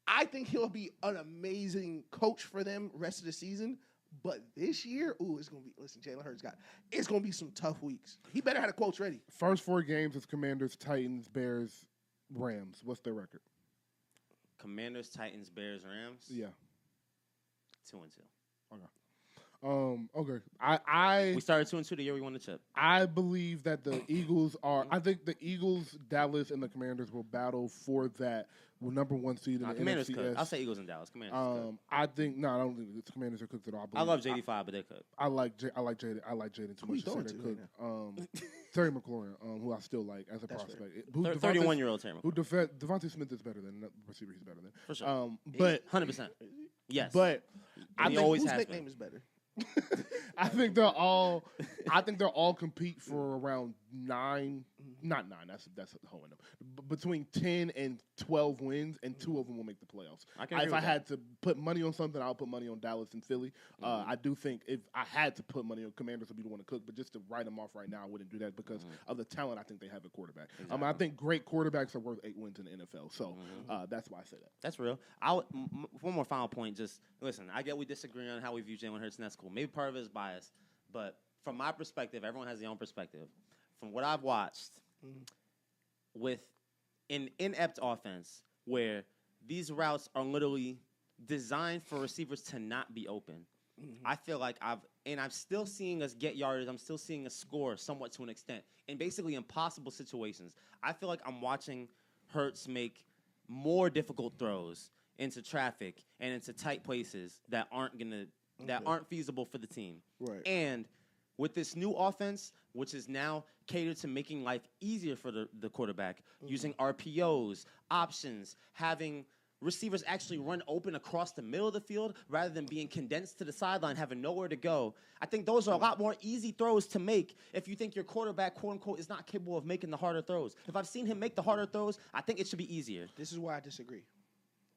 Speaker 1: I think he'll be an amazing coach for them rest of the season. But this year, it's going to be, listen, Jalen Hurts it's going to be some tough weeks. He better have the quotes ready.
Speaker 2: First 4 games is Commanders, Titans, Bears, Rams. What's their record?
Speaker 3: Commanders, Titans, Bears, Rams.
Speaker 2: Yeah.
Speaker 3: 2-2.
Speaker 2: Okay.
Speaker 3: We started 2-2 the year we won the chip.
Speaker 2: I believe that the Eagles are. I think the Eagles, Dallas, and the Commanders will battle for that number 1 seed in the
Speaker 3: Commanders
Speaker 2: NFC
Speaker 3: could.
Speaker 2: East.
Speaker 3: I'll say Eagles and Dallas. Commanders could.
Speaker 2: I don't think the Commanders are cooked at all.
Speaker 3: I love JD5, but they could.
Speaker 2: I like Jaden too much to say they're cooked. Terry McLaurin, who I still like as a prospect.
Speaker 3: 31-year-old Terry McLaurin.
Speaker 2: Devontae Smith is better than the receiver. He's better than
Speaker 3: For sure.
Speaker 2: but
Speaker 3: 100%. Yes.
Speaker 2: But I think
Speaker 3: always
Speaker 1: whose
Speaker 3: has
Speaker 1: nickname
Speaker 3: been.
Speaker 1: is better?
Speaker 2: I think they'll all compete for around 9, not 9. That's a whole number. Between 10 and 12 wins, and 2 of them will make the playoffs. If I had to put money on something, I'll put money on Dallas and Philly. I do think if I had to put money on Commanders, would be the one to cook. But just to write them off right now, I wouldn't do that because of the talent I think they have at quarterback.
Speaker 3: Exactly.
Speaker 2: I think great quarterbacks are worth 8 wins in the NFL. So that's why I say that.
Speaker 3: That's real. One more final point. Just listen. I get we disagree on how we view Jalen Hurts, and that's cool. Maybe part of it is bias, but from my perspective, everyone has their own perspective. From what I've watched, with an inept offense where these routes are literally designed for receivers to not be open. I feel like I'm still seeing us get yardage. I'm still seeing us score somewhat to an extent in basically impossible situations. I feel like I'm watching Hurts make more difficult throws into traffic and into tight places that aren't feasible for the team.
Speaker 1: Right.
Speaker 3: And with this new offense, which is now catered to making life easier for the quarterback, using RPOs, options, having receivers actually run open across the middle of the field rather than being condensed to the sideline, having nowhere to go. I think those are a lot more easy throws to make if you think your quarterback, quote-unquote, is not capable of making the harder throws. If I've seen him make the harder throws, I think it should be easier.
Speaker 1: This is why I disagree.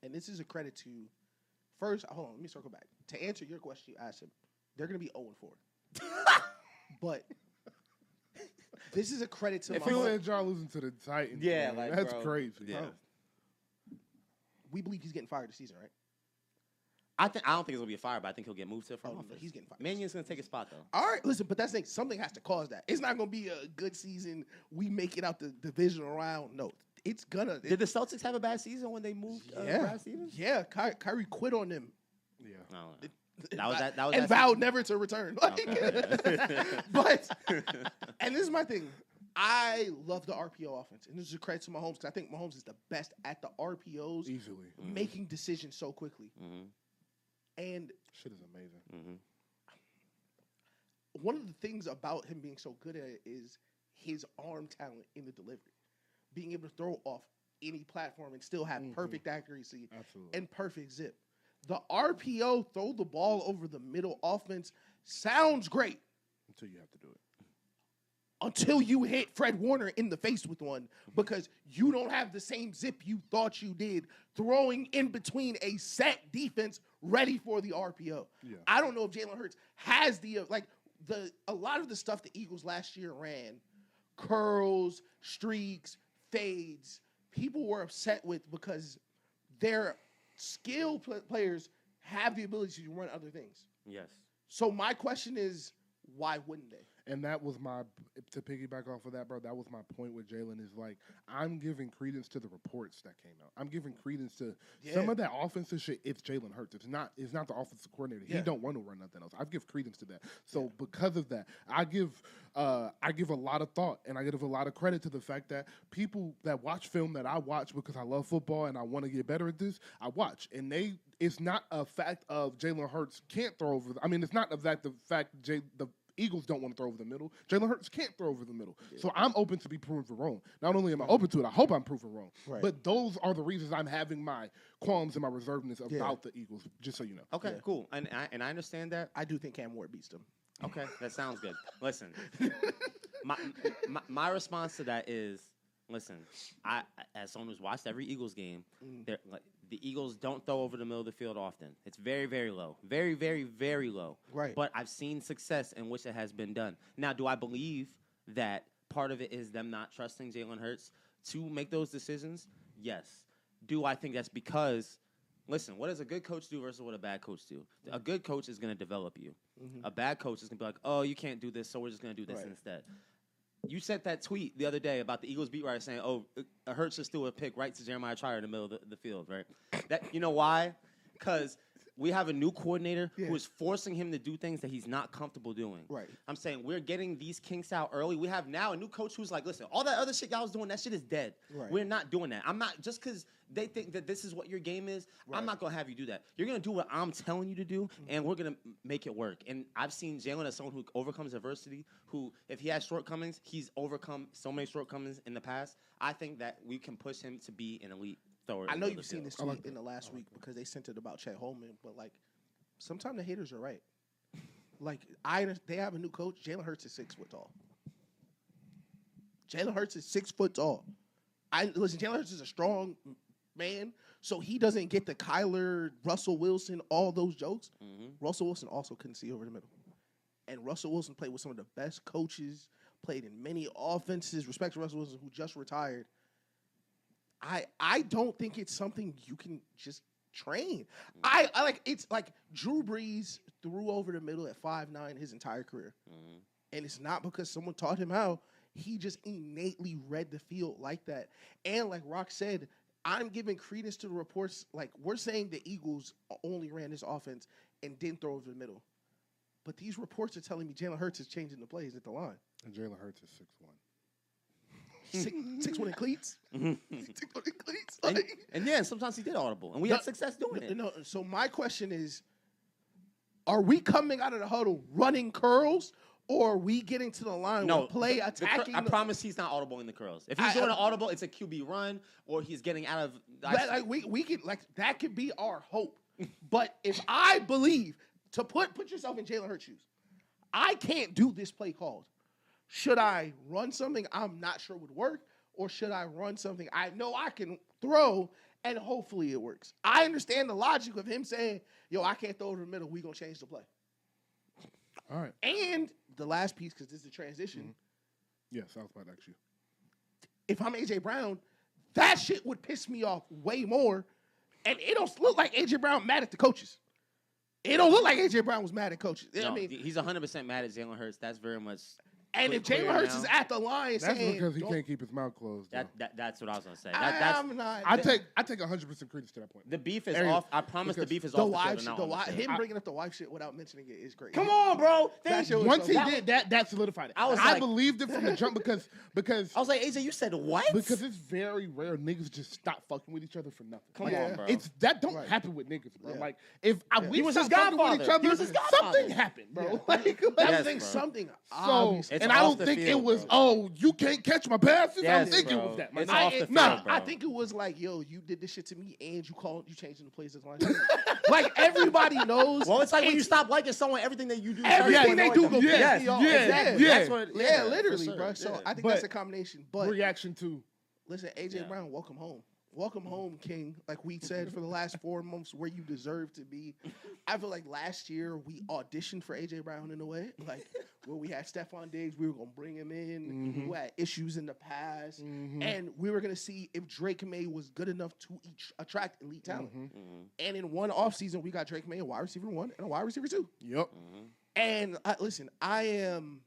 Speaker 1: And this is a credit to – first, hold on, let me circle back. To answer your question, you asked him, they're going to be 0-4. But this is a credit to
Speaker 2: if you let y'all losing to the Titans,
Speaker 4: Yeah,
Speaker 2: man,
Speaker 4: like,
Speaker 2: that's
Speaker 4: bro.
Speaker 2: crazy.
Speaker 3: Yeah.
Speaker 1: We believe he's getting fired this season, right?
Speaker 3: I don't think it's gonna be a fire, but I think he'll get moved to the front office.
Speaker 1: He's getting fired.
Speaker 3: Manion's gonna take his spot though.
Speaker 1: All right, listen, but that's the thing. Something has to cause that. It's not going to be a good season. We make it out the divisional round. No, it's gonna.
Speaker 3: Did the Celtics have a bad season when they moved Brad Stevens?
Speaker 1: Yeah, Kyrie quit on them.
Speaker 2: Yeah.
Speaker 3: I don't know. That was
Speaker 1: and
Speaker 3: that
Speaker 1: vowed
Speaker 3: season?
Speaker 1: never to return. Like,
Speaker 3: Okay.
Speaker 1: but and this is my thing. I love the RPO offense, and this is a credit to Mahomes because I think Mahomes is the best at the RPOs,
Speaker 2: Easily.
Speaker 1: making decisions so quickly. And
Speaker 2: Shit is amazing.
Speaker 1: one of the things about him being so good at it is his arm talent in the delivery, being able to throw off any platform and still have perfect accuracy and perfect zip. The RPO, throw the ball over the middle offense, sounds great.
Speaker 2: Until you have to do it.
Speaker 1: Until you hit Fred Warner in the face with one because you don't have the same zip you thought you did throwing in between a set defense ready for the RPO.
Speaker 2: Yeah.
Speaker 1: I don't know if Jalen Hurts has a lot of the stuff the Eagles last year ran, curls, streaks, fades, people were upset with because their skilled players have the ability to run other things.
Speaker 3: Yes.
Speaker 1: So my question is, why wouldn't they?
Speaker 2: And that was to piggyback off of that, bro, that was my point with Jalen is like, I'm giving credence to the reports that came out. I'm giving credence to some of that offensive shit. It's Jalen Hurts. It's not the offensive coordinator. He don't want to run nothing else. I give credence to that. So because of that, I give a lot of thought and I give a lot of credit to the fact that people that watch film that I watch because I love football and I want to get better at this, I watch. And it's not a fact of Jalen Hurts can't throw over. It's not the fact the Eagles don't want to throw over the middle. Jalen Hurts can't throw over the middle. Yeah. So I'm open to be proven wrong. Not only am I open to it, I hope I'm proven wrong. Right. But those are the reasons I'm having my qualms and my reservedness about the Eagles, just so you know.
Speaker 3: Okay, cool. And I understand that.
Speaker 1: I do think Cam Ward beats them.
Speaker 3: Okay, that sounds good. Listen, my response to that is, listen, I as someone who's watched every Eagles game, the Eagles don't throw over the middle of the field often. It's very, very low. Very, very, very low.
Speaker 1: Right.
Speaker 3: But I've seen success in which it has been done. Now, do I believe that part of it is them not trusting Jalen Hurts to make those decisions? Yes. Do I think that's because, listen, what does a good coach do versus what a bad coach do? A good coach is going to develop you. A bad coach is going to be like, oh, you can't do this, so we're just going to do this instead. You sent that tweet the other day about the Eagles beat writer saying, "Oh, Hurts just threw a pick right to Jeremiah Tryer in the middle of the field." Right? That you know why? Because we have a new coordinator who is forcing him to do things that he's not comfortable doing.
Speaker 1: Right.
Speaker 3: I'm saying we're getting these kinks out early. We have now a new coach who's like, "Listen, all that other shit y'all was doing, that shit is dead.
Speaker 1: Right.
Speaker 3: We're not doing that. I'm not just because they think that this is what your game is. I'm not gonna have you do that. You're gonna do what I'm telling you to do, and we're gonna make it work." And I've seen Jalen as someone who overcomes adversity. Who, if he has shortcomings, he's overcome so many shortcomings in the past. I think that we can push him to be an elite thrower.
Speaker 1: I know you've seen this tweet in the last week because they sent it about Chet Holman, but like sometimes the haters are right. Like they have a new coach. Jalen Hurts is 6 foot tall. Jalen Hurts is 6 foot tall. Jalen Hurts is a strong man, so he doesn't get the Kyler, Russell Wilson, all those jokes. Russell Wilson also couldn't see over the middle. And Russell Wilson played with some of the best coaches, played in many offenses. Respect to Russell Wilson, who just retired. I don't think it's something you can just train. It's like Drew Brees threw over the middle at 5'9" his entire career. And it's not because someone taught him how. He just innately read the field like that. And like Rock said, I'm giving credence to the reports. Like, we're saying the Eagles only ran this offense and didn't throw over the middle. But these reports are telling me Jalen Hurts is changing the plays at the line.
Speaker 2: And Jalen Hurts is
Speaker 1: 6'1". 6'1" in cleats? 6'1" in cleats?
Speaker 4: And yeah, sometimes he did audible. And we had success doing it.
Speaker 1: No, so my question is, are we coming out of the huddle running curls, or are we getting to the line with play attacking?
Speaker 4: I promise he's not audible in the curls. If he's doing an audible, it's a QB run, or he's getting out of.
Speaker 1: We could that could be our hope. But if I believe to put yourself in Jalen Hurts' shoes, I can't do this play called. Should I run something I'm not sure would work, or should I run something I know I can throw and hopefully it works? I understand the logic of him saying, "Yo, I can't throw over the middle. We gonna change the play."
Speaker 2: All right.
Speaker 1: And the last piece, because this is a transition.
Speaker 2: Mm-hmm. Yes, I was about to ask you.
Speaker 1: If I'm AJ Brown, that shit would piss me off way more. And it don't look like AJ Brown mad at the coaches. It don't look like AJ Brown was mad at coaches.
Speaker 4: No,
Speaker 1: I mean,
Speaker 4: he's 100% mad at Jalen Hurts. That's very much.
Speaker 1: And if Jalen Hurts is at the line
Speaker 2: that's
Speaker 1: saying,
Speaker 2: because he can't keep his mouth closed.
Speaker 4: That's what I was gonna say.
Speaker 1: I'm not.
Speaker 2: I take 100% credence to that point.
Speaker 4: The beef is off. I promise the beef is off the field.
Speaker 1: Him bringing up the wife shit without mentioning it is great.
Speaker 4: Come on, bro.
Speaker 2: Once he did that solidified it. I believed it from the jump because
Speaker 4: I was like, AJ, you said what?
Speaker 2: Because it's very rare niggas just stop fucking with each other for nothing.
Speaker 4: Come on, bro.
Speaker 2: That don't happen with niggas, bro.
Speaker 1: Yeah.
Speaker 2: Like if we
Speaker 4: was
Speaker 2: stop
Speaker 4: his
Speaker 2: fucking with
Speaker 4: godfather.
Speaker 2: each other,
Speaker 4: He was his godfather.
Speaker 2: something happened, bro.
Speaker 1: Yeah.
Speaker 2: Like,
Speaker 1: Something
Speaker 2: so,
Speaker 1: obvious.
Speaker 2: and I don't think it was, you can't catch my passes. I don't think it was that.
Speaker 4: It's off the field, bro.
Speaker 1: I think it was like, yo, you did this shit to me and you changing the plays as line. Like everybody knows.
Speaker 4: Well, it's like when you stop liking someone, everything that you do.
Speaker 1: Everything they do go piss me off.
Speaker 4: Exactly. That's what.
Speaker 1: Yeah, literally,
Speaker 4: sure.
Speaker 1: bro. So I think
Speaker 2: But
Speaker 1: that's a combination. But
Speaker 2: reaction to
Speaker 1: listen, AJ Brown, welcome home. Welcome home, King. Like we said for the last 4 months, where you deserve to be. I feel like last year we auditioned for AJ Brown in a way. Like where we had Stephon Diggs, we were gonna bring him in.
Speaker 2: Mm-hmm.
Speaker 1: Who had issues in the past, and we were gonna see if Drake May was good enough to attract elite talent. And in one offseason, we got Drake May, a wide receiver 1 and a wide receiver 2.
Speaker 2: Yep.
Speaker 1: And listen, I am.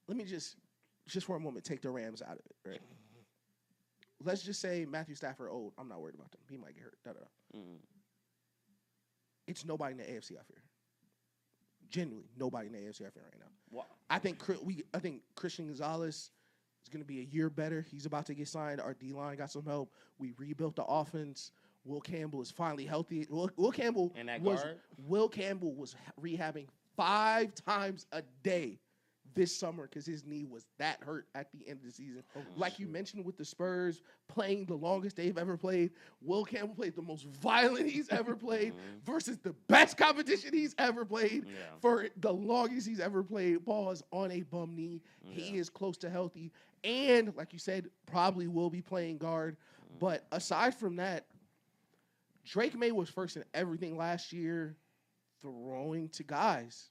Speaker 1: Let me just for a moment take the Rams out of it, right? Let's just say Matthew Stafford old. I'm not worried about them. He might get hurt. It's nobody in the AFC out here. Genuinely, nobody in the AFC out here right now.
Speaker 4: Wow.
Speaker 1: I think Christian Gonzalez is going to be a year better. He's about to get signed. Our D-line got some help. We rebuilt the offense. Will Campbell is finally healthy. Will Campbell
Speaker 4: and that
Speaker 1: was
Speaker 4: guard?
Speaker 1: Will Campbell was rehabbing 5 times a day this summer because his knee was that hurt at the end of the season. Like you mentioned with the Spurs playing the longest they've ever played, Will Campbell played the most violent he's ever played versus the best competition he's ever played for the longest he's ever played. Ball is on a bum knee. He is close to healthy. And like you said, probably will be playing guard. But aside from that, Drake May was first in everything last year throwing to guys.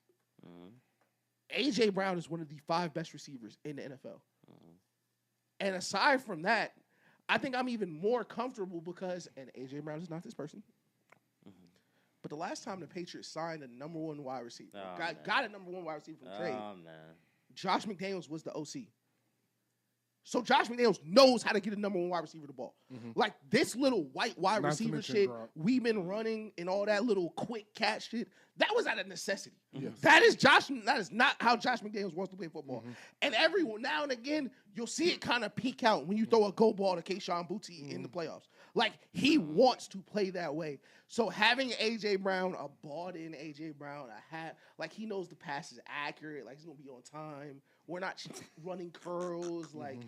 Speaker 1: A.J. Brown is one of the 5 best receivers in the NFL. And aside from that, I think I'm even more comfortable because, and A.J. Brown is not this person, but the last time the Patriots signed a number 1 wide receiver, got a number 1 wide receiver from trade, Josh McDaniels was the OC. So Josh McDaniels knows how to get a number 1 wide receiver the ball. Like this little white wide receiver shit we've been running and all that little quick catch shit, that was out of necessity. That is not how Josh McDaniels wants to play football. And every now and again, you'll see it kind of peek out when you throw a go ball to Kayshon Boutte in the playoffs. Like he wants to play that way. So having A.J. Brown, a bought-in A.J. Brown, like he knows the pass is accurate, like he's gonna be on time. We're not running curls. Like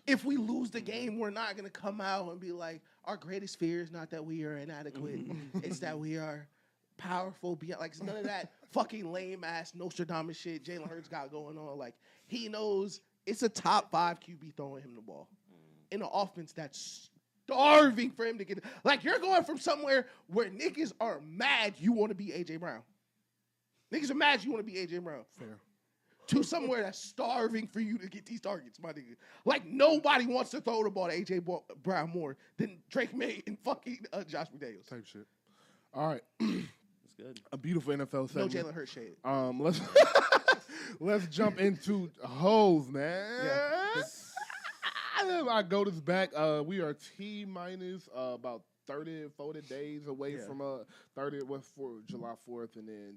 Speaker 1: if we lose the game, we're not gonna come out and be like, our greatest fear is not that we are inadequate. It's that we are powerful. Like it's none of that fucking lame ass Nostradamus shit Jalen Hurts got going on. Like he knows it's a top 5 QB throwing him the ball in an offense that's starving for him to get. Like you're going from somewhere where niggas are mad you want to be A.J. Brown. Niggas are mad you want to be A.J. Brown.
Speaker 2: Fair.
Speaker 1: To somewhere that's starving for you to get these targets, my nigga. Like, nobody wants to throw the ball to A.J. Brown more than Drake May and fucking Josh McDaniels.
Speaker 2: Type shit. All right.
Speaker 4: That's good.
Speaker 2: A beautiful NFL segment.
Speaker 1: No Jalen Hurts shade.
Speaker 2: Let's jump into HOV, man.
Speaker 1: Yeah.
Speaker 2: I go this back. We are T minus about 30, 40 days away from 30 for July 4th, and then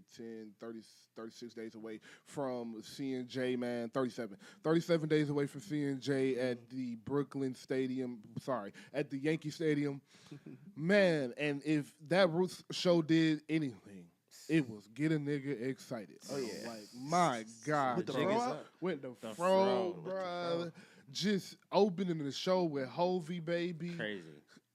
Speaker 2: 36 days away from seeing Jay, man. 37 days away from seeing Jay at the Brooklyn Stadium. Sorry, at the Yankee Stadium, man. And if that Roots show did anything, it was get a nigga excited.
Speaker 1: Oh yeah,
Speaker 2: like my God,
Speaker 1: with the
Speaker 2: Jay,
Speaker 1: fro,
Speaker 2: with the fro, bro. Just opening the show with HOV, baby.
Speaker 3: Crazy.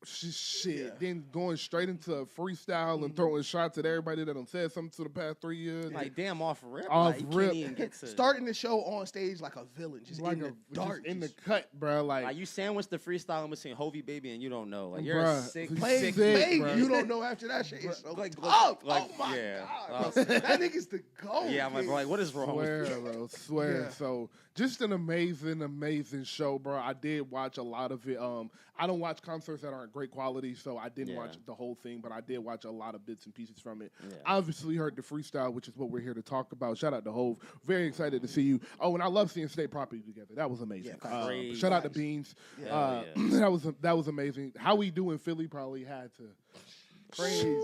Speaker 2: Shit. Then going straight into a freestyle and throwing shots at everybody that done said something to the past 3 years.
Speaker 3: Like, damn, off rip.
Speaker 2: Off
Speaker 3: like,
Speaker 2: rip.
Speaker 3: Can't even get to
Speaker 1: starting the show on stage like a villain, just
Speaker 2: like
Speaker 1: in the dark,
Speaker 2: in the cut, bro. Like
Speaker 3: you sandwich the freestyle in between Hovey baby and you don't know. Like, you're
Speaker 2: bruh,
Speaker 3: a sick,
Speaker 2: sick,
Speaker 1: baby.
Speaker 2: bro.
Speaker 1: You don't know after that shit. It's so
Speaker 3: Like,
Speaker 1: tough.
Speaker 3: like,
Speaker 1: Oh my
Speaker 3: yeah.
Speaker 1: God, bro. That nigga's the GOAT.
Speaker 3: Yeah, I'm like, bro, like, what is wrong
Speaker 2: Swear,
Speaker 3: with you?
Speaker 2: bro, swear.
Speaker 1: Yeah.
Speaker 2: So just an amazing show, bro. I did watch a lot of it. I don't watch concerts that aren't great quality, so I didn't watch the whole thing, but I did watch a lot of bits and pieces from it.
Speaker 3: Yeah.
Speaker 2: Obviously heard the freestyle, which is what we're here to talk about. Shout out to HOV. Very excited to see you. Oh, and I love seeing State Property together. That was amazing.
Speaker 1: Yeah,
Speaker 3: crazy.
Speaker 2: Shout out to Beans.
Speaker 3: Yeah.
Speaker 2: That was amazing. How we do in Philly probably had to.
Speaker 1: Crazy.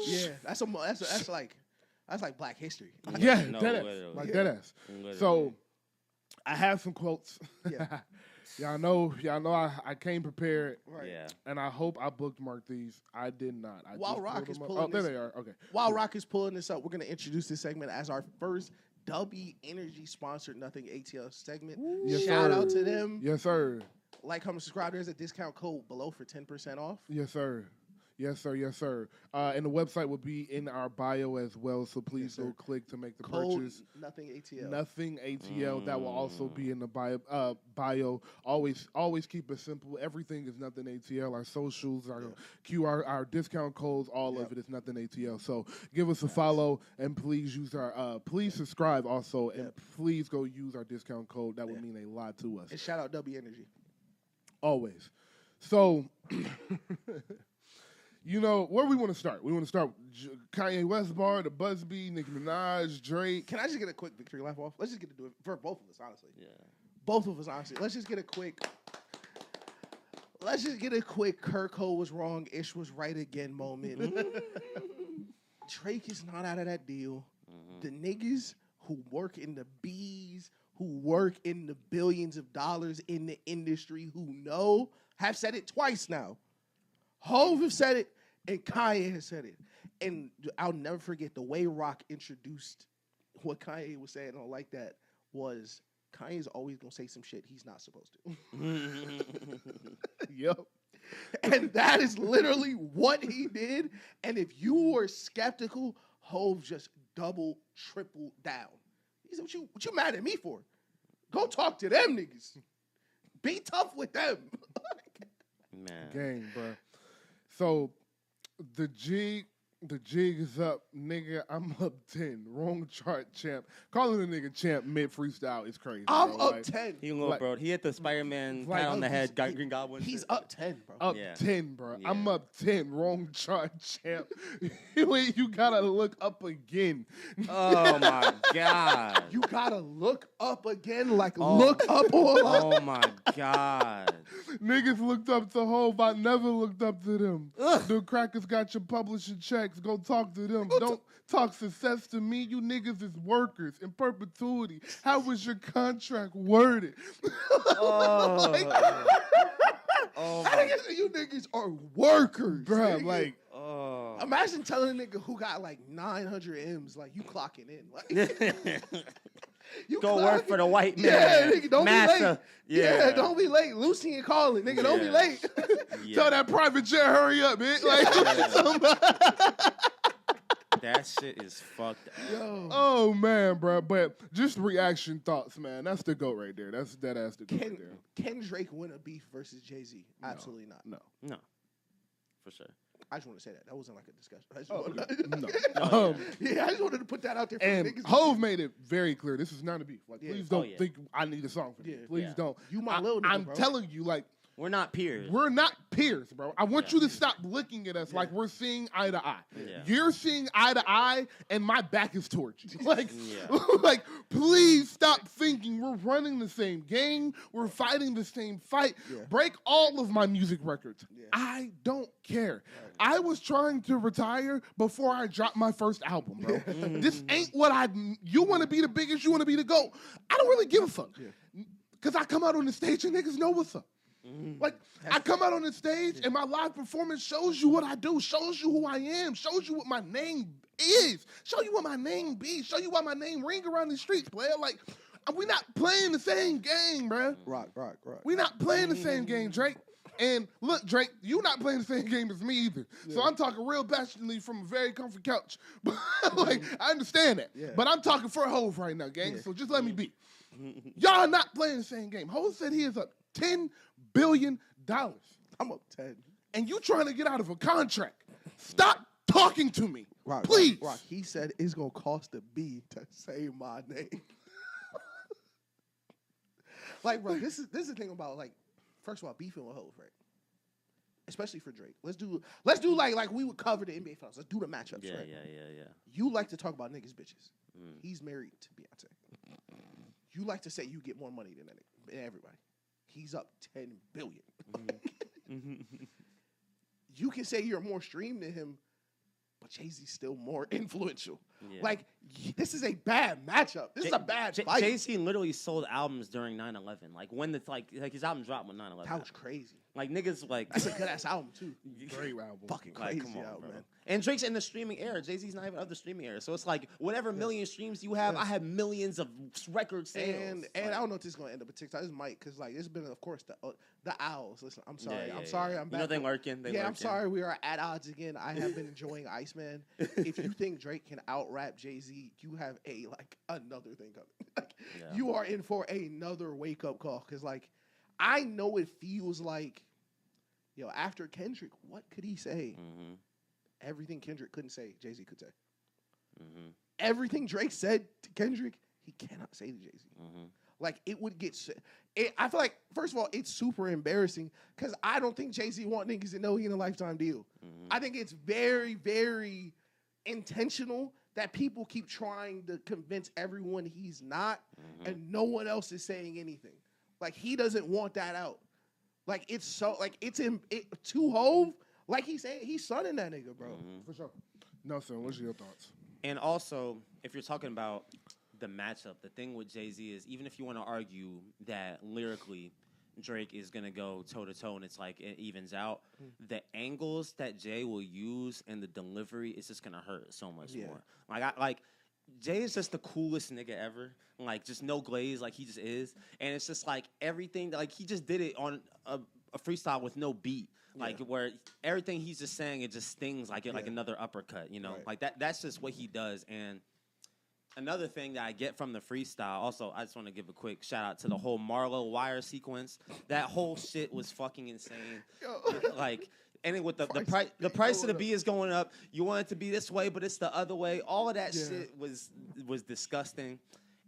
Speaker 1: Yeah, that's like Black History.
Speaker 2: Yeah,
Speaker 3: No,
Speaker 2: deadass.
Speaker 3: literally.
Speaker 2: Like
Speaker 1: Yeah.
Speaker 2: deadass.
Speaker 3: Literally.
Speaker 2: So I have some quotes.
Speaker 1: Yeah.
Speaker 2: Y'all know I came prepared,
Speaker 1: Right.
Speaker 3: Yeah.
Speaker 2: and I hope I bookmarked these. I did not. I
Speaker 1: While
Speaker 2: just
Speaker 1: Rock
Speaker 2: pulled
Speaker 1: is
Speaker 2: them up.
Speaker 1: pulling
Speaker 2: Oh, there
Speaker 1: this-
Speaker 2: they are. Okay.
Speaker 1: While Rock is pulling this up, we're gonna introduce this segment as our first W Energy sponsored Nothing ATL segment.
Speaker 2: Yes,
Speaker 1: Shout
Speaker 2: sir.
Speaker 1: out to them.
Speaker 2: Yes, sir.
Speaker 1: Like, comment, subscribe. There's a discount code below for 10% off.
Speaker 2: Yes, sir. Yes, sir. Yes, sir. And the website will be in our bio as well, so please
Speaker 1: Yes, sir.
Speaker 2: go click to make the
Speaker 1: Code
Speaker 2: purchase.
Speaker 1: Nothing ATL.
Speaker 2: Nothing ATL. That will also be in the bio. Always keep it simple. Everything is Nothing ATL. Our socials, our QR, our discount codes, all of it is Nothing ATL. So give us a follow and please use our. Please subscribe also and please go use our discount code. That would mean a lot to us.
Speaker 1: And shout out W Energy.
Speaker 2: Always. So. You know, where we want to start? We want to start with Kanye West bar, the Busby, Nicki Minaj, Drake.
Speaker 1: Can I just get a quick victory laugh off? Let's just get to do it for both of us, honestly.
Speaker 3: Yeah.
Speaker 1: Both of us, honestly. Let's just get a quick Kirk Cole was wrong, Ish was right again moment. Drake is not out of that deal. The niggas who work in the B's, who work in the billions of dollars in the industry, who know, have said it twice now. HOV have said it, and Kanye has said it. And I'll never forget the way Rock introduced what Kanye was saying on Like That was Kanye's always going to say some shit he's not supposed to.
Speaker 2: Yep.
Speaker 1: And that is literally what he did. And if you were skeptical, HOV just double, triple down. He said, what you mad at me for? Go talk to them niggas. Be tough with them.
Speaker 3: Man.
Speaker 2: Gang, bro. So the jig is up, nigga. I'm up 10. Wrong chart, champ. Calling a nigga champ mid freestyle is crazy.
Speaker 1: I'm
Speaker 2: bro.
Speaker 1: up
Speaker 2: Like,
Speaker 1: 10.
Speaker 3: He little
Speaker 2: Like-
Speaker 3: bro. He hit the Spider-Man
Speaker 2: Like,
Speaker 3: pat on the head,
Speaker 1: he's-
Speaker 3: Green Goblin.
Speaker 1: He's
Speaker 3: shit.
Speaker 1: up 10, bro.
Speaker 2: Up
Speaker 3: Yeah.
Speaker 2: 10, bro.
Speaker 3: Yeah.
Speaker 2: I'm up 10. Wrong chart, champ. Wait, you gotta look up again.
Speaker 3: Oh my god.
Speaker 1: You gotta look up again, like look up all up.
Speaker 3: Oh my god.
Speaker 2: Niggas looked up to HOV. I never looked up to them. The crackers got your publishing checks. Go talk to them. Don't talk success to me. You niggas is workers in perpetuity. How was your contract worded?
Speaker 3: Oh.
Speaker 1: I think you niggas are workers,
Speaker 2: Bruh,
Speaker 1: nigga.
Speaker 2: like,
Speaker 3: Oh.
Speaker 1: Imagine telling a nigga who got like 900 M's, like you clocking in, like you
Speaker 3: Go work
Speaker 1: clocking-
Speaker 3: for the white man.
Speaker 1: Yeah, nigga, don't be
Speaker 3: Massa.
Speaker 1: late. Yeah, don't be late. Lucy ain't calling, nigga. Don't be
Speaker 3: Yeah.
Speaker 1: late.
Speaker 3: Yeah.
Speaker 2: tell that private jet, hurry up, bitch. Like,
Speaker 3: That shit is fucked up.
Speaker 1: Yo,
Speaker 2: oh, man, bro. But just reaction thoughts, man. That's the GOAT right there. That's the GOAT right
Speaker 1: can
Speaker 2: there.
Speaker 1: can Drake win a beef versus Jay-Z? Absolutely not.
Speaker 2: No.
Speaker 3: No. For sure.
Speaker 1: I just want to say that wasn't like a discussion. I just
Speaker 2: Oh,
Speaker 1: wanted
Speaker 2: no.
Speaker 1: yeah, I just wanted to put that out there for
Speaker 2: And
Speaker 1: the niggas.
Speaker 2: HOV made it very clear. This is not a beef. Like,
Speaker 1: Yeah.
Speaker 2: please don't
Speaker 3: Oh, yeah.
Speaker 2: think I need a song for this.
Speaker 1: Yeah.
Speaker 2: Please
Speaker 3: Yeah.
Speaker 2: don't.
Speaker 1: You my little nigga,
Speaker 2: I'm
Speaker 1: bro.
Speaker 2: telling you, like,
Speaker 3: We're not peers.
Speaker 2: We're not peers, bro. I want you to stop looking at us like we're seeing eye to eye.
Speaker 3: Yeah.
Speaker 2: You're seeing eye to eye, and my back is towards you. Like, like, please stop thinking we're running the same game. We're fighting the same fight.
Speaker 1: Yeah.
Speaker 2: Break all of my music records.
Speaker 1: Yeah.
Speaker 2: I don't care. I was trying to retire before I dropped my first album, bro. This ain't what you want to be the biggest, you want to be the GOAT. I don't really give a fuck. Because I come out on the stage and niggas know what's up. Like, I come out on the stage and my live performance shows you what I do, shows you who I am, shows you what my name is, show you what my name be, show you why my name ring around the streets, player. Like, we not playing the same game, bruh.
Speaker 1: Rock.
Speaker 2: We not playing the same game, Drake. And look, Drake, you not playing the same game as me either. So I'm talking real passionately from a very comfy couch. Like, I understand that. Yeah. But I'm talking for HOV right now, gang. So just let me be. Y'all not playing the same game. HOV said he is up $10 billion.
Speaker 1: I'm up 10.
Speaker 2: And you trying to get out of a contract. Stop talking to me. Please.
Speaker 1: Rock, he said it's going to cost a B to say my name. Like, bro, this is the thing about, like, first of all, beefing with HOV, right? Especially for Drake. Let's do like we would cover the NBA finals. Let's do the matchups, right?
Speaker 3: Yeah.
Speaker 1: You like to talk about niggas bitches. He's married to Beyonce. You like to say you get more money than everybody. He's up 10 billion. You can say you're more streamed than him, but Jay-Z's still more influential. Yeah. Like, this is a bad matchup. This is a bad fight.
Speaker 3: Jay-Z literally sold albums during 9/11. Like, when the like his album dropped when 9/11.
Speaker 1: That was crazy.
Speaker 3: Like, niggas, like...
Speaker 1: That's a good-ass album, too.
Speaker 2: Great album.
Speaker 1: Fucking crazy
Speaker 3: come on,
Speaker 1: album,
Speaker 3: bro.
Speaker 1: man.
Speaker 3: And Drake's in the streaming era. Jay-Z's not even of the streaming era. So it's like, whatever million streams you have, I have millions of record sales.
Speaker 1: And I don't know if this is going to end up with TikTok. This might, because, like, it's been, of course, the owls. Listen, I'm sorry. I'm sorry. I'm back.
Speaker 3: You know they lurking.
Speaker 1: I'm sorry. We are at odds again. I have been enjoying Iceman. If you think Drake can out-rap Jay-Z, you have another thing coming. Like, you are in for another wake-up call. Because, like, I know it feels like, after Kendrick, what could he say? Everything Kendrick couldn't say, Jay-Z could say. Everything Drake said to Kendrick, he cannot say to Jay-Z. Like, it would get... I feel like, first of all, it's super embarrassing because I don't think Jay-Z want niggas to know he in a lifetime deal. I think it's very, very intentional that people keep trying to convince everyone he's not and no one else is saying anything. Like, he doesn't want that out. Like, it's so... Like, it's him... to HOV... Like he's saying, he's sunning that nigga, bro.
Speaker 2: For sure. Nelson, what's your thoughts?
Speaker 3: And also, if you're talking about the matchup, the thing with Jay-Z is, even if you want to argue that lyrically Drake is going to go toe-to-toe and it's like it evens out, the angles that Jay will use and the delivery is just going to hurt so much more. Like, Jay is just the coolest nigga ever. Like, just no glaze, like he just is. And it's just like everything, like he just did it on a freestyle with no beat. Like, where everything he's just saying, it just stings like another uppercut, Like, that's just what he does. And another thing that I get from the freestyle, also, I just want to give a quick shout-out to the whole Marlo Wire sequence. That whole shit was fucking insane. Like, and with the price of the beat is going up. You want it to be this way, but it's the other way. All of that shit was disgusting.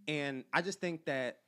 Speaker 3: And I just think that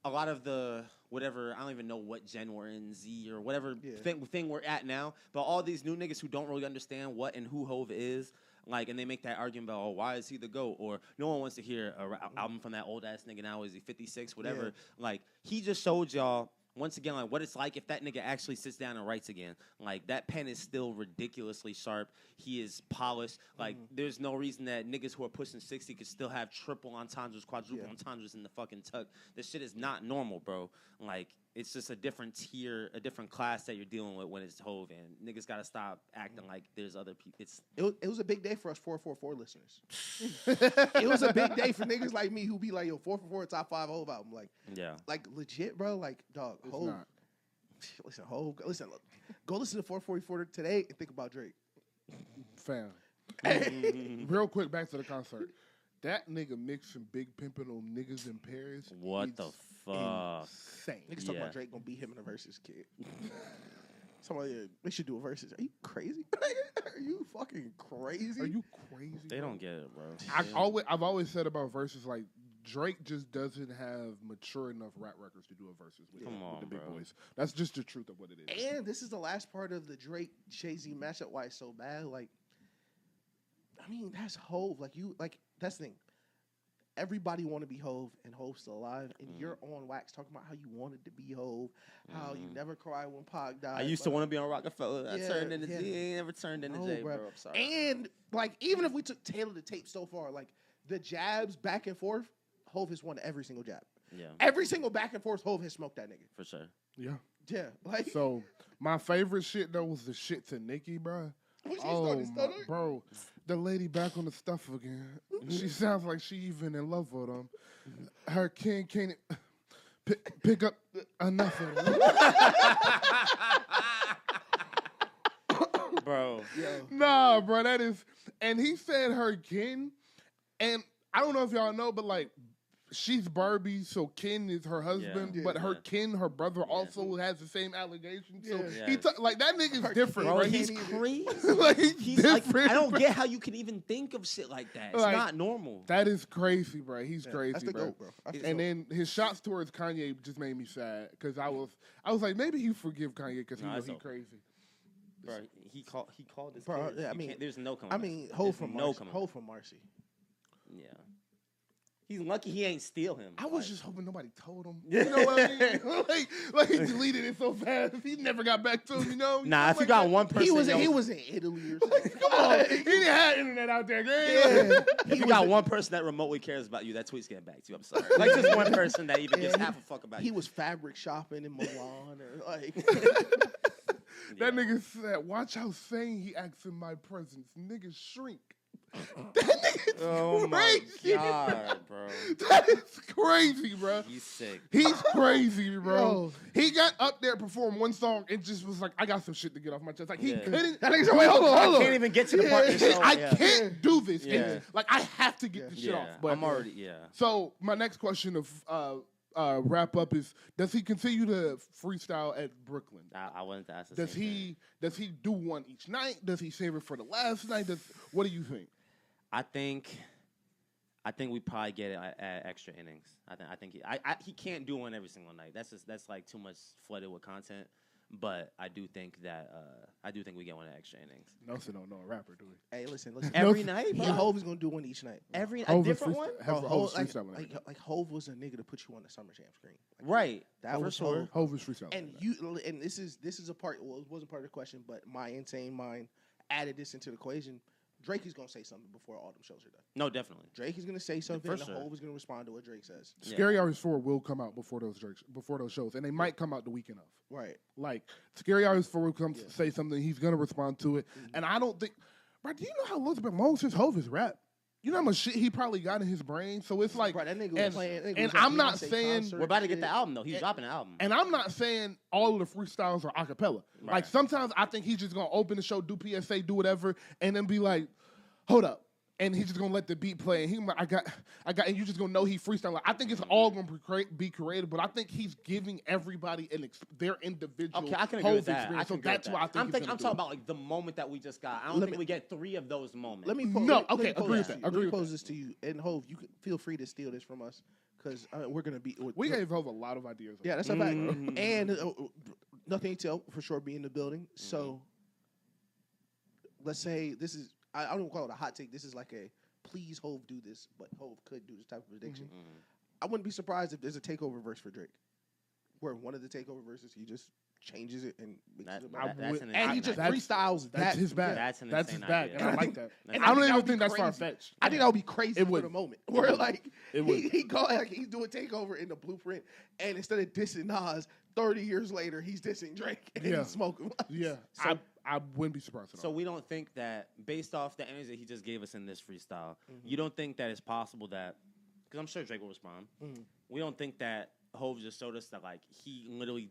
Speaker 3: a lot of the... whatever, I don't even know what gen we're in, Z or whatever thing we're at now, but all these new niggas who don't really understand what and who HOV is, like, and they make that argument about, oh, why is he the GOAT? Or no one wants to hear an album from that old-ass nigga now. Is he 56, whatever? Yeah. Like, he just showed y'all, once again, like, what it's like if that nigga actually sits down and writes again. Like, that pen is still ridiculously sharp. He is polished. Like, there's no reason that niggas who are pushing 60 could still have triple entendres, quadruple entendres in the fucking tuck. This shit is not normal, bro. Like, it's just a different tier, a different class that you're dealing with when it's HOV, and niggas gotta stop acting like there's other people.
Speaker 1: It was a big day for us 444 listeners. It was a big day for niggas like me who be like, yo, 444 top 5 HOV album. Like, like legit, bro. Like, dog, HOV. Listen, HOV. Listen, look, go listen to 444 today and think about Drake.
Speaker 2: Fam. Real quick, back to the concert. That nigga mixing Big Pimpin' on niggas in Paris.
Speaker 3: What the fuck?
Speaker 2: Insane.
Speaker 1: Niggas talking about Drake gonna beat him in a versus, kid. Somebody, they should do a versus. Are you crazy? Are you fucking crazy?
Speaker 2: Are you crazy?
Speaker 3: They don't get it, bro.
Speaker 2: I've always said about versus, like, Drake just doesn't have mature enough rap records to do a versus with,
Speaker 3: Come on,
Speaker 2: with the big
Speaker 3: bro.
Speaker 2: boys. That's just the truth of what it is.
Speaker 1: And this is the last part of the Drake Jay-Z matchup. Why it's so bad? Like, I mean, that's HOV. That's the thing. Everybody want to be HOV, and HOV's still alive. And you're on wax talking about how you wanted to be HOV, how you never cried when Pac died.
Speaker 4: I used to want to be on Rockefeller. I
Speaker 1: Yeah,
Speaker 4: turned into
Speaker 1: yeah.
Speaker 4: J. Never turned into
Speaker 1: No,
Speaker 4: J,
Speaker 1: bro.
Speaker 4: bro. I'm sorry.
Speaker 1: And like, even if we took Taylor the tape so far, like the jabs back and forth, HOV has won every single jab.
Speaker 3: Yeah,
Speaker 1: Every single back and forth, HOV has smoked that nigga.
Speaker 3: for sure.
Speaker 2: Yeah.
Speaker 1: Yeah, like
Speaker 2: So my favorite shit though was the shit to Nicki, bro.
Speaker 1: when she
Speaker 2: Oh,
Speaker 1: started stuttering.
Speaker 2: bro, the lady back on the stuff again. She sounds like she even in love with him. Her king can't pick up enough of him.
Speaker 3: Bro,
Speaker 2: Nah, bro, that is. And he said her kin, and I don't know if y'all know, but like, she's Barbie, so Ken is her husband,
Speaker 1: Yeah.
Speaker 2: but her
Speaker 3: Yeah.
Speaker 2: kin, her brother, also has the same allegation. So
Speaker 1: Yeah.
Speaker 2: he like that nigga's
Speaker 1: Her
Speaker 2: different,
Speaker 1: kin.
Speaker 4: Bro,
Speaker 2: right?
Speaker 4: he's
Speaker 1: Can't
Speaker 4: crazy.
Speaker 2: like he's
Speaker 4: He's like,
Speaker 2: different.
Speaker 4: I don't
Speaker 2: bro.
Speaker 4: get how you can even think of shit like that. It's
Speaker 2: Like,
Speaker 4: not normal.
Speaker 2: That is crazy, bro. He's crazy,
Speaker 1: That's the
Speaker 2: bro.
Speaker 1: GOAT, bro. That's the
Speaker 2: And
Speaker 1: GOAT.
Speaker 2: then his shots towards Kanye just made me sad because I was like, maybe you forgive Kanye because he
Speaker 3: No,
Speaker 2: knows
Speaker 3: it's
Speaker 2: he
Speaker 3: okay.
Speaker 2: crazy.
Speaker 3: bro, he called this.
Speaker 1: Bro,
Speaker 3: kid.
Speaker 1: yeah, I
Speaker 3: You
Speaker 1: mean-
Speaker 3: can't- there's no coming.
Speaker 1: I
Speaker 3: back.
Speaker 1: mean,
Speaker 3: There's
Speaker 1: HOV from
Speaker 3: no
Speaker 1: Marcy.
Speaker 3: coming
Speaker 1: HOV
Speaker 3: back.
Speaker 1: from Marcy.
Speaker 3: Yeah, he's lucky he ain't steal him.
Speaker 2: I was
Speaker 3: Like,
Speaker 2: just hoping nobody told him. You know what I mean? like he deleted it so fast. He never got back to him, you know?
Speaker 4: Nah, if you got one person,
Speaker 1: He was
Speaker 4: yo,
Speaker 1: he was in Italy or something.
Speaker 2: Come on. He didn't have internet out there, gang.
Speaker 1: Yeah.
Speaker 4: if you got one person that remotely cares about you, that tweet's getting back to you. I'm sorry. Like just one person that even gives
Speaker 1: Yeah,
Speaker 4: half a fuck about
Speaker 1: He
Speaker 4: you.
Speaker 1: was fabric shopping in Milan or like
Speaker 2: That nigga said, watch how sane he acts in my presence. Niggas shrink. That nigga's
Speaker 4: Oh my
Speaker 2: crazy.
Speaker 4: god, bro.
Speaker 2: That is crazy, bro.
Speaker 3: he's sick.
Speaker 2: He's crazy, bro.
Speaker 1: Yo.
Speaker 2: He got up there, performed one song, and just was like, I got some shit to get off my chest. Like, he
Speaker 3: Yeah.
Speaker 2: couldn't.
Speaker 1: that nigga said, wait, hold on,
Speaker 4: I
Speaker 1: hold on.
Speaker 4: can't even get to the part of the show.
Speaker 2: I
Speaker 4: yeah.
Speaker 2: can't do this. And,
Speaker 3: Yeah.
Speaker 2: like, I have to get this shit
Speaker 3: Yeah,
Speaker 2: off. But
Speaker 3: I'm already. Yeah,
Speaker 2: So, my next question of wrap up is, does he continue to freestyle at Brooklyn?
Speaker 3: I wanted to ask. The
Speaker 2: Does
Speaker 3: same thing.
Speaker 2: he do one each night? Does he save it for the last night? What do you think?
Speaker 3: I think we probably get it at extra innings. I think he can't do one every single night. That's like too much flooded with content. But I do think we get one at extra innings.
Speaker 2: Nelson don't know a rapper, do we?
Speaker 1: Hey, listen.
Speaker 4: Every night,
Speaker 1: Me
Speaker 4: bro.
Speaker 1: and HOV is gonna do one each night.
Speaker 4: Every a
Speaker 2: Hov is
Speaker 4: different one.
Speaker 2: Have
Speaker 1: Bro,
Speaker 2: Hov
Speaker 1: Hov,
Speaker 2: is freestyling.
Speaker 1: like Hov was a nigga to put you on the Summer Jam screen. Like,
Speaker 4: Right.
Speaker 1: that
Speaker 4: for
Speaker 1: was
Speaker 4: sure.
Speaker 1: Hov.
Speaker 2: Hov is freestyling.
Speaker 1: And this is a part. Well, it wasn't part of the question, but my insane mind added this into the equation. Drake is gonna say something before all them shows are done.
Speaker 3: No, definitely.
Speaker 1: Drake is gonna say something,
Speaker 3: for
Speaker 1: and
Speaker 3: sure.
Speaker 1: Hov is gonna respond to what Drake says.
Speaker 3: Yeah.
Speaker 2: Scary Hours 4 will come out before those shows, and they might come out the weekend of.
Speaker 1: Right.
Speaker 2: Like, Scary Hours 4 will come
Speaker 1: Yeah.
Speaker 2: say something, he's going to respond to it. And I don't think, bro, do you know how Elizabeth Moan since Hov is rap? You know how much shit he probably got in his brain? So it's like,
Speaker 1: Bro, that nigga was
Speaker 2: and,
Speaker 1: playing. That nigga
Speaker 2: and
Speaker 1: was at
Speaker 2: I'm not
Speaker 1: Beyonce
Speaker 2: saying,
Speaker 1: concert
Speaker 3: We're about to get
Speaker 1: shit.
Speaker 3: the album though. He's dropping the album.
Speaker 2: and I'm not saying all of the freestyles are acapella.
Speaker 3: Right.
Speaker 2: Like, sometimes I think he's just going to open the show, do PSA, do whatever, and then be like, hold up. And he's just gonna let the beat play, and I got, and you just gonna know he freestyle. Like, I think it's all gonna be creative, but I think he's giving everybody their individual.
Speaker 4: Okay, I can agree
Speaker 2: Hov
Speaker 4: with that.
Speaker 2: experience.
Speaker 4: I can
Speaker 2: So
Speaker 4: agree
Speaker 2: that's
Speaker 4: with
Speaker 2: why I
Speaker 4: that.
Speaker 2: think
Speaker 4: I'm talking about like the moment that we just got. I don't think we get 3 of those moments.
Speaker 1: Let me
Speaker 2: No,
Speaker 1: let me
Speaker 2: okay,
Speaker 1: pose
Speaker 2: agree
Speaker 1: this
Speaker 2: with
Speaker 1: to
Speaker 2: that,
Speaker 1: you.
Speaker 2: agree
Speaker 1: Let me
Speaker 2: with
Speaker 1: pose this to you, and Hov, you can feel free to steal this from us because we're gonna be.
Speaker 2: we gave Hov a lot of ideas.
Speaker 1: Yeah, that's a fact. And nothing to tell for sure be in the building. So let's say this is. I don't call it a hot take. This is like a please Hov do this, but Hov could do this type of prediction. I wouldn't be surprised if there's a takeover verse for Drake, where one of the takeover verses he just changes it and mixes it up.
Speaker 3: That's an
Speaker 1: And he
Speaker 3: insane
Speaker 1: just
Speaker 3: idea.
Speaker 1: freestyles
Speaker 2: That's
Speaker 1: that.
Speaker 2: his bag.
Speaker 3: That's an
Speaker 2: That's his
Speaker 3: insane
Speaker 2: bag,
Speaker 3: idea.
Speaker 2: and I like that.
Speaker 3: And
Speaker 2: I don't
Speaker 1: that
Speaker 2: even
Speaker 1: would be
Speaker 2: think that's
Speaker 1: crazy.
Speaker 2: far fetched.
Speaker 1: I think that would be crazy
Speaker 2: It
Speaker 1: for
Speaker 2: would.
Speaker 1: the moment. Where like
Speaker 2: It would.
Speaker 1: he go like he's doing takeover in the blueprint, and instead of dissing Nas, 30 years later he's dissing Drake and
Speaker 2: Yeah.
Speaker 1: he's smoking.
Speaker 2: Yeah,
Speaker 4: So-
Speaker 2: I wouldn't be surprised at
Speaker 4: So
Speaker 2: all.
Speaker 4: we don't think that
Speaker 3: Based off the energy that he just gave us in this freestyle, you don't think that it's possible that, because I'm sure Drake will respond. We don't think that Hov just showed us that like he literally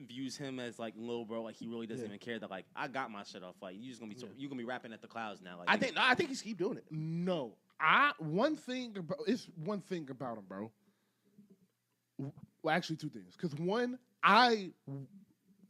Speaker 3: views him as like little bro, like he really doesn't even care that like I got my shit off. Like you just gonna be you gonna be rapping at the clouds now. Like
Speaker 1: I think he's keep doing it.
Speaker 2: No, one thing about him, bro. Well, actually, 2 things. Because one, I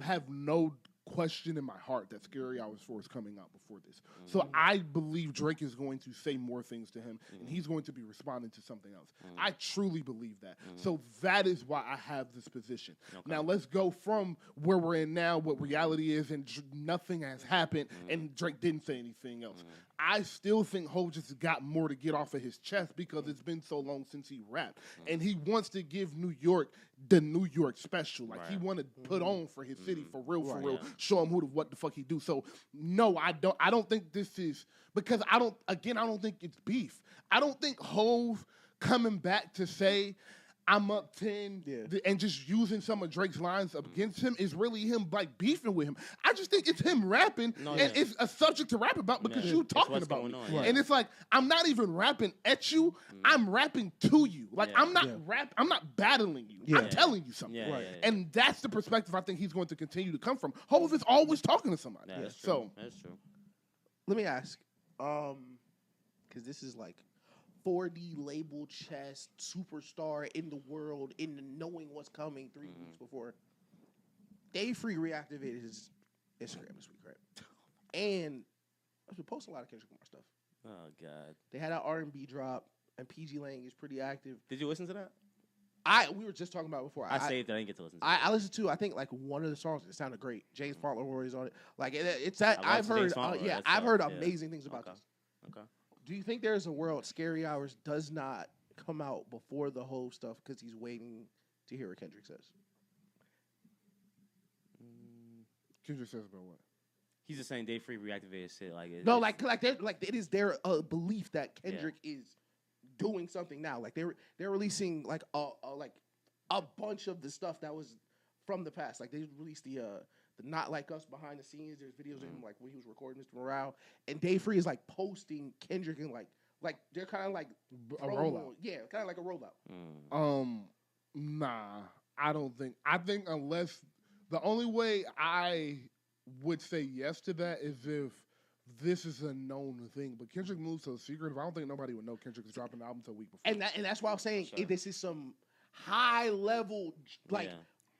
Speaker 2: have no question in my heart that Scary Hours 4 is coming out before this. So I believe Drake is going to say more things to him, and he's going to be responding to something else. I truly believe that. So that is why I have this position. Okay. Now let's go from where we're in now, what reality is, and nothing has happened, and Drake didn't say anything else. I still think HOV just got more to get off of his chest because it's been so long since he rapped. And he wants to give New York the New York special. Like, he wanted to put on for his city, for real, show him what the fuck he do. So, no, I don't think this is, because I don't think it's beef. I don't think HOV coming back to say, I'm up 10, and just using some of Drake's lines against him is really him, like, beefing with him. I just think it's him rapping, and it's a subject to rap about because you talking about me. And it's like, I'm not even rapping at you, I'm rapping to you. Like, I'm not I'm not battling you. I'm telling you something. And that's the perspective I think he's going to continue to come from. HOV is always talking to somebody.
Speaker 3: That's
Speaker 2: true.
Speaker 3: That's true.
Speaker 1: Let me ask, because this is like 4D label chess superstar in the world, in the knowing what's coming 3 weeks before. Dave Free reactivated his Instagram this week, right? And I've been posting a lot of Kendrick Lamar stuff.
Speaker 3: Oh God!
Speaker 1: They had an R&B drop, and PG Lang is pretty active.
Speaker 3: Did you listen to that?
Speaker 1: We were just talking about it before.
Speaker 3: I saved it. I didn't get to listen to it.
Speaker 1: I listened to, I think, like one of the songs. It sounded great. James Fauntleroy is on it. Like it's that I've heard. I've heard amazing things about this.
Speaker 3: Okay.
Speaker 1: Do you think there's a world Scary Hours does not come out before the whole stuff because he's waiting to hear what Kendrick says?
Speaker 2: Kendrick says about what?
Speaker 3: He's just saying Dave Free reactivated shit. Like
Speaker 1: it is their belief that Kendrick is doing something now. Like they're releasing like a bunch of the stuff that was from the past. Like they released the Not Like Us behind the scenes. There's videos of him like when he was recording Mr. Morale, and Dave Free is like posting Kendrick and like they're kind of like
Speaker 2: a rollout.
Speaker 1: Yeah, kind of like a rollout.
Speaker 2: Nah, I don't think. I think unless the only way I would say yes to that is if this is a known thing. But Kendrick moves so secretive. I don't think nobody would know Kendrick is dropping the album until a week before.
Speaker 1: And that's why I'm saying this is some high level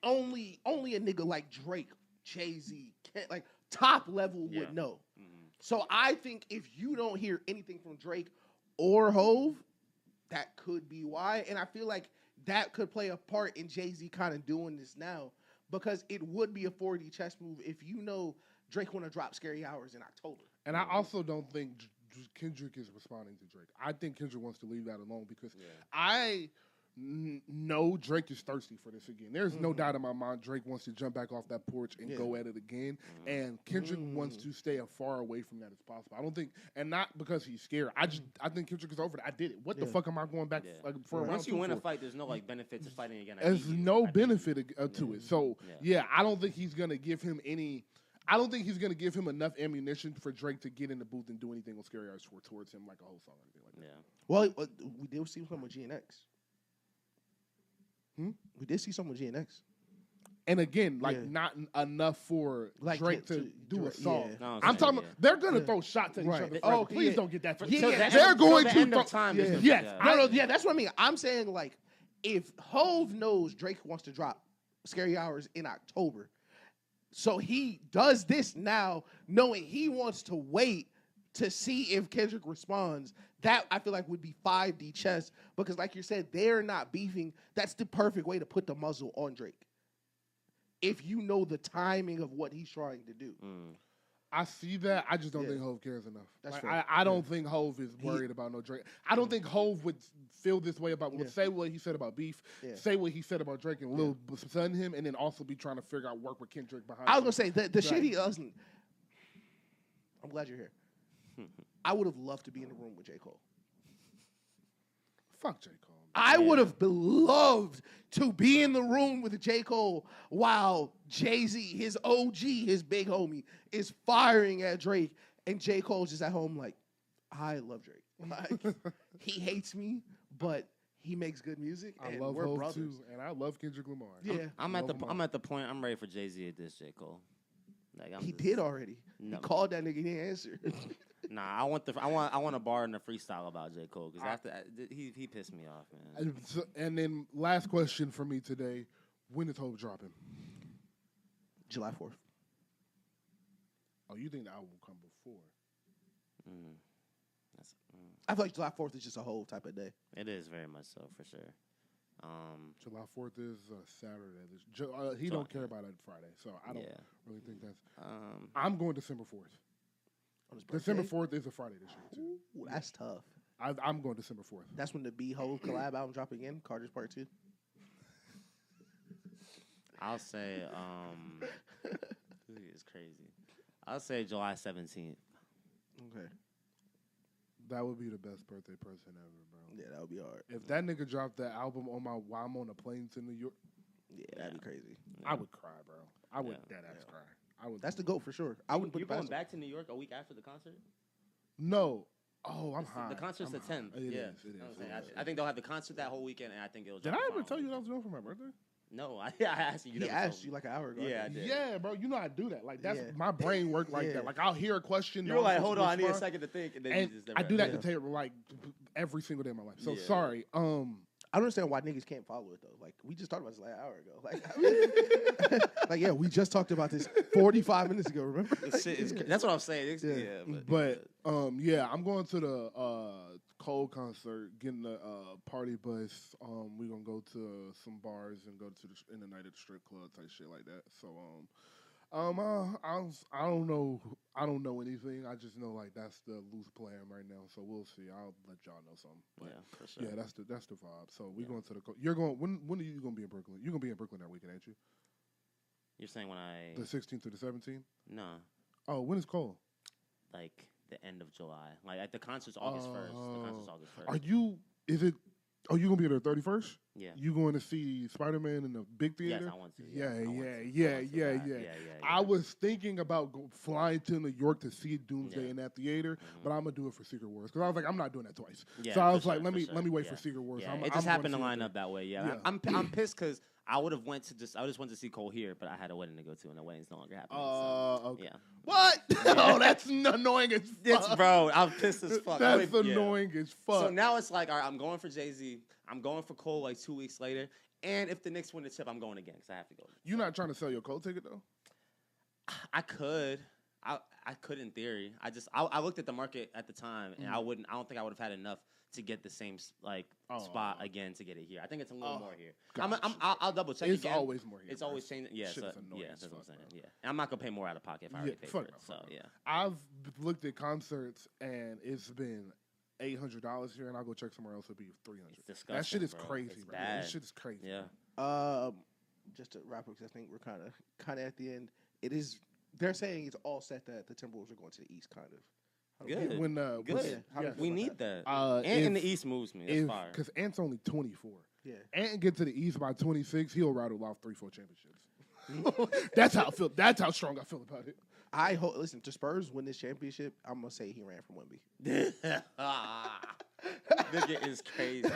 Speaker 1: only a nigga like Drake, Jay-Z, like top level would know. So I think if you don't hear anything from Drake or HOV, that could be why. And I feel like that could play a part in Jay-Z kind of doing this now, because it would be a 4D chess move if you know Drake want to drop Scary Hours in October.
Speaker 2: And I also don't think Kendrick is responding to Drake. I think Kendrick wants to leave that alone because I know Drake is thirsty for this again. There's no doubt in my mind Drake wants to jump back off that porch and go at it again. And Kendrick wants to stay as far away from that as possible. I don't think, and not because he's scared. I think Kendrick is over it. I did it. What the fuck am I going back for a round?
Speaker 3: Once you win a fight, there's no like benefit to fighting again.
Speaker 2: There's no benefit to it. So I don't think he's gonna give him any. I don't think he's going to give him enough ammunition for Drake to get in the booth and do anything on Scary Hours towards him, like a whole song or anything like that.
Speaker 1: Well, we did see some with GNX. We did see some with GNX.
Speaker 2: And again, not enough for
Speaker 1: like
Speaker 2: Drake to do a song.
Speaker 3: Yeah. No,
Speaker 2: I'm talking about, they're going to throw shots at each other.
Speaker 1: Oh,
Speaker 2: please don't get that.
Speaker 1: They're
Speaker 2: going to
Speaker 3: throw time.
Speaker 2: Yes.
Speaker 1: That's what I mean. I'm saying, like, if HOV knows Drake wants to drop Scary Hours in October, so he does this now, knowing he wants to wait to see if Kendrick responds. That, I feel like, would be 5D chess. Because, like you said, they're not beefing. That's the perfect way to put the muzzle on Drake. If you know the timing of what he's trying to do.
Speaker 2: I see that. I just don't think HOV cares enough.
Speaker 1: That's
Speaker 2: right. I don't think HOV is worried about no Drake. I don't think HOV would feel this way about, say what he said about beef, say what he said about Drake and Lil Son him, and then also be trying to figure out work with Kendrick behind.
Speaker 1: I was going to say, the shit he doesn't. I'm glad you're here. I would have loved to be in the room with J. Cole.
Speaker 2: Fuck J. Cole.
Speaker 1: I would have loved to be in the room with J. Cole while Jay-Z, his OG, his big homie, is firing at Drake, and J. Cole's just at home like, I love Drake. Like, he hates me, but he makes good music, and
Speaker 2: I love
Speaker 1: we're
Speaker 2: HOV
Speaker 1: brothers.
Speaker 2: too, and I love Kendrick Lamar.
Speaker 1: Yeah,
Speaker 3: I'm at the point. I'm ready for Jay-Z at this J. Cole. Like,
Speaker 1: he did already.
Speaker 3: No.
Speaker 1: He called that nigga, he didn't answer.
Speaker 3: Nah, I want a bar and a freestyle about J. Cole because after he pissed me off, man.
Speaker 2: And then last question for me today: when is HOV dropping?
Speaker 1: July 4th.
Speaker 2: Oh, you think the album will come before?
Speaker 1: I feel like July 4th is just a whole type of day.
Speaker 3: It is very much so, for sure.
Speaker 2: July 4th is Saturday. He don't care about it Friday, so I don't really think that's. I'm going December 4th. December 4th is a Friday this year too.
Speaker 1: Ooh, that's tough.
Speaker 2: I'm going December 4th.
Speaker 1: That's when the HOV collab album drop again. Carter's Part 2.
Speaker 3: I'll say, it's crazy. I'll say July 17th.
Speaker 1: Okay.
Speaker 2: That would be the best birthday present ever, bro.
Speaker 1: Yeah, that would be hard.
Speaker 2: If that nigga dropped that album while I'm on a plane to New York,
Speaker 1: that'd be crazy.
Speaker 2: I would cry, bro. I would dead ass cry. I would.
Speaker 1: That's the GOAT for sure. I wouldn't put
Speaker 3: You're
Speaker 1: it past
Speaker 3: going
Speaker 1: him.
Speaker 3: back to New York a week after the concert?
Speaker 2: No. Oh, I'm high.
Speaker 3: The concert's the 10th.
Speaker 2: It
Speaker 3: yeah.
Speaker 2: is.
Speaker 3: I think they'll have the concert that whole weekend, and I think it'll.
Speaker 2: Did I ever tell you that I was going for my birthday?
Speaker 3: No, I asked you.
Speaker 1: He asked you like an hour ago.
Speaker 3: Yeah, I did.
Speaker 2: Yeah, bro. You know I do that. Like that's my brain work like that. Like I'll hear a question.
Speaker 3: You're like, hold on, I need a second to think, and then you just.
Speaker 2: I do that to table like every single day of my life. So sorry.
Speaker 1: I don't understand why niggas can't follow it though. Like we just talked about this like an hour ago. Like, we just talked about this 45 minutes ago. Remember?
Speaker 3: That's what I'm saying.
Speaker 2: But I'm going to the Cole concert, getting the party bus. We're gonna go to some bars and go to in the night at the strip club type shit like that. So I don't know. I don't know anything. I just know like that's the loose plan right now. So we'll see. I'll let y'all know something. But
Speaker 3: for sure.
Speaker 2: Yeah, that's the vibe. So we're going to the. You're going. When are you gonna be in Brooklyn? You're gonna be in Brooklyn that weekend, ain't you?
Speaker 3: You're saying when
Speaker 2: the 16th to the 17th?
Speaker 3: No.
Speaker 2: Oh, when is Cole?
Speaker 3: Like the end of July. Like the concert's August 1st. The concert's August 1st.
Speaker 2: Are you? Are you gonna be there the 31st?
Speaker 3: Yeah.
Speaker 2: You going to see Spider-Man in the big theater?
Speaker 3: Yes, I want to.
Speaker 2: Yeah. I was thinking about flying to New York to see Doomsday in that theater, but I'm gonna do it for Secret Wars because I was like, I'm not doing that twice. Yeah, so I was like, let me wait for Secret Wars.
Speaker 3: Yeah. It just happened to line up that way. Yeah. I'm pissed because I would have I just went to see Cole here, but I had a wedding to go to, and the wedding's no longer happening.
Speaker 2: Okay.
Speaker 3: Yeah.
Speaker 2: What? Oh, that's annoying as fuck.
Speaker 3: Bro, I'm pissed as fuck.
Speaker 2: That's annoying as fuck.
Speaker 3: So now it's like, all right, I'm going for Jay-Z. I'm going for Cole like 2 weeks later. And if the Knicks win the chip, I'm going again because I have to go.
Speaker 2: You're not trying to sell your Cole ticket, though?
Speaker 3: I could. I could in theory. I looked at the market at the time, and I don't think I would have had enough to get the same spot again to get it here. I think it's a little more here. I'll double check
Speaker 2: it's
Speaker 3: again.
Speaker 2: It's always more here.
Speaker 3: It's always changing. Yeah, that's what I'm saying. Yeah, and I'm not gonna pay more out of pocket if I already paid for it. So yeah,
Speaker 2: I've looked at concerts and it's been $800 here, and I'll go check somewhere else. It'll be $300. That shit is crazy, bro. That shit is crazy.
Speaker 3: Yeah.
Speaker 1: Just to wrap up, because I think we're kind of at the end. It is. They're saying it's all set that the Timberwolves are going to the East, kind of.
Speaker 3: Good.
Speaker 1: Good.
Speaker 3: Yeah. We need that. Ant in the East moves me. That's fire.
Speaker 2: Because Ant's only 24.
Speaker 1: Yeah.
Speaker 2: Ant get to the East by 26, he'll rattle off 3-4 championships. That's how I feel. That's how strong I feel about it.
Speaker 1: I hope. Listen, to Spurs win this championship, I'm gonna say he ran from Wemby.
Speaker 3: Nigga is crazy.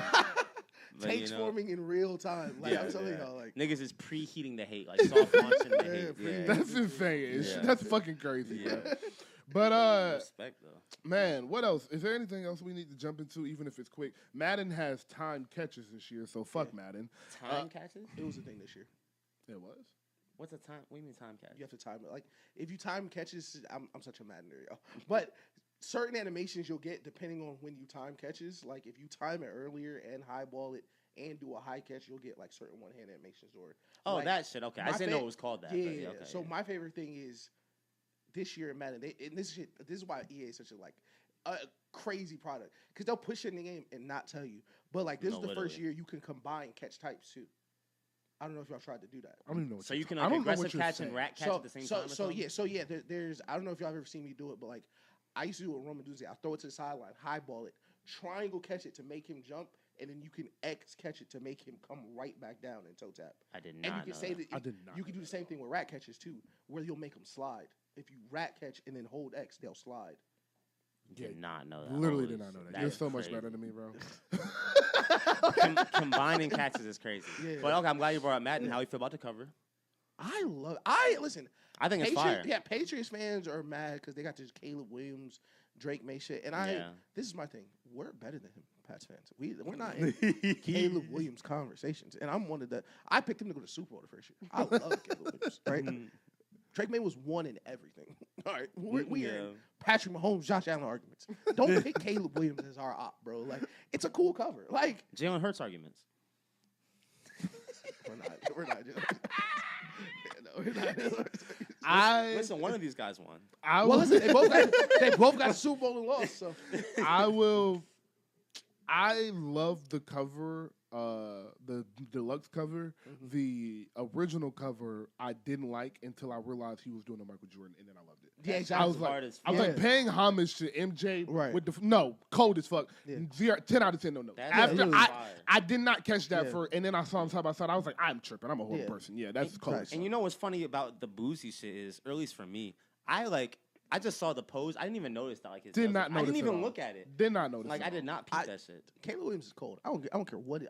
Speaker 1: Takes forming in real time. Like I'm telling y'all, like
Speaker 3: niggas is preheating the hate, like soft launching the hate. Yeah.
Speaker 2: That's insane. That's fucking crazy. Yeah. But
Speaker 3: respect though.
Speaker 2: Man, what else? Is there anything else we need to jump into, even if it's quick? Madden has timed catches this year, so fuck Madden.
Speaker 3: Time catches?
Speaker 1: It was a thing this year.
Speaker 2: It was.
Speaker 3: What's a time? What do you mean time catch?
Speaker 1: You have to time it. Like if you time catches, I'm such a Madden nerd, y'all. But certain animations you'll get depending on when you time catches. Like if you time it earlier and highball it and do a high catch, you'll get like certain one hand animations. Or like,
Speaker 3: that shit. Okay, I didn't know it was called that.
Speaker 1: Yeah. Okay, so my favorite thing is this year in Madden. This is why EA is such a crazy product because they'll push it in the game and not tell you. But like this is the first year you can combine catch types too. I don't know if y'all tried to do that.
Speaker 2: I don't even know what
Speaker 3: so you can like aggressive catch and rat catch at the same time.
Speaker 1: There's I don't know if y'all have ever seen me do it, but like I used to do it with Roman Duzzi. I throw it to the sideline, highball it, triangle catch it to make him jump, and then you can X catch it to make him come right back down and toe tap.
Speaker 3: I did not.
Speaker 1: And you can say that
Speaker 2: I did not.
Speaker 1: You can do the same thing with rat catches too, where you'll make them slide. If you rat catch and then hold X, they'll slide.
Speaker 3: Did not know that.
Speaker 2: Literally did not know that. You're so much better than me, bro.
Speaker 3: Combining catches is crazy. Yeah. But okay, I'm glad you brought up Madden. How you feel about the cover?
Speaker 1: Listen.
Speaker 3: I think it's fire.
Speaker 1: Yeah, Patriots fans are mad because they got this Caleb Williams, Drake May shit, and this is my thing. We're better than him, Pats fans. We're not in Caleb Williams conversations, and I'm one of the. I picked him to go to Super Bowl the first year. I love Caleb Williams, right? Drake May was one in everything. All right, we
Speaker 3: Yeah.
Speaker 1: are Patrick Mahomes, Josh Allen arguments. Don't pick Caleb Williams as our op, bro. Like, it's a cool cover. Like,
Speaker 3: Jalen Hurts arguments.
Speaker 1: we're not. We're not.
Speaker 3: Listen, one of these guys won.
Speaker 1: Well, listen, they both got a Super Bowl and lost. So
Speaker 2: I love the cover, the deluxe cover.
Speaker 1: Mm-hmm.
Speaker 2: The original cover I didn't like until I realized he was doing a Michael Jordan, and then I loved it.
Speaker 1: Yeah, exactly.
Speaker 2: I was like paying homage to MJ
Speaker 1: Right.
Speaker 2: with the cold as fuck.
Speaker 1: Yeah.
Speaker 2: 10 out of 10 no.
Speaker 3: That's
Speaker 2: After
Speaker 3: really
Speaker 2: I
Speaker 3: fire.
Speaker 2: did not catch that
Speaker 1: Yeah.
Speaker 2: and then I saw him side by side. I was like, I'm tripping. I'm a horrible
Speaker 1: Yeah.
Speaker 2: person. Yeah, that's cold.
Speaker 3: And you know what's funny about the Boosie shit is, or at least for me, I just saw the pose. I didn't even notice that. Like, his
Speaker 2: Did
Speaker 3: nails-
Speaker 2: not
Speaker 3: I
Speaker 2: notice
Speaker 3: didn't
Speaker 2: at
Speaker 3: even
Speaker 2: all.
Speaker 3: look at it.
Speaker 2: Did not notice.
Speaker 3: Like,
Speaker 2: at
Speaker 3: I did
Speaker 2: all.
Speaker 3: not peep that shit.
Speaker 1: Caleb Williams is cold. I don't care what.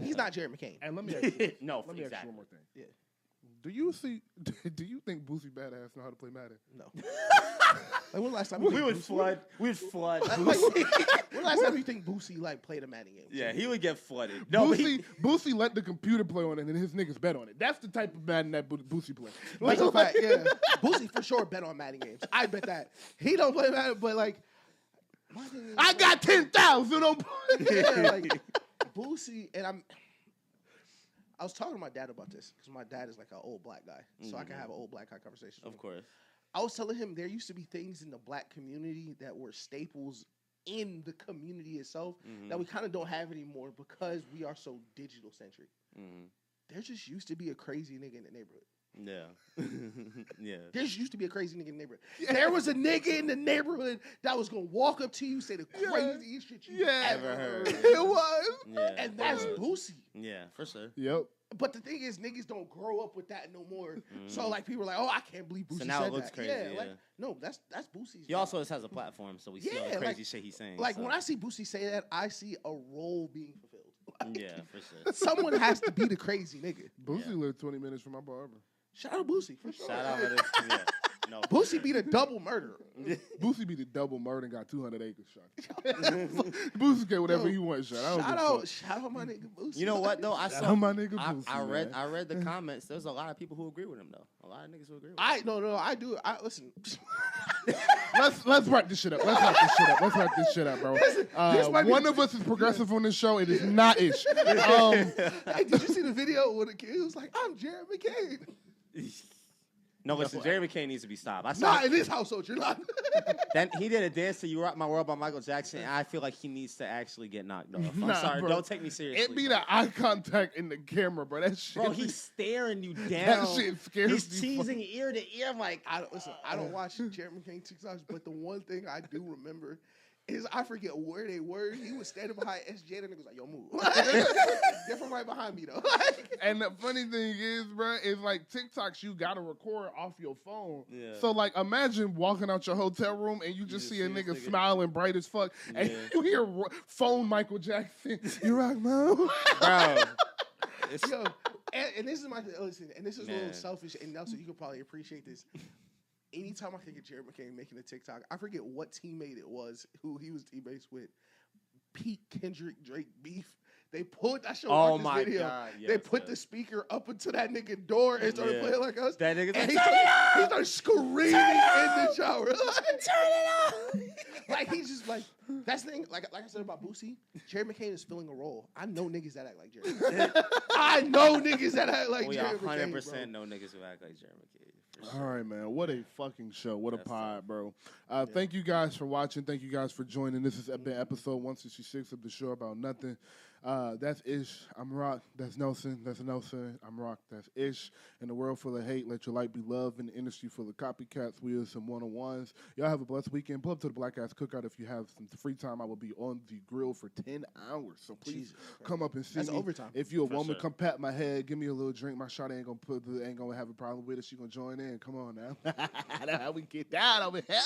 Speaker 1: He's not Jared McCain.
Speaker 2: And let me ask you,
Speaker 3: No,
Speaker 2: let me ask you
Speaker 3: exactly.
Speaker 2: one more thing.
Speaker 1: Yeah.
Speaker 2: Do you think Boosie Badass know how to play Madden?
Speaker 1: No. Like, when the last time you think Boosie-
Speaker 3: We would flood.
Speaker 1: Like, when the last time you think Boosie like played a Madden game?
Speaker 3: Yeah, he would get flooded. No, but
Speaker 2: Boosie let the computer play on it and his niggas bet on it. That's the type of Madden that Boosie plays.
Speaker 1: Like, in fact, yeah. Boosie for sure bet on Madden games. I bet that. He don't play Madden, but like, my thing is,
Speaker 2: I got 10,000 on.
Speaker 1: yeah, like Boosie, and I was talking to my dad about this because my dad is like an old black guy, so I can have an old black guy conversation.
Speaker 3: of course.
Speaker 1: I was telling him there used to be things in the black community that were staples in the community itself that we kind of don't have anymore because we are so digital centric. There just used to be a crazy nigga in the neighborhood.
Speaker 3: Yeah. Yeah.
Speaker 1: There just used to be a crazy nigga in the neighborhood. There was a nigga in the neighborhood that was gonna walk up to you, say the craziest shit you ever heard.
Speaker 2: It was.
Speaker 3: Yeah.
Speaker 1: And that's Boosie.
Speaker 3: Yeah, for sure.
Speaker 2: Yep.
Speaker 1: But the thing is, niggas don't grow up with that no more. So like people are like, oh, I can't believe Boosie
Speaker 3: So now
Speaker 1: said
Speaker 3: it looks
Speaker 1: that.
Speaker 3: crazy,
Speaker 1: Yeah, like
Speaker 3: yeah.
Speaker 1: no, that's Boosie's.
Speaker 3: He also just has a platform, so we see all the
Speaker 1: Yeah,
Speaker 3: crazy
Speaker 1: like-
Speaker 3: shit he's saying.
Speaker 1: like
Speaker 3: so.
Speaker 1: when I see Boosie say that, I see a role being fulfilled. Like,
Speaker 3: Yeah, for sure.
Speaker 1: someone has to be the crazy nigga.
Speaker 2: Boosie lived 20 minutes from my barber.
Speaker 1: Shout out Boosie for sure.
Speaker 3: Shout out to this. Yeah. No.
Speaker 1: Boosie be the double murderer.
Speaker 2: Boosie be the double murder and got 200 acres shot. Boosie get whatever he wants shot. I don't give a fuck.
Speaker 1: Shout out my nigga Boosie.
Speaker 3: You know what though? I
Speaker 2: Shout
Speaker 3: saw
Speaker 2: out my nigga Boosie,
Speaker 3: I
Speaker 2: man.
Speaker 3: read the comments. There's a lot of people who agree with him though. A lot of niggas who agree with him.
Speaker 1: I do. Listen.
Speaker 2: Let's wrap this shit up. Let's wrap this shit up, bro.
Speaker 1: this might be-
Speaker 2: One of us is progressive on this show. It is not Ish.
Speaker 1: Hey, did you see the video with the kid? He was like, I'm Jared McCain.
Speaker 3: No, listen, Jerry McCain needs to be stopped. I saw
Speaker 1: Not in this household, you're not.
Speaker 3: then he did a dance to "You Rock My World" by Michael Jackson, and I feel like he needs to actually get knocked off. I'm
Speaker 2: Nah,
Speaker 3: sorry,
Speaker 2: bro.
Speaker 3: don't take me seriously.
Speaker 2: It be the eye contact in the camera, bro. That shit.
Speaker 3: Bro, he's staring you down.
Speaker 2: That shit scares
Speaker 3: He's
Speaker 2: me.
Speaker 3: cheesing ear to ear. I'm like,
Speaker 1: I don't watch Jared McCain TikToks, but the one thing I do remember is I forget where they were. He was standing behind SJ, and the nigga was like, yo, move. They're from right behind me, though.
Speaker 2: And the funny thing is, bro, is like TikToks, you gotta record off your phone.
Speaker 3: Yeah.
Speaker 2: So like, imagine walking out your hotel room and you just see a
Speaker 3: this
Speaker 2: nigga
Speaker 3: nigga.
Speaker 2: smiling bright as fuck, and
Speaker 3: Yeah.
Speaker 2: you hear phone Michael Jackson. You rock, man.
Speaker 3: bro. It's,
Speaker 1: Yo, and this is my, listen, and this is a little
Speaker 3: Man.
Speaker 1: selfish, and Nelson, you could probably appreciate this. Anytime I think of Jared McCain making a TikTok, I forget what teammate it was who he was teammates with. Pete Kendrick Drake beef. They pulled, I showed
Speaker 3: Oh
Speaker 1: Marcus
Speaker 3: my
Speaker 1: video.
Speaker 3: God,
Speaker 1: They
Speaker 3: yes,
Speaker 1: put
Speaker 3: yes.
Speaker 1: the speaker up into that nigga door and started
Speaker 3: Yeah.
Speaker 1: playing like us.
Speaker 3: That nigga's
Speaker 1: and
Speaker 3: like,
Speaker 1: he started screaming in the shower. Turn it off! Like he's just like, that's the thing. Like I said about Boosie, Jared McCain is filling a role. I know niggas that act like Jared. I know niggas that act like
Speaker 3: we
Speaker 1: Jared
Speaker 3: 100%
Speaker 1: McCain.
Speaker 3: know niggas who act like Jerry McCain. For
Speaker 2: All
Speaker 3: sure.
Speaker 2: right, man. What a fucking show. What a
Speaker 3: That's
Speaker 2: pod, bro. Thank you guys for watching. Thank you guys for joining. This has been episode 166 of the show about nothing. That's Ish. I'm Rock. That's Nelson. That's Nelson. I'm Rock. That's Ish. In a world full of hate, let your light be love. In the industry full of copycats, we are some one-on-ones. Y'all have a blessed weekend. Pull up to the Black Ass Cookout if you have some free time. I will be on the grill for 10 hours. So please
Speaker 1: Jesus
Speaker 2: come up and see
Speaker 1: That's
Speaker 2: me.
Speaker 1: overtime.
Speaker 2: If you're a
Speaker 3: For
Speaker 2: woman,
Speaker 3: sure.
Speaker 2: come pat my head. Give me a little drink. My shot ain't gonna have a problem with it. She gonna join in. Come on now. That's how we get down over here.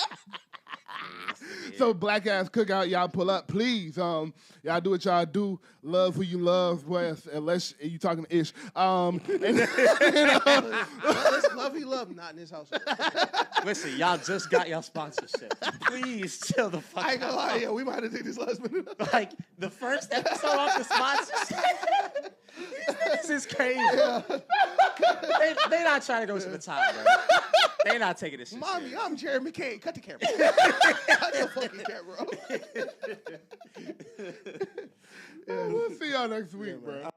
Speaker 2: So Black Ass Cookout, y'all pull up, please. Y'all do what y'all do. Love who you love, boy, unless you talking to Ish.
Speaker 1: Listen, love you love, not in this house.
Speaker 3: Listen, y'all just got y'all sponsorship. Please chill the fuck
Speaker 1: I ain't gonna lie,
Speaker 3: out.
Speaker 1: yeah, we might have taken this last minute.
Speaker 3: Like, the first episode off the sponsorship, these niggas is crazy. They not trying to go to the top, bro.
Speaker 4: They're not taking this shit.
Speaker 1: Mommy,
Speaker 4: serious.
Speaker 1: I'm Jerry McCain. Cut the camera. Cut the fucking camera.
Speaker 2: We'll see y'all next week, bro.